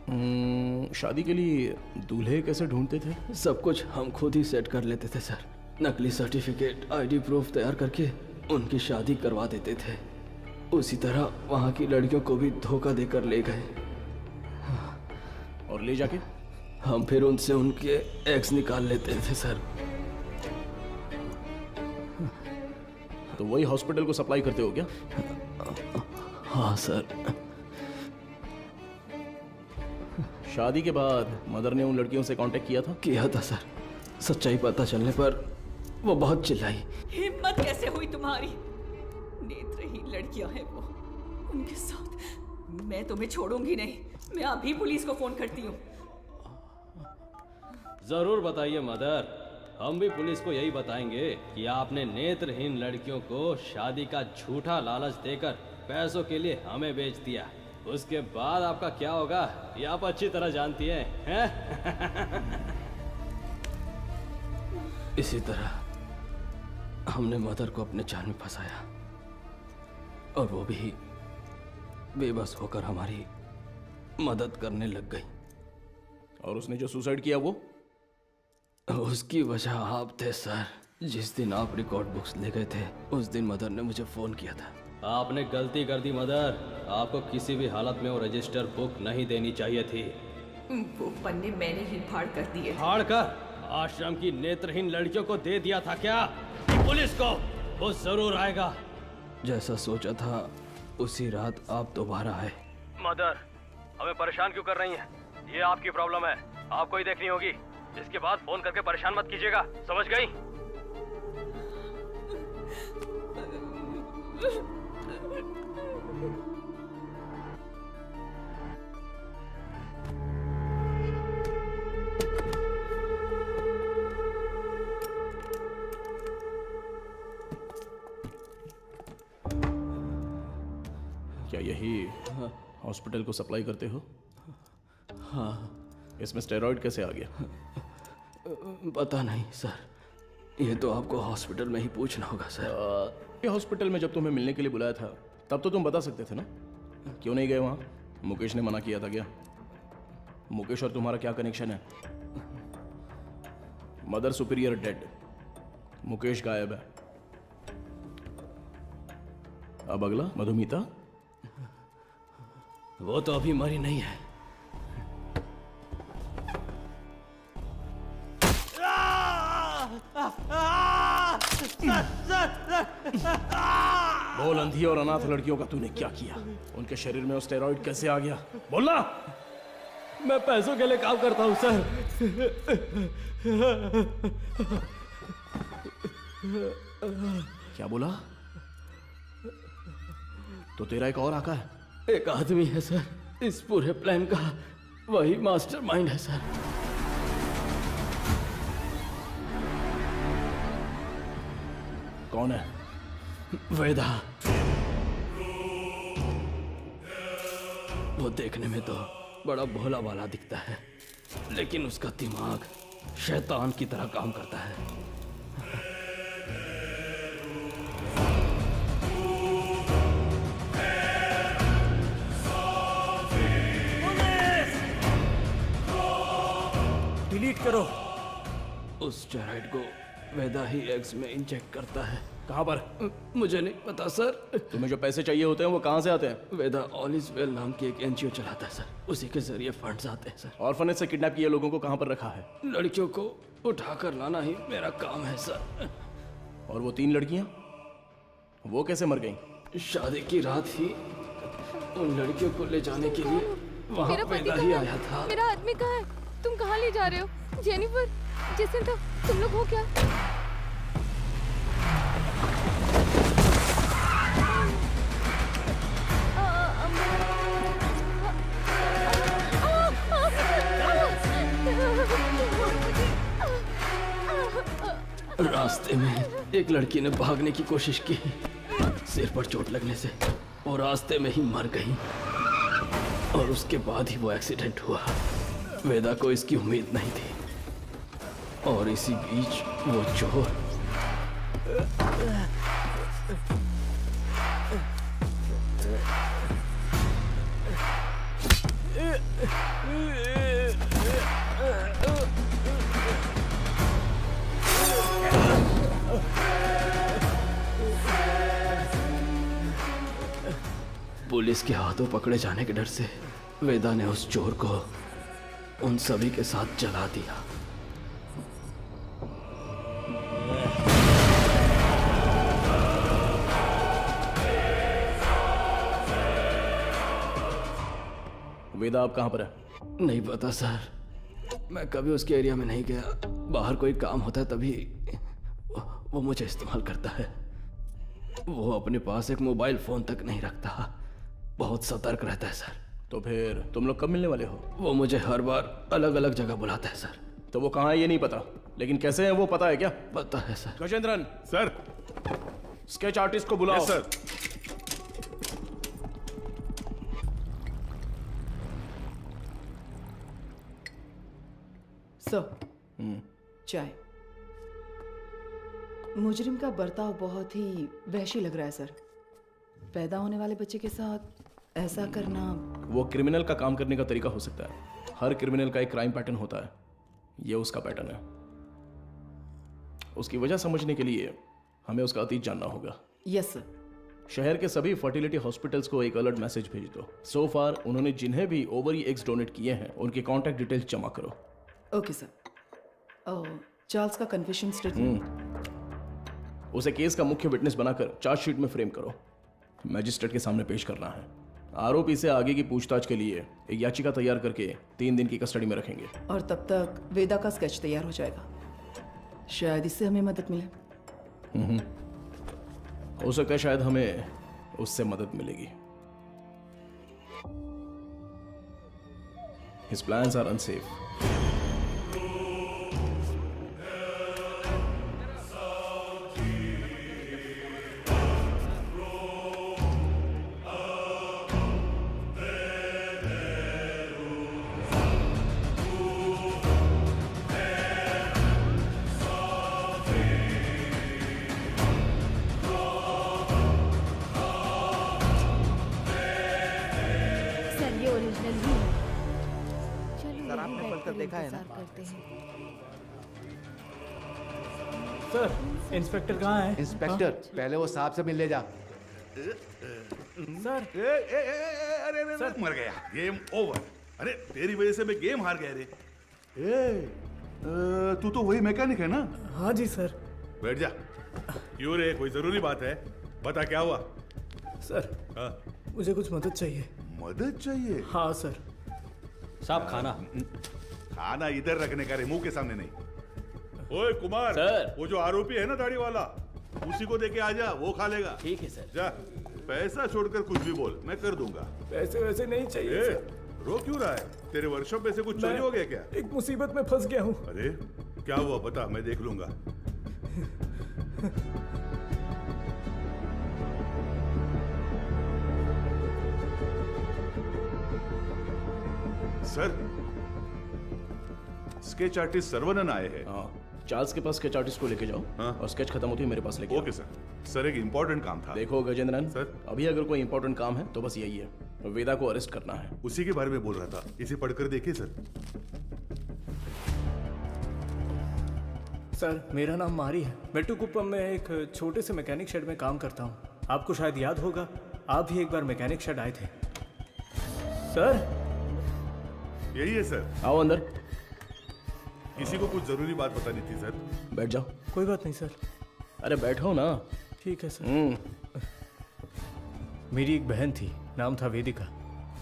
शादी के लिए दूल्हे कैसे ढूंढते थे? सब कुछ हम खुद ही सेट कर लेते थे सर। नकली सर्टिफिकेट, आईडी प्रूफ तैयार करके उनकी शादी करवा देते थे। उसी तरह वहाँ की लड़कियों को भी धोखा देकर ले गए। और ले जाके हम फिर उनसे उनके एग्स निकाल लेते थे सर। तो वही हॉस्पिटल को सप्लाई करते हो क्या? हाँ सर। शादी के बाद मदर ने उन लड़कियों से कांटेक्ट किया था? किया था सर। सच्चाई पता चलने पर वो बहुत चिल्लाई। हिम्मत कैसे हुई तुम्हारी? नेत्रहीन लड़कियां हैं वो, उनके साथ मैं तुम्हें छोड़ूंगी नहीं। मैं अभी पुलिस को फोन करती हूँ। जरूर बताइए मदर, हम भी पुलिस को यही बताएंगे कि आपने नेत्रहीन लड़कियों को शादी का झूठा लालच देकर पैसों के लिए हमें बेच दिया। उसके बाद आपका क्या होगा ये आप अच्छी तरह जानती हैं? इसी तरह हमने मदर को अपने जाल में फंसाया, और वो भी बेबस होकर हमारी मदद करने लग गई। और उसने जो सुसाइड किया वो? उसकी वजह आप थे सर। जिस दिन आप रिकॉर्ड बुक्स ले गए थे उस दिन मदर ने मुझे फोन किया था। आपने गलती कर दी मदर, आपको किसी भी हालत में वो रजिस्टर बुक नहीं देनी चाहिए थी। वो पन्ने मैंने ही फाड़ कर दिए। फाड़ कर आश्रम की नेत्रहीन लड़कियों को दे दिया था क्या? पुलिस को वो जरूर आएगा। जैसा सोचा था उसी रात आप दोबारा आए। मदर, हमें परेशान क्यों कर रही हैं? ये आपकी प्रॉब्लम है, आपको ही देखनी होगी। इसके बाद फोन करके परेशान मत कीजिएगा, समझ गई? यही हॉस्पिटल को सप्लाई करते हो? हाँ। इसमें स्टेरॉइड कैसे आ गया? पता नहीं सर, ये तो आपको हॉस्पिटल में ही पूछना होगा सर। ये हॉस्पिटल में जब तुम्हें मिलने के लिए बुलाया था तब तो तुम बता सकते थे ना, क्यों नहीं गए वहाँ? मुकेश ने मना किया था क्या? मुकेश और तुम्हारा क्या कनेक्शन है? मदर सुपीरियर डेड, मुकेश गायब है। अब अगला मधुमिता, वो तो अभी मरी नहीं है। बोल, अंधी और अनाथ लड़कियों का तूने क्या किया? उनके शरीर में स्टेरॉइड कैसे आ गया? बोलना। मैं पैसों के लिए काम करता हूं सर। क्या बोला? तो तेरा एक और आका है? एक आदमी है सर, इस पूरे प्लान का वही मास्टरमाइंड है सर। कौन है? वेदा। वो देखने में तो बड़ा भोला वाला दिखता है, लेकिन उसका दिमाग शैतान की तरह काम करता है। डिलीट करो। उस स्टेरॉइड को वेदा ही एग्स में इंजेक्ट करता है। कहाँ पर? मुझे नहीं पता सर। तुम्हें जो पैसे चाहिए होते हैं वो कहाँ से आते हैं? वेदा ऑल इज वेल नाम की एक एनजीओ चलाता है सर, उसी के जरिए फंड्स आते हैं सर। ऑर्फनेज से किडनैप किए लोगों को कहाँ पर रखा है? लड़कियों को उठाकर लाना ही मेरा काम है सर। और वो 3 लड़कियां, वो कैसे मर गईं? शादी की रात ही उन लड़कियों को ले जाने के लिए वहाँ वेदा ही आया था। मेरा आदमी कहाँ है? तुम कहाँ ले जा रहे हो? जेनिफर, जेसन, तुम लोग हो क्या? रास्ते में एक लड़की ने भागने की कोशिश की, सिर पर चोट लगने से वो रास्ते में ही मर गई और उसके बाद ही वो एक्सीडेंट हुआ। वेदा को इसकी उम्मीद नहीं थी और इसी बीच वो चोर पुलिस के हाथों पकड़े जाने के डर से वेदा ने उस चोर को उन सभी के साथ जला दिया। वेदा अब कहाँ पर है? नहीं पता सर, मैं कभी उसके एरिया में नहीं गया। बाहर कोई काम होता है तभी वो मुझे इस्तेमाल करता है। वो अपने पास एक मोबाइल फोन तक नहीं रखता, बहुत सतर्क रहता है सर। तो फिर तुम लोग कब मिलने वाले हो? वो मुझे हर बार अलग अलग जगह बुलाता है सर। तो वो कहाँ है ये नहीं पता, लेकिन कैसे है वो पता है क्या? पता है sir. Gajendran sir, sketch artist को बुलाओ। सर। सर, चाय। मुजरिम का बर्ताव बहुत ही वहशी लग रहा है सर। पैदा होने वाले बच्चे के साथ ऐसा करना। वो क्रिमिनल का काम करने का तरीका हो सकता है। हर क्रिमिनल का एक क्राइम पैटर्न होता है, ये उसका पैटर्न है। उसकी वजह समझने के लिए हमें उसका अतीत जानना होगा। Yes sir. शहर के सभी फर्टिलिटी हॉस्पिटल्स को एक अलर्ट मैसेज भेज दो। सो फार उन्होंने जिन्हें भी ओवरी एग्स डोनेट किए हैं उनके कॉन्टैक्ट डिटेल्स जमा करो। Okay sir. चार्ल्स का कन्फेशन स्टेटमेंट उसे केस का मुख्य विटनेस बनाकर चार्जशीट में फ्रेम करो। मैजिस्ट्रेट के सामने पेश करना है। आरोपी से आगे की पूछताछ के लिए एक याचिका तैयार करके 3 दिन की कस्टडी में रखेंगे। और तब तक वेदा का स्केच तैयार हो जाएगा। शायद इससे हमें मदद मिले। हो सकता है शायद हमें उससे मदद मिलेगी। His plans are unsafe. Original ही है। चलो सर, यहीं आपने बैठकर पलकर देखा है ना? इंतजार करते हैं। सर इंस्पेक्टर कहाँ है? इंस्पेक्टर पहले वो साहब से मिल ले जा। सर अरे सर मर गया, गेम ओवर। अरे तेरी वजह से मैं गेम हार गया रे। तू तो वही मैकेनिक है ना? हाँ जी सर। बैठ जा। क्यों रे, कोई जरूरी बात है? बता क्या हुआ? सर हाँ? मुझे कुछ मदद चाहिए। मदद चाहिए? हाँ सर। साहब खाना। खाना इधर रखने का रे, मुंह के सामने नहीं। ओए कुमार सर। वो जो आरोपी है ना दाढ़ी वाला, उसी को देके आ जा, वो खा लेगा। ठीक है सर। जा, पैसा छोड़कर कुछ भी बोल, मैं कर दूंगा। पैसे वैसे नहीं चाहिए सर। रो क्यों रहा है? तेरे वर्कशॉप में से कुछ चोरी हो गया क्या? एक मुसीबत में फंस गया हूँ। अरे क्या हुआ बता, मैं देख लूंगा। सर, स्केच आर्टिस्ट सर्वनन आए हैं। हाँ, चार्ल्स के पास स्केच आर्टिस्ट को लेके जाओ। हाँ? और स्केच खत्म होती है मेरे पास लेके आओ। Okay sir. सर एक इम्पोर्टेंट काम था। देखो गजेंद्रन सर, अभी अगर कोई इंपॉर्टेंट काम है तो बस यही है, वेदा को अरेस्ट करना है। उसी के बारे में बोल रहा था, इसे पढ़कर देखिए सर। सर मेरा नाम मारी है। मेट्टुकुप्पम में एक छोटे से मैकेनिक शेड में काम करता हूँ। आपको शायद याद होगा, आप भी एक बार मैकेनिक शेड आए थे। सर यही है सर। आओ अंदर। किसी को कुछ जरूरी बात बतानी थी सर। बैठ जाओ। कोई बात नहीं सर। अरे बैठो ना। ठीक है सर। मेरी एक बहन थी, नाम था वेदिका।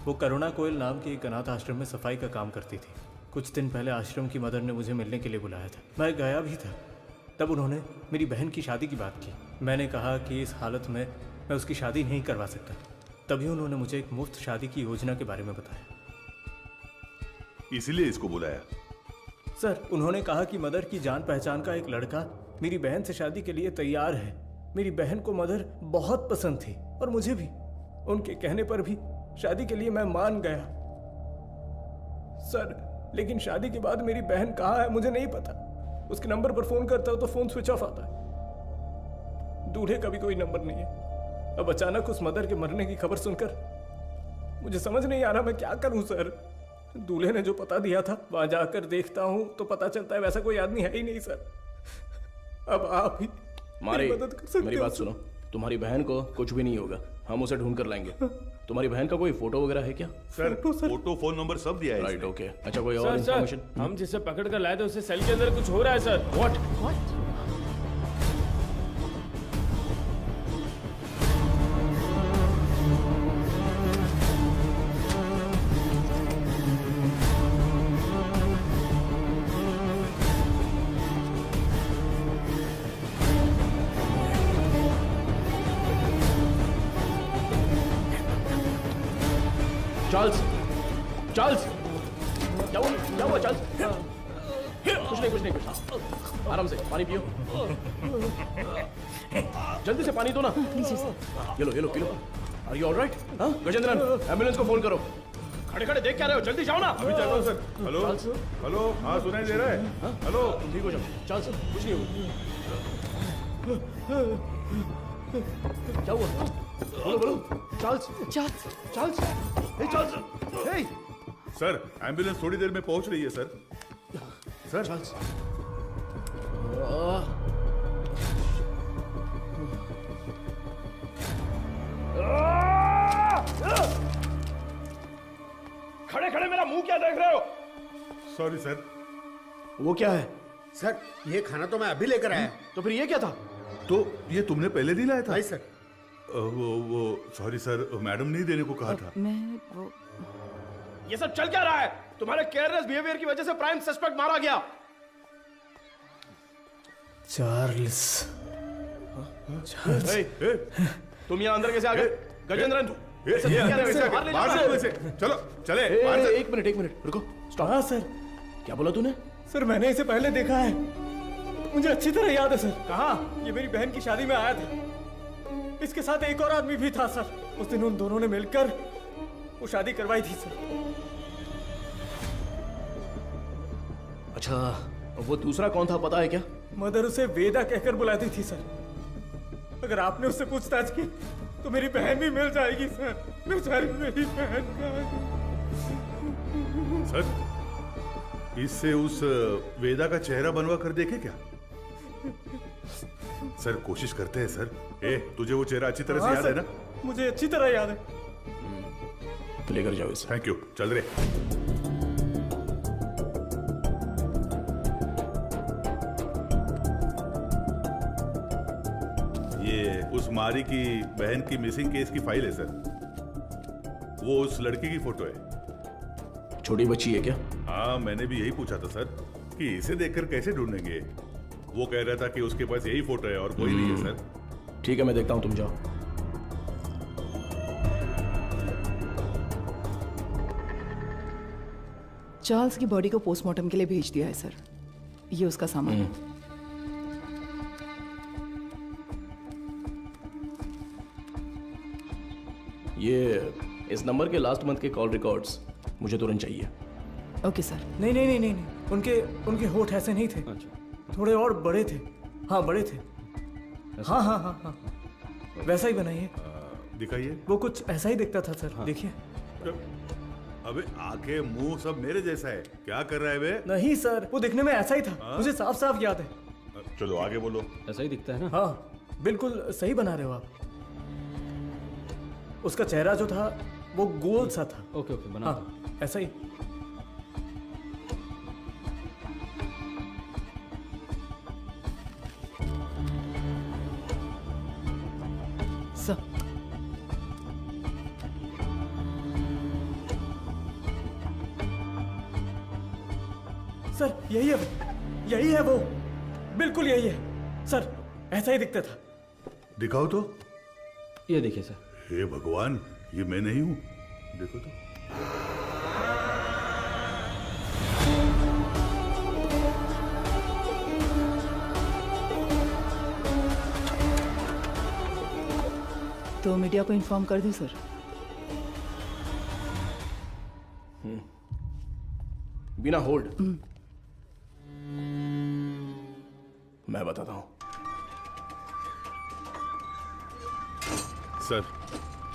वो करुणा कोयल नाम के एक अनाथ आश्रम में सफाई का काम करती थी। कुछ दिन पहले आश्रम की मदर ने मुझे मिलने के लिए बुलाया था। मैं गया भी था। तब उन्होंने मेरी बहन की शादी की बात की। मैंने कहा कि इस हालत में मैं उसकी शादी नहीं करवा सकता। तभी उन्होंने मुझे एक मुफ्त शादी की योजना के बारे में बताया। इसलिए इसको बुलाया? सर उन्होंने कहा कि मदर की जान पहचान का एक लड़का मेरी बहन से शादी के लिए तैयार है। मेरी बहन को मदर बहुत पसंद थी और मुझे भी। उनके कहने पर भी शादी के लिए मैं मान गया। सर लेकिन शादी के बाद मेरी बहन कहाँ है मुझे नहीं पता। उसके नंबर पर फोन करता हूँ तो फोन स्विच ऑफ आता है। दूल्हे का भी कोई नंबर नहीं है। अब अचानक उस मदर के मरने की खबर सुनकर मुझे समझ नहीं आ रहा मैं क्या करूं सर। दूल्हे ने जो पता दिया था वहां जाकर देखता हूं तो पता चलता है वैसा कोई आदमी है ही नहीं सर। अब आप ही मारे, मदद कर सकते मेरी हो बात सर। सुनो। तुम्हारी बहन को कुछ भी नहीं होगा, हम उसे ढूंढ कर लाएंगे। तुम्हारी बहन का कोई फोटो वगैरह है क्या? सर फोटो फोन नंबर सब दिया है राइट इसमें। ओके। अच्छा कोई और इन्फॉर्मेशन? हम जिसे पकड़ कर लाए थे उसे सेल के अंदर कुछ हो रहा है सर। व्हाट? चार्ल्स, चार्ल्स, क्या हुआ चार्ल्स? कुछ नहीं कुछ। आराम से पानी पियो। जल्दी से पानी दो ना। ये लो पी लो। Are you alright? हाँ गजेंद्रन, एम्बुलेंस को फोन करो। खड़े खड़े देख क्या रहे हो, जल्दी जाओ ना। अभी जाता हूँ सर। हेलो हेलो, हाँ सुनाई दे रहा है? हेलो, ठीक हो जाओ। चार्ल्स कुछ नहीं होगा। क्या हुआ? बोलो चार्ल्स, चार्ल्स, हे चार्ल्स, हे। सर एम्बुलेंस थोड़ी देर में पहुंच रही है सर। सर चार्ल्स, खड़े खड़े मेरा मुंह क्या देख रहे हो? Sorry sir. वो क्या है? सर ये खाना तो मैं अभी लेकर आया। तो फिर ये क्या था? तो ये तुमने पहले नहीं लाया था? नहीं सर। वो सॉरी सर, मैडम नहीं देने को कहा था। मैं वो ये सब चल क्या रहा है? तुम्हारे केयरलेस बिहेवियर की वजह से प्राइम सस्पेक्ट मारा गया। चार्ल्स। तुम यहाँ अंदर कैसे आ गए? गजेंद्रन चलो चले। एक मिनट रुको, स्टॉप। हाँ सर। क्या बोला तूने? सर मैंने इसे पहले देखा है, मुझे अच्छी तरह याद है सर। कहाँ? ये मेरी बहन की शादी में आया था। इसके साथ एक और आदमी भी था सर। उस दिन उन दोनों ने मिलकर वो शादी करवाई थी सर। अच्छा वो दूसरा कौन था पता है क्या? मदर उसे वेदा कहकर बुलाती थी सर। अगर आपने उससे पूछताछ की तो मेरी बहन भी मिल जाएगी सर। बेचारी मेरी बहन का सर, इससे उस वेदा का चेहरा बनवा कर देखे क्या? सर कोशिश करते हैं सर। तुझे वो चेहरा अच्छी तरह से याद है ना? मुझे अच्छी तरह याद है। लेकर जाओ इसे। थैंक यू, चल रहे। ये उस मारी की बहन की मिसिंग केस की फाइल है सर। वो उस लड़की की फोटो है। छोटी बच्ची है क्या? हाँ, मैंने भी यही पूछा था सर कि इसे देखकर कैसे ढूंढेंगे। वो कह रहा था कि उसके पास यही फोटो है और कोई नहीं है सर। ठीक है, मैं देखता हूं, तुम जाओ। चार्ल्स की बॉडी को पोस्टमार्टम के लिए भेज दिया है सर। ये उसका सामान। ये इस नंबर के लास्ट मंथ के कॉल रिकॉर्ड्स मुझे तुरंत चाहिए। Okay sir. नहीं नहीं नहीं नहीं नहीं, उनके होठ ऐसे नहीं थे। थोड़े और बड़े थे। हाँ, बड़े थे। हाँ हाँ हाँ हाँ, वैसा ही बनाइए। दिखाइए। वो कुछ ऐसा ही दिखता था सर। देखिए। अबे आंखें मुंह सब मेरे जैसा है। क्या कर रहा है बे? नहीं सर, वो दिखने में ऐसा ही था। मुझे साफ साफ याद है। चलो आगे बोलो। ऐसा ही दिखता है ना? हाँ, बिल्कुल सही बना रहे हो आप। उसका चेहरा जो था वो गोल सा था। ओके ओके, बना। हाँ, ऐसा ही। सर यही है वो, बिल्कुल यही है सर, ऐसा ही दिखता था। दिखाओ तो। ये देखिए सर। हे भगवान, ये मैं नहीं हूं। देखो तो। तो मीडिया को इन्फॉर्म कर दूं सर? बिना होल्ड। मैं बताता हूं। सर,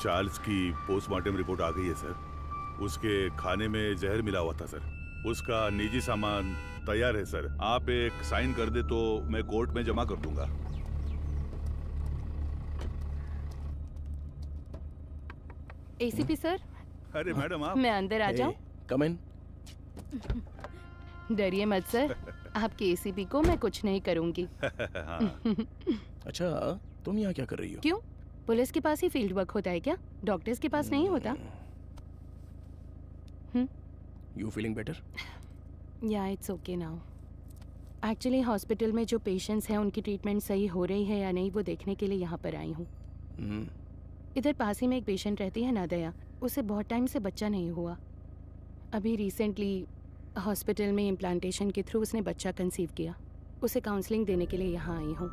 चार्ल्स की पोस्टमार्टम रिपोर्ट आ गई है सर। उसके खाने में जहर मिला हुआ था सर। उसका निजी सामान तैयार है सर। आप एक साइन कर दे तो मैं कोर्ट में जमा कर दूंगा। ACP sir. अरे मैडम, आप। मैं अंदर आ जाऊं? कम इन। डरिए मत सर, आपके एसीपी को मैं कुछ नहीं करूंगी। अच्छा, तुम यहाँ क्या कर रही हो? क्यों? पुलिस के पास ही फील्ड वर्क होता है क्या? डॉक्टर्स के पास नहीं होता? You feeling better? या it's okay now. Actually hospital में जो पेशेंट्स हैं उनकी ट्रीटमेंट सही हो रही है या नहीं वो देखने के लिए यहाँ पर आई हूँ। इधर पास ही में एक पेशेंट रहती है नादया। उसे बहुत टाइम से बच्चा नहीं हुआ। अभी रिसेंटली हॉस्पिटल में इम्प्लांटेशन के थ्रू उसने बच्चा कंसीव किया। उसे काउंसलिंग देने के लिए यहाँ आई हूँ।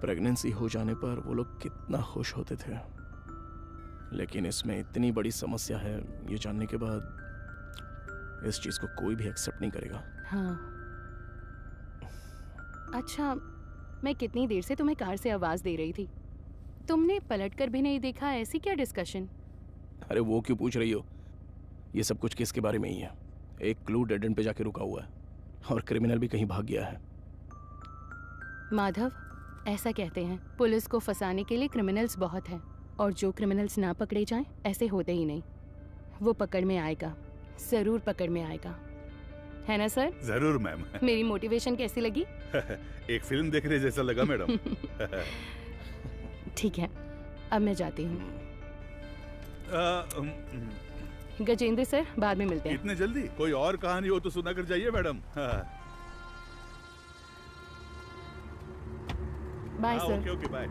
प्रेगनेंसी हो जाने पर वो लोग कितना खुश होते थे, लेकिन इसमें इतनी बड़ी समस्या है ये जानने के बाद इस चीज को कोई भी एक्सेप्ट नहीं करेगा। हाँ। अच्छा, मैं कितनी देर से तुम्हें कार से आवाज दे रही थी, तुमने पलटकर भी नहीं देखा। ऐसी क्या डिस्कशन? अरे वो क्यों पूछ रही हो? ये सब कुछ किसके बारे में ही है। एक क्लू डेड एंड पे जाके रुका हुआ है और क्रिमिनल भी कहीं भाग गया है। माधव, ऐसा कहते हैं पुलिस को फंसाने के लिए क्रिमिनल्स बहुत हैं, और जो क्रिमिनल्स ना पकड़े जाएं ऐसे होते ही नहीं। वो पकड़ में आएगा, जरूर पकड़ में आएगा, है ना सर? जरूर मैम। मेरी मोटिवेशन कैसी लगी? एक फिल्म देखने जैसा लगा मैडम। ठीक है, अब मैं जाती हूँ। गजेंद्र सर, बाद में मिलते हैं। इतने जल्दी? कोई और कहानी हो तो सुना कर जाइए madam. Bye sir. Okay okay, bye.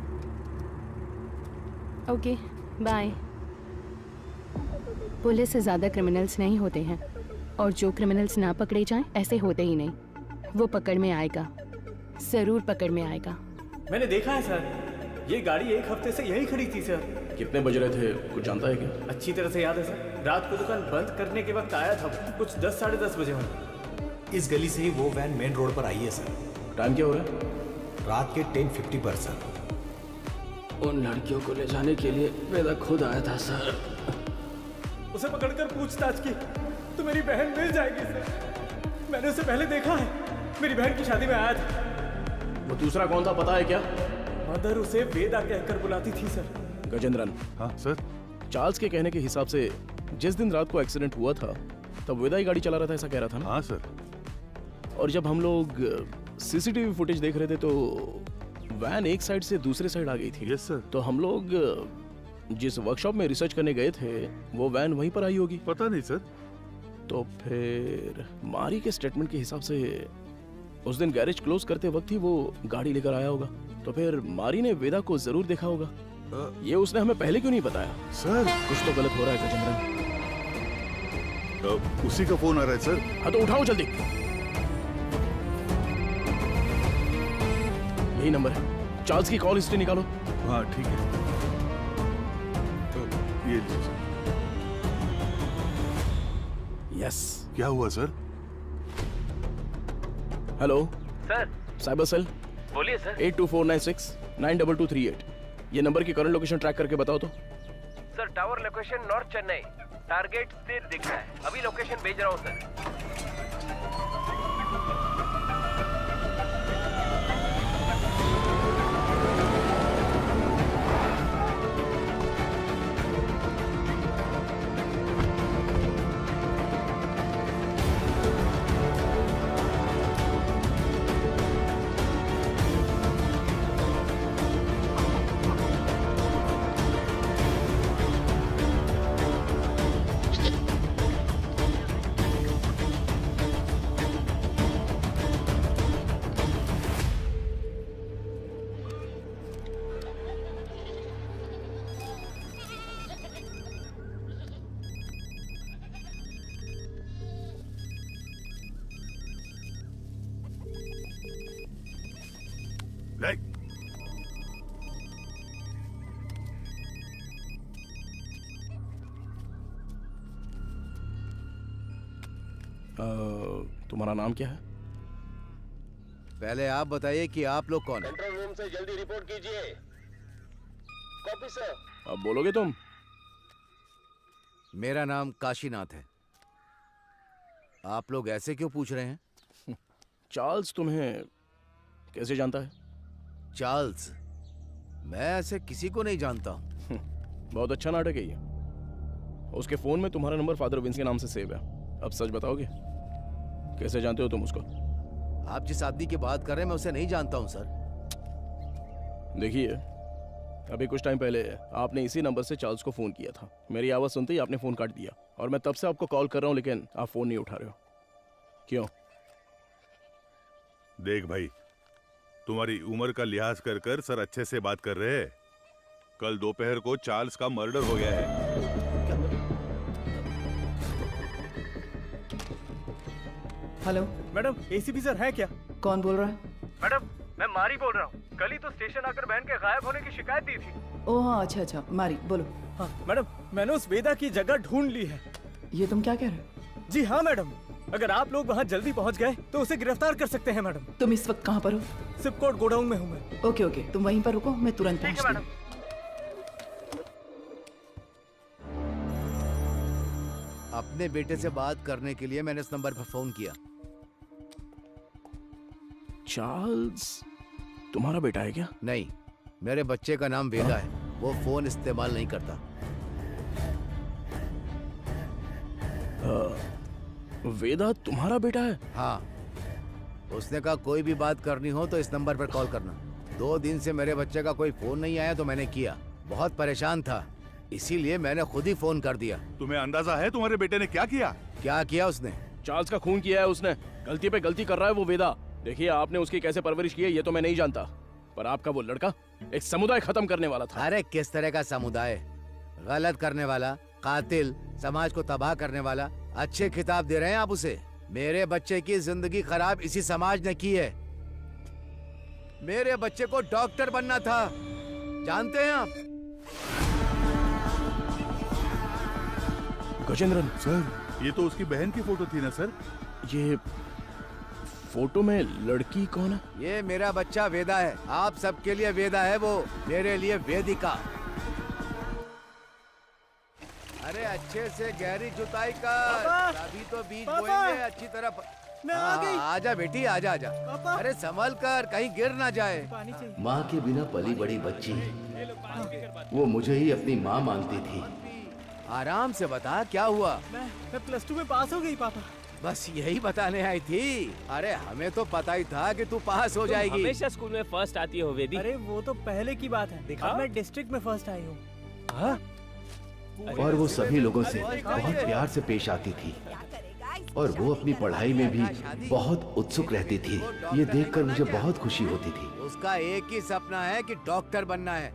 Okay bye. Police से ज्यादा क्रिमिनल्स नहीं होते हैं, और जो क्रिमिनल्स ना पकड़े जाएं ऐसे होते ही नहीं। वो पकड़ में आएगा, जरूर पकड़ में आएगा। मैंने देखा है सर, ये गाड़ी एक हफ्ते से यही खड़ी थी सर। कितने बज रहे थे कुछ जानता है क्या? अच्छी तरह से याद है सर, रात को दुकान बंद करने के वक्त आया था, कुछ 10 साढ़े 10 बजे होंगे। इस गली से ही वो वैन मेन रोड पर आई है सर। टाइम क्या हो रहा है? रात के 10:50 पर सर। उन लड़कियों को ले जाने के लिए वेदा खुद आया था सर। उसे पकड़कर पूछताछ की तो मेरी बहन मिल जाएगी सर। मैंने उसे पहले देखा है, मेरी बहन की शादी में आया था। वो दूसरा कौन था पता है क्या? मदर उसे वेदा कहकर बुलाती थी सर। गजेंद्रन। हाँ सर। चार्ल्स के कहने के हिसाब से जिस दिन रात को एक्सीडेंट हुआ था तब वेदा ही गाड़ी चला रहा था, ऐसा कह रहा था ना? हाँ सर। और जब हम लोग सीसीटीवी फुटेज देख रहे थे तो वैन एक साइड से दूसरे साइड आ गई थी। Yes sir. तो हम लोग जिस वर्कशॉप में रिसर्च करने गए थे वो वैन वहीं पर आई होगी। पता नहीं सर। तो फिर मारी के स्टेटमेंट के हिसाब से उस दिन गैरेज क्लोज करते वक्त ही वो गाड़ी लेकर आया होगा। तो फिर मारी ने वेदा को जरूर देखा होगा। ये उसने हमें पहले क्यों नहीं बताया? सर कुछ तो गलत हो रहा है गजेंद्रन। उसी का फोन आ रहा है सर। हाँ तो उठाओ जल्दी। यही नंबर है। चार्ल्स की कॉल हिस्ट्री निकालो। हाँ ठीक है। तो ये लीजिए सर। यस। क्या हुआ sir? Hello sir. Cyber cell. बोलिए सर। 82496 92238। ये नंबर की करंट लोकेशन ट्रैक करके बताओ तो। Sir tower location north Chennai, target स्थिर दिख रहा है। अभी लोकेशन भेज रहा हूँ सर। तुम्हारा नाम क्या है? पहले आप बताइए कि आप लोग कौन हैं? कंट्रोल रूम से जल्दी रिपोर्ट कीजिए। Copy sir. अब बोलोगे तुम? मेरा नाम काशीनाथ है। आप लोग ऐसे क्यों पूछ रहे हैं? चार्ल्स तुम्हें कैसे जानता है? चार्ल्स? मैं ऐसे किसी को नहीं जानता हूँ। बहुत अच्छा नाटक है ये। उसके फोन में तुम्हारा नंबर फादर विंस के नाम से सेव है। अब सच बताओगे, कैसे जानते हो तुम उसको? आप जिस आदमी की बात कर रहे हैं मैं उसे नहीं जानता हूँ सर। देखिए, अभी कुछ टाइम पहले आपने इसी नंबर से चार्ल्स को फोन किया था। मेरी आवाज सुनते ही आपने फोन काट दिया और मैं तब से आपको कॉल कर रहा हूँ लेकिन आप फोन नहीं उठा रहे हो। क्यों? देख भाई, तुम्हारी उम्र का लिहाज कर कर सर अच्छे से बात कर रहे हैं। कल दोपहर को चार्ल्स का मर्डर हो गया है। हेलो मैडम, एसीपी सर है क्या? कौन बोल रहा है? मैडम मैं मारी बोल रहा हूँ। कल ही तो स्टेशन आकर बहन के गायब होने की शिकायत दी थी। ओह हाँ, अच्छा अच्छा, मारी बोलो। हाँ मैडम, मैंने उस वेदा की जगह ढूंढ ली है। ये तुम क्या कह रहे हो? जी हाँ मैडम, अगर आप लोग वहाँ जल्दी पहुँच गए तो उसे गिरफ्तार कर सकते हैं मैडम। तुम इस वक्त कहाँ पर हो? सिपकोट गोडाउन में हूँ मैं। ओके ओके, तुम वहीं पर रुको, मैं तुरंत पहुँचती हूँ। अपने बेटे से बात करने के लिए मैंने इस नंबर पर फोन किया। चार्ल्स तुम्हारा बेटा है क्या? नहीं, मेरे बच्चे का नाम वेदा है। वो फोन इस्तेमाल नहीं करता। वेदा तुम्हारा बेटा है? हाँ, उसने कहा कोई भी बात करनी हो तो इस नंबर पर कॉल करना। 2 दिन से मेरे बच्चे का कोई फोन नहीं आया तो मैंने किया। बहुत परेशान था, इसीलिए मैंने खुद ही फोन कर दिया। तुम्हें अंदाजा है तुम्हारे बेटे ने क्या किया? क्या किया उसने? चार्ल्स का खून किया है उसने। गलती पे गलती कर रहा है वो वेदा। देखिए, आपने उसकी कैसे परवरिश की है ये तो मैं नहीं जानता, पर आपका वो लड़का एक समुदाय खत्म करने वाला था। अरे किस तरह का समुदाय? गलत करने वाला, कातिल, समाज को तबाह करने वाला। अच्छे खिताब दे रहे हैं आप उसे। मेरे बच्चे की जिंदगी खराब इसी समाज ने की है। मेरे बच्चे को डॉक्टर बनना था, जानते हैं आप? गजेंद्रन सर, ये तो उसकी बहन की फोटो थी ना सर? ये फोटो में लड़की कौन है? ये मेरा बच्चा वेदा है। आप सबके लिए वेदा है वो, मेरे लिए वेदिका। अरे अच्छे से गहरी जुताई कर, अभी तो बीज बोएंगे अच्छी तरह। मैं आ गई। आजा बेटी, आजा आजा। अरे संभल कर, कहीं गिर ना जाए। माँ के बिना पली बड़ी बच्ची, वो मुझे ही अपनी माँ मानती थी। आराम से बता, क्या हुआ? मैं प्लस 2 में पास हो गई पापा। बस यही बताने आई थी। अरे हमें तो पता ही था कि तू पास हो जाएगी। हमेशा स्कूल में फर्स्ट आती हो वेदी। अरे वो तो पहले की बात है, अब मैं डिस्ट्रिक्ट में फर्स्ट आई हूँ। और वो सभी लोगों से बहुत प्यार से पेश आती थी और वो अपनी पढ़ाई में भी बहुत उत्सुक रहती थी। ये देखकर मुझे बहुत खुशी होती थी। उसका एक ही सपना है कि डॉक्टर बनना है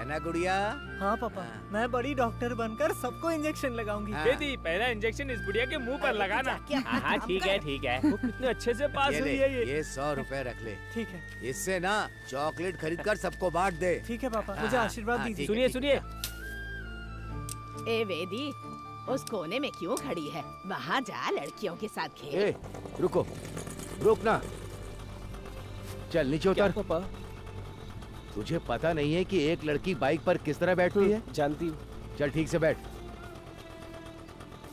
ना गुड़िया? हाँ पापा, मैं बड़ी डॉक्टर बनकर सबको इंजेक्शन लगाऊंगी। वेदी, पहला इंजेक्शन इस बुढ़िया के मुंह पर लगाना। हाँ ठीक है ठीक है। वो कितने अच्छे से पास हुई है ये 100 रुपए रख ले। ठीक है। इससे ना चॉकलेट खरीद कर सबको बांट दे। ठीक है पापा, मुझे आशीर्वाद दीजिए। सुनिए सुनिए। ए वेदी, उस कोने में क्यों खड़ी है? वहाँ जा, लड़कियों के साथ खेल। ए, रुको, रुक ना। चल नीचे उतर। पापा, तुझे पता नहीं है कि एक लड़की बाइक पर किस तरह बैठती है? जानती हूँ। चल ठीक से बैठ।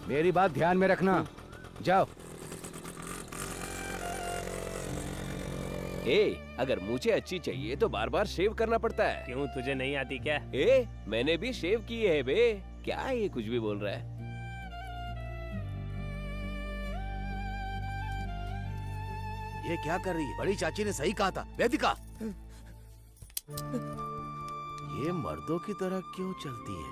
मेरी बात ध्यान में रखना। जाओ। अगर मुझे अच्छी चाहिए तो बार बार शेव करना पड़ता है। क्यों, तुझे नहीं आती क्या? मैंने भी शेव की है बे। क्या ये कुछ भी बोल रहा है? ये क्या कर रही है? बड़ी चाची ने सही कहा था, वेदिका। ये मर्दों की तरह क्यों चलती है?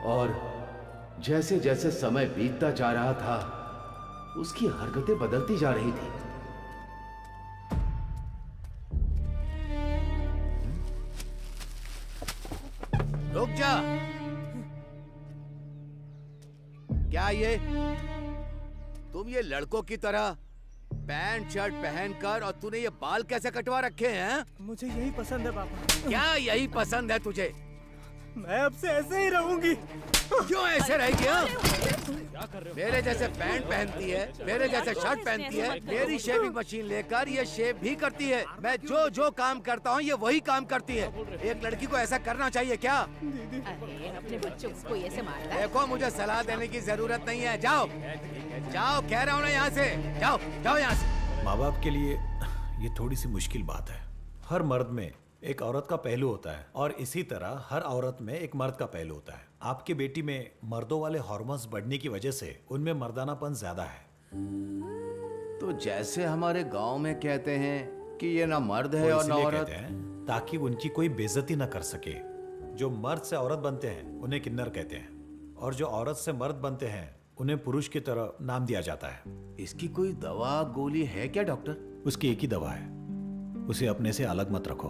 और जैसे जैसे समय बीतता जा रहा था, उसकी हरकतें बदलती जा रही थी। रुक जा। क्या ये तुम ये लड़कों की तरह पैंट शर्ट पहनकर, और तूने ये बाल कैसे कटवा रखे हैं? मुझे यही पसंद है पापा। क्या यही पसंद है तुझे? मैं अब से ऐसे ही रहूंगी। क्यों ऐसे रहेगी? मेरे जैसे पैंट पहनती है, मेरे जैसे शर्ट पहनती है, मेरी शेविंग मशीन लेकर ये शेव भी करती है। मैं जो जो काम करता हूँ ये वही काम करती है। एक लड़की को ऐसा करना चाहिए क्या? अरे अपने बच्चों को ऐसे मारता है। देखो, मुझे सलाह देने की जरूरत नहीं है। जाओ जाओ, कह रहा हूँ ना, यहाँ से जाओ, जाओ यहाँ से। माँ बाप के लिए ये थोड़ी सी मुश्किल बात है। हर मर्द में एक औरत का पहलू होता है और इसी तरह हर औरत में एक मर्द का पहलू होता है। आपकी बेटी में मर्दों वाले हार्मोन्स बढ़ने की वजह से उनमें मर्दानापन ज्यादा है। तो जैसे हमारे गांव में कहते हैं कि ये ना मर्द है वो और ना इसलिए औरत, कहते हैं ताकि उनकी कोई बेइज्जती न कर सके। जो मर्द से औरत बनते हैं उन्हें किन्नर कहते हैं, और जो औरत से मर्द बनते हैं उन्हें पुरुष की तरह नाम दिया जाता है। इसकी कोई दवा गोली है क्या डॉक्टर? उसकी एक ही दवा है, उसे अपने से अलग मत रखो।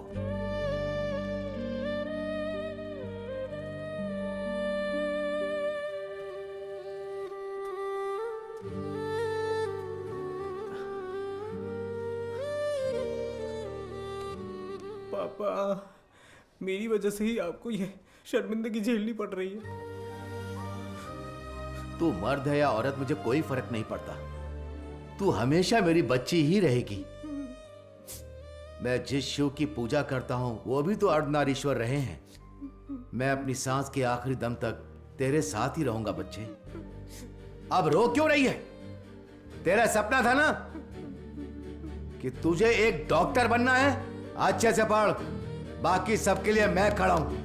पापा, मेरी वजह से ही आपको ये शर्मिंदगी झेलनी पड़ रही है। तू मर्द है या औरत, मुझे कोई फर्क नहीं पड़ता। तू हमेशा मेरी बच्ची ही रहेगी। मैं जिस शिव की पूजा करता हूं वो भी तो अर्धनारीश्वर रहे हैं। मैं अपनी सांस के आखिरी दम तक तेरे साथ ही रहूंगा बच्चे। अब रो क्यों रही है? तेरा सपना था ना कि तुझे एक डॉक्टर बनना है। अच्छे से पढ़, बाकी सबके लिए मैं खड़ा हूं।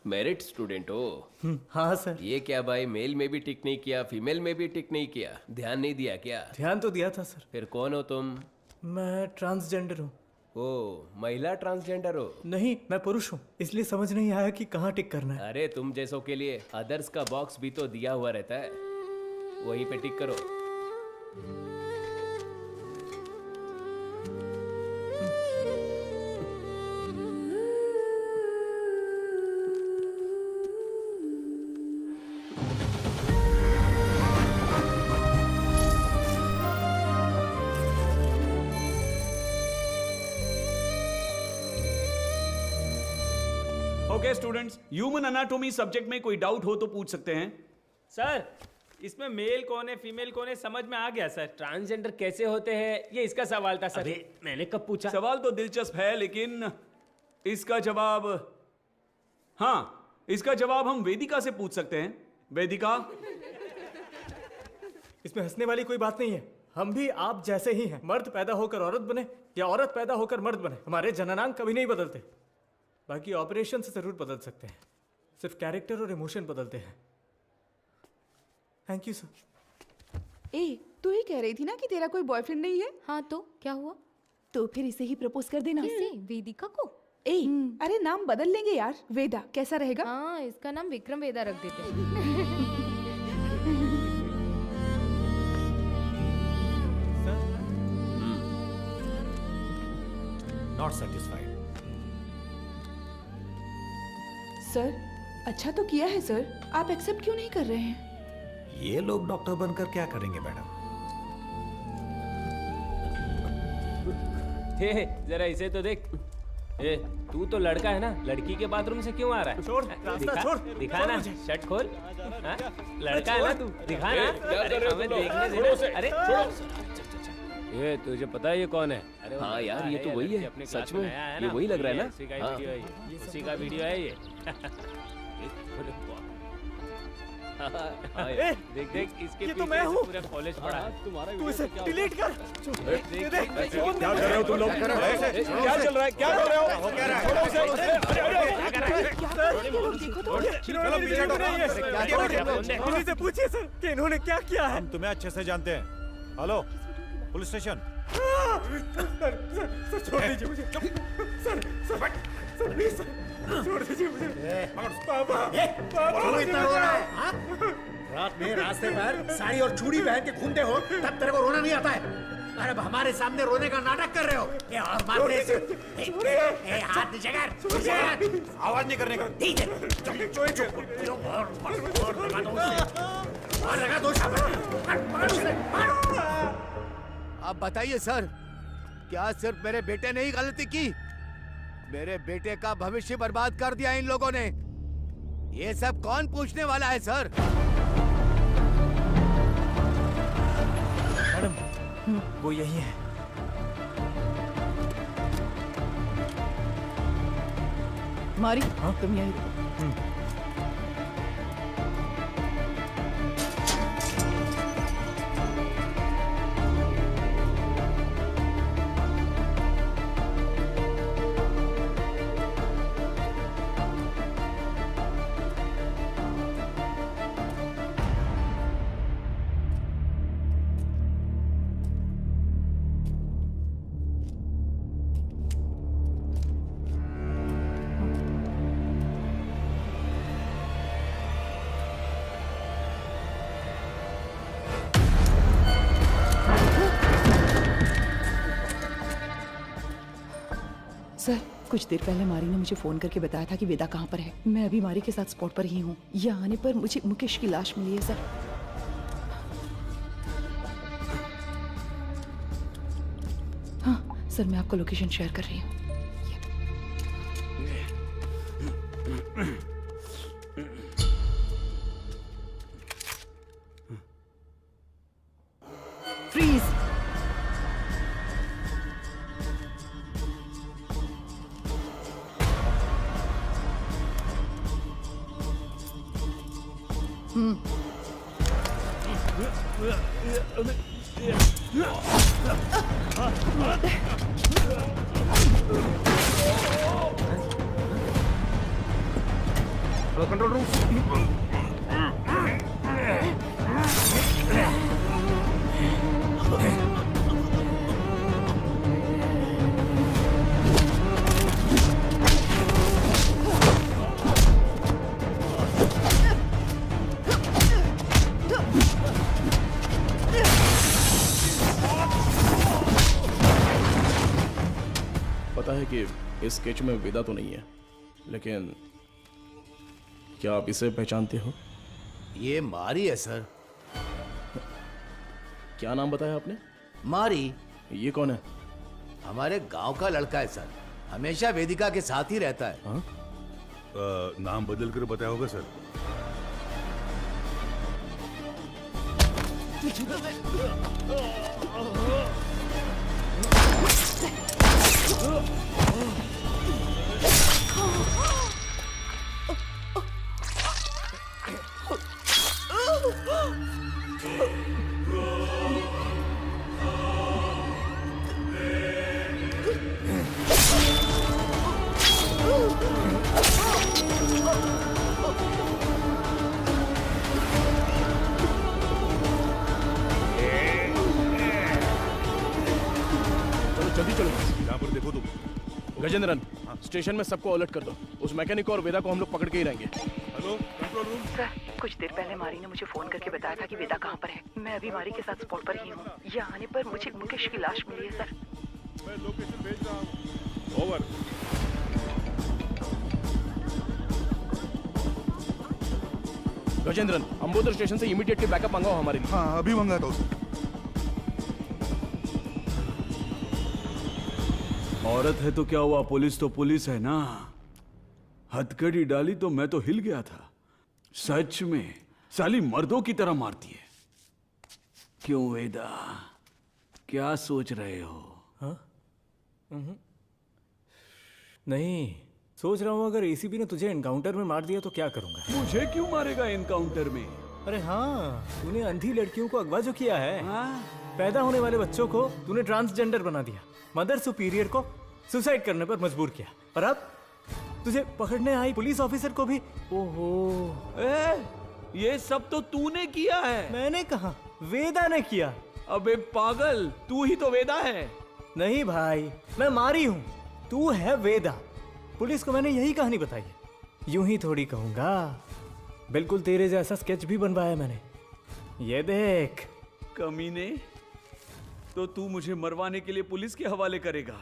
मेरिट स्टूडेंट हो? हाँ सर। ये क्या भाई, मेल में भी टिक नहीं किया, फीमेल में भी टिक नहीं किया, ध्यान नहीं दिया क्या? ध्यान तो दिया था सर। फिर कौन हो तुम? मैं ट्रांसजेंडर हूँ। ओ, महिला ट्रांसजेंडर हो? नहीं, मैं पुरुष हूँ, इसलिए समझ नहीं आया कि कहाँ टिक करना है। अरे तुम जैसों के लिए अदर्स का बॉक्स भी तो दिया हुआ रहता है, वहीं पे टिक करो। ओके स्टूडेंट्स, ह्यूमन अनाटोमी सब्जेक्ट में कोई डाउट हो तो पूछ सकते हैं। सर इसमें मेल कौन है फीमेल कौन है समझ में आ गया सर। ट्रांसजेंडर कैसे होते हैं ये इसका सवाल था सर। मैंने कब पूछा? सवाल तो दिलचस्प है लेकिन इसका जवाब, हाँ इसका जवाब हम वेदिका से पूछ सकते हैं। वेदिका, इसमें हंसने वाली कोई बात नहीं है। हम भी आप जैसे ही हैं। मर्द पैदा होकर औरत बने या औरत पैदा होकर मर्द बने, हमारे जननांग कभी नहीं बदलते। बाकी ऑपरेशन से जरूर बदल सकते हैं, सिर्फ कैरेक्टर और इमोशन बदलते हैं। Thank you sir. ए, तू ही कह रही थी ना कि तेरा कोई बॉयफ्रेंड नहीं है? हाँ तो क्या हुआ? तो फिर इसे ही प्रपोज कर देना। किसे? वेदिका को? ए, अरे नाम बदल लेंगे यार। वेदा कैसा रहेगा? हाँ, इसका नाम विक्रम वेदा रख देते हैं। Not satisfied. सर अच्छा तो किया है सर, आप एक्सेप्ट क्यों नहीं कर रहे हैं? ये लोग डॉक्टर बनकर क्या करेंगे मैडम? हे जरा इसे तो देख। ए तू तो लड़का है ना, लड़की के बाथरूम से क्यों आ रहा है? छोड़, रास्ता छोड़, दिखा ना, शर्ट खोल। हाँ? लड़का है ना तू, दिखा ना। अरे हमें देखने देना। अरे ये तुझे पता है ये कौन है? अरे हाँ यार ये तो वही है, सच में ये वही लग रहा है ना। उसी का वीडियो है ये। देख देख इसके तो मैं हूँ। पूरा कॉलेज पड़ा है। तुम्हारा तू इसे डिलीट कर। क्या कर रहे हो तुम लोग? क्या चल रहा है? क्या कर रहे हो? क्या रहा है? इन्हीं से पूछिए सर कि इन्होंने क्या किया है। हम तुम्हें अच्छे से जानते हैं। Hello police station. सर छोड़ दीजिए मुझे। सर प्लीज सर छोड़ दीजिए मुझे। पापा क्यों इतना रो रहा है? हाँ? रात में रास्ते पर साड़ी और चूड़ी पहन के घूमते हो तब तेरे को रोना नहीं आता है? अरे अब हमारे सामने रोने का नाटक कर रहे हो। ये और मार दे। हाथ नीचे कर। आवाज नहीं करने का। ठीक है और लगा दो अब बताइए सर, क्या सिर्फ मेरे बेटे ने ही गलती की? मेरे बेटे का भविष्य बर्बाद कर दिया इन लोगों ने। ये सब कौन पूछने वाला है सर? मैडम वो यही है। मारी तुम यही रुको। सर कुछ देर पहले मारी ने मुझे फोन करके बताया था कि वेदा कहाँ पर है। मैं अभी मारी के साथ स्पॉट पर ही हूँ। यहाँ आने पर मुझे मुकेश की लाश मिली है सर। हाँ सर मैं आपको लोकेशन शेयर कर रही हूँ। फ्रीज। Control room. पता है कि इस स्केच में वेदा तो नहीं है, लेकिन क्या आप इसे पहचानते हो? ये मारी है सर। क्या नाम बताया आपने? मारी। ये कौन है? हमारे गांव का लड़का है सर, हमेशा वेदिका के साथ ही रहता है। हाँ? नाम बदल कर बताया होगा सर। जल्दी चलो। यहाँ पर देखो तुम। गजेंद्रन, स्टेशन में सबको अलर्ट कर दो। उस मैकेनिक और वेदा को हम लोग पकड़ के ही रहेंगे। Hello control room. सर, कुछ देर पहले मारी ने मुझे फोन करके बताया था कि वेदा कहाँ पर है। मैं अभी मारी के साथ स्पॉट पर ही हूँ। यहाँ आने पर मुझे मुकेश की लाश मिली है सर। मैं लोकेशन भेज रहा हूँ। ओवर। गजेंद्रन, अंबोदर स्टेशन से इमीडिएटली बैकअप मंगाओ हमारे लिए। हाँ अभी मंगाता हूँ। औरत है तो क्या हुआ, पुलिस तो पुलिस है ना। हथकड़ी डाली तो मैं तो हिल गया था। सच में साली मर्दों की तरह मारती है। क्यों वेदा, क्या सोच रहे हो? हाँ? नहीं, सोच रहा हूँ अगर एसीपी ने तुझे एनकाउंटर में मार दिया तो क्या करूंगा। मुझे क्यों मारेगा एनकाउंटर में? अरे हाँ, तूने अंधी लड़कियों को अगवा जो किया है। पैदा होने वाले बच्चों को तूने ट्रांसजेंडर बना दिया। मदर सुपीरियर को सुसाइड करने पर मजबूर किया। और अब तुझे पकड़ने आई पुलिस ऑफिसर को भी। ओहो, ये सब तो तूने किया है। मैंने कहा, वेदा ने किया। अबे पागल, तू ही तो वेदा है। नहीं भाई, मैं मारी हूँ, तू है वेदा। पुलिस को मैंने यही कहानी बताई है। यूं ही थोड़ी कहूंगा, बिल्कुल तेरे जैसा स्केच भी बनवाया मैंने। ये देख। कमीने, तो तू मुझे मरवाने के लिए पुलिस के हवाले करेगा?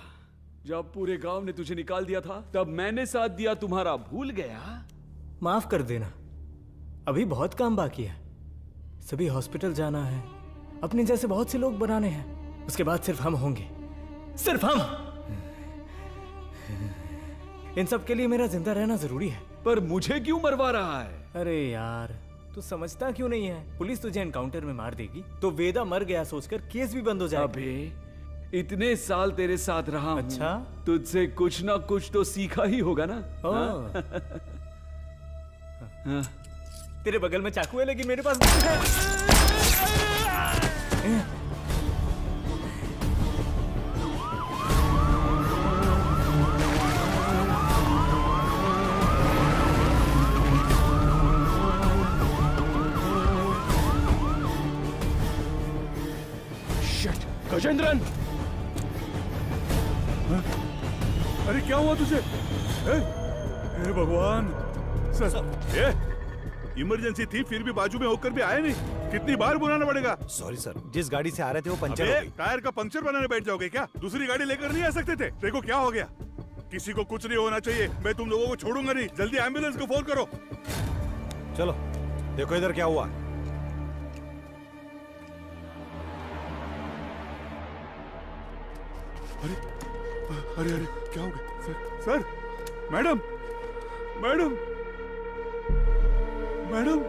जब पूरे गांव ने तुझे निकाल दिया था तब मैंने साथ दिया तुम्हारा, भूल गया? माफ कर देना, अभी बहुत काम बाकी है। सभी हॉस्पिटल जाना है, अपने जैसे बहुत से लोग बनाने हैं। उसके बाद सिर्फ हम होंगे, सिर्फ हम। इन सब के लिए मेरा जिंदा रहना जरूरी है। पर मुझे क्यों मरवा रहा है? अरे यार, तू समझता क्यों नहीं है? पुलिस तुझे एनकाउंटर में मार देगी तो वेदा मर गया सोचकर केस भी बंद हो जाएगा। अबे इतने साल तेरे साथ रहा हूं, अच्छा, तुझसे कुछ ना कुछ तो सीखा ही होगा ना। हाँ? तेरे बगल में चाकू है लेकिन मेरे पास है। गजेंद्रन, अरे क्या हुआ तुझे? हे भगवान सर, इमरजेंसी थी फिर भी बाजू में होकर भी आए नहीं। कितनी बार बुलाना पड़ेगा? सॉरी सर, जिस गाड़ी से आ रहे थे वो पंचर हो गई। टायर का पंक्चर बनाने बैठ जाओगे क्या? दूसरी गाड़ी लेकर नहीं आ सकते थे? देखो क्या हो गया। किसी को कुछ नहीं होना चाहिए। मैं तुम लोगों को छोड़ूंगा नहीं। जल्दी एम्बुलेंस को फोन करो। चलो देखो इधर क्या हुआ। अरे अरे अरे क्या हो गया? Sir, madam, madam, madam.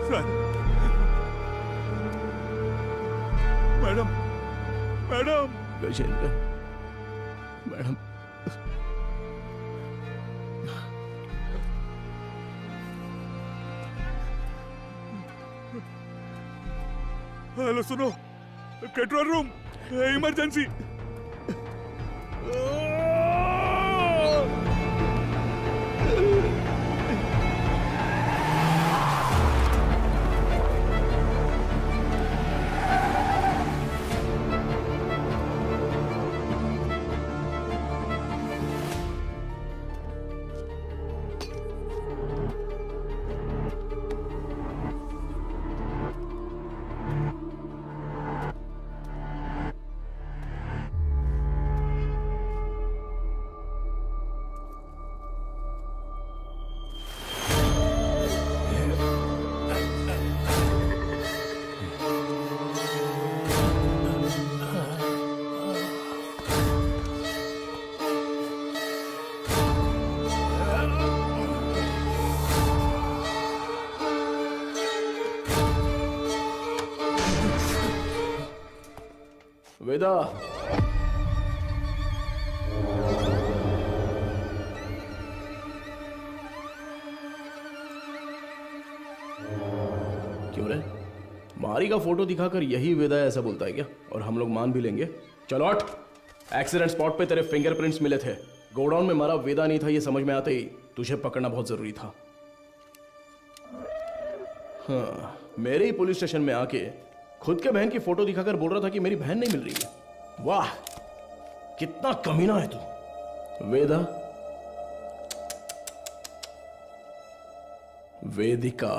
Sir, madam, madam. Gajendra, madam. Hello सुनो, कंट्रोल रूम, इमरजेंसी। वेदा, क्यों रे? मारी का फोटो दिखाकर यही वेदा ऐसा बोलता है क्या? और हम लोग मान भी लेंगे? चलो हट। एक्सीडेंट स्पॉट पे तेरे फिंगरप्रिंट्स मिले थे। गोडाउन में मारा वेदा नहीं था, ये समझ में आते ही तुझे पकड़ना बहुत जरूरी था। हाँ, मेरे ही पुलिस स्टेशन में आके खुद के बहन की फोटो दिखाकर बोल रहा था कि मेरी बहन नहीं मिल रही है। वाह, कितना कमीना है तू। वेदा, वेदिका,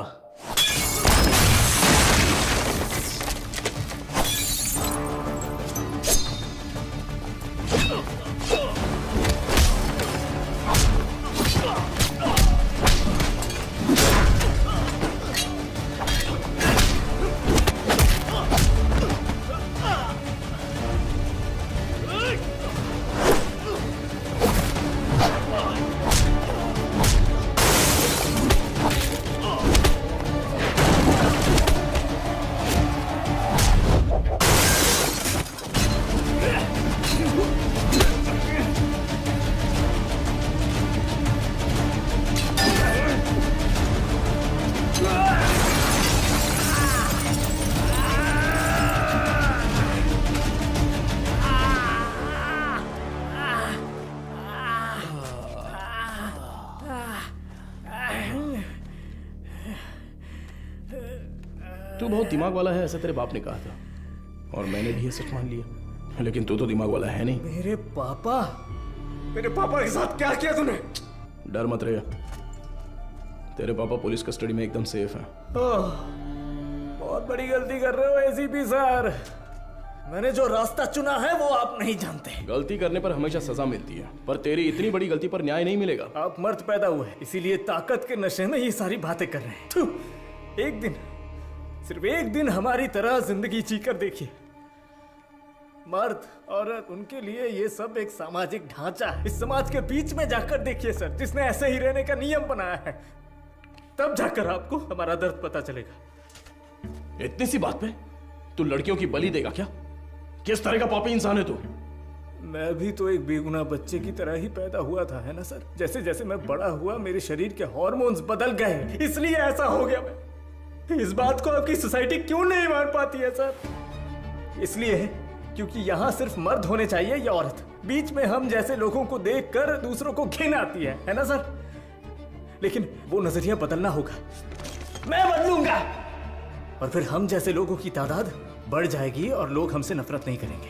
तू बहुत दिमाग वाला है ऐसा तेरे बाप ने कहा था और मैंने भी ये सच मान लिया, लेकिन तू तो दिमाग वाला है नहीं। मेरे पापा के साथ क्या किया तूने? डर मत रहे, तेरे पापा पुलिस कस्टडी में एकदम सेफ हैं। बहुत बड़ी गलती कर रहे हो एसीपी सर। मैंने जो रास्ता चुना है वो आप नहीं जानते। गलती करने पर हमेशा सजा मिलती है, पर तेरी इतनी बड़ी गलती पर न्याय नहीं मिलेगा। आप मर्द पैदा हुए इसीलिए ताकत के नशे में ये सारी बातें कर रहे हैं। थू, एक दिन, सिर्फ एक दिन हमारी तरह जिंदगी जीकर देखिए। मर्द औरत उनके लिए ये सब एक सामाजिक ढांचा है। इस समाज के बीच में जाकर देखिए सर, जिसने ऐसे ही रहने का नियम बनाया है, तब जाकर आपको हमारा दर्द पता चलेगा। इतनी सी बात पे तू लड़कियों की बलि देगा क्या? किस तरह का पापी इंसान है तू? मैं भी तो एक बेगुनाह बच्चे की तरह ही पैदा हुआ था, है ना सर? जैसे जैसे मैं बड़ा हुआ मेरे शरीर के हार्मोन्स बदल गए, इसलिए ऐसा हो गया। मैं इस बात को आपकी सोसाइटी क्यों नहीं मान पाती है सर? इसलिए क्योंकि यहाँ सिर्फ मर्द होने चाहिए या औरत। बीच में हम जैसे लोगों को देखकर दूसरों को घिन आती है ना सर? लेकिन वो नजरिया बदलना होगा। मैं बदलूंगा और फिर हम जैसे लोगों की तादाद बढ़ जाएगी और लोग हमसे नफरत नहीं करेंगे।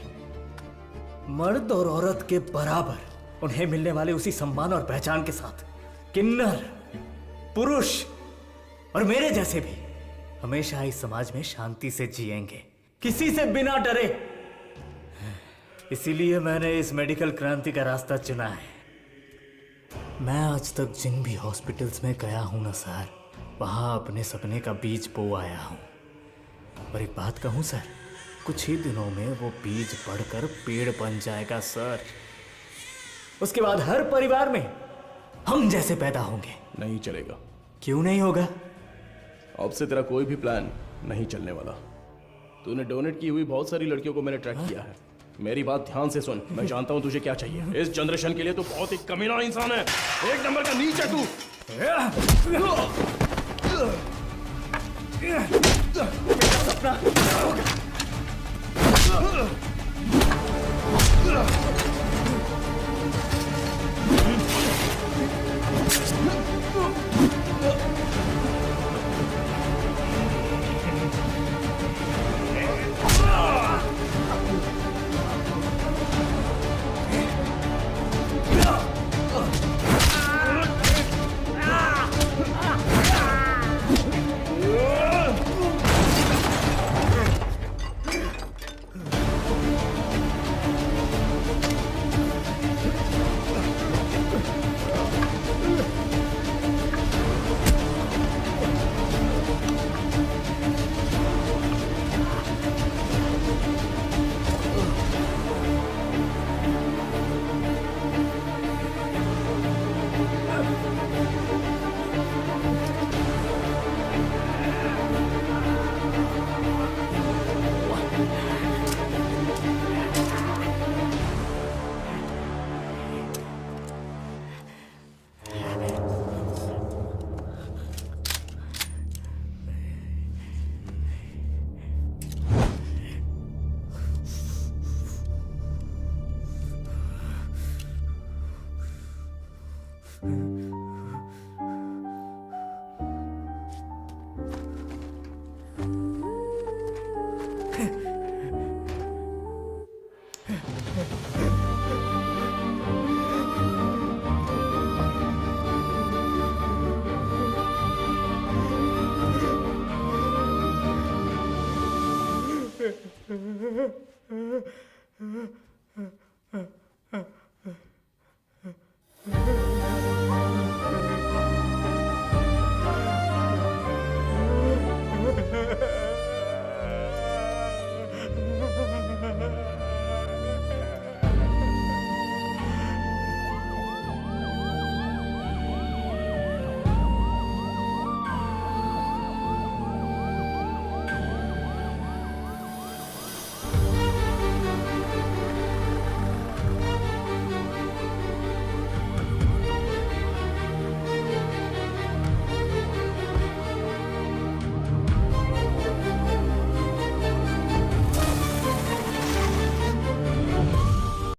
मर्द और औरत के बराबर उन्हें मिलने वाले उसी सम्मान और पहचान के साथ किन्नर, पुरुष और मेरे जैसे भी हमेशा इस समाज में शांति से जिएंगे, किसी से बिना डरे। इसीलिए मैंने इस मेडिकल क्रांति का रास्ता चुना है। मैं आज तक जिन भी हॉस्पिटल्स में गया हूं ना सर, वहां अपने सपने का बीज बो आया हूं। और एक बात कहूं सर, कुछ ही दिनों में वो बीज बढ़कर पेड़ बन जाएगा सर। उसके बाद हर परिवार में हम जैसे पैदा होंगे। नहीं चलेगा। क्यों नहीं होगा? अब से तेरा कोई भी प्लान नहीं चलने वाला। तूने डोनेट की हुई बहुत सारी लड़कियों को मैंने ट्रैक किया है। मेरी बात ध्यान से सुन, मैं जानता हूं तुझे क्या चाहिए। इस जनरेशन के लिए तू बहुत ही कमीना इंसान है, एक नंबर का नीच है तू।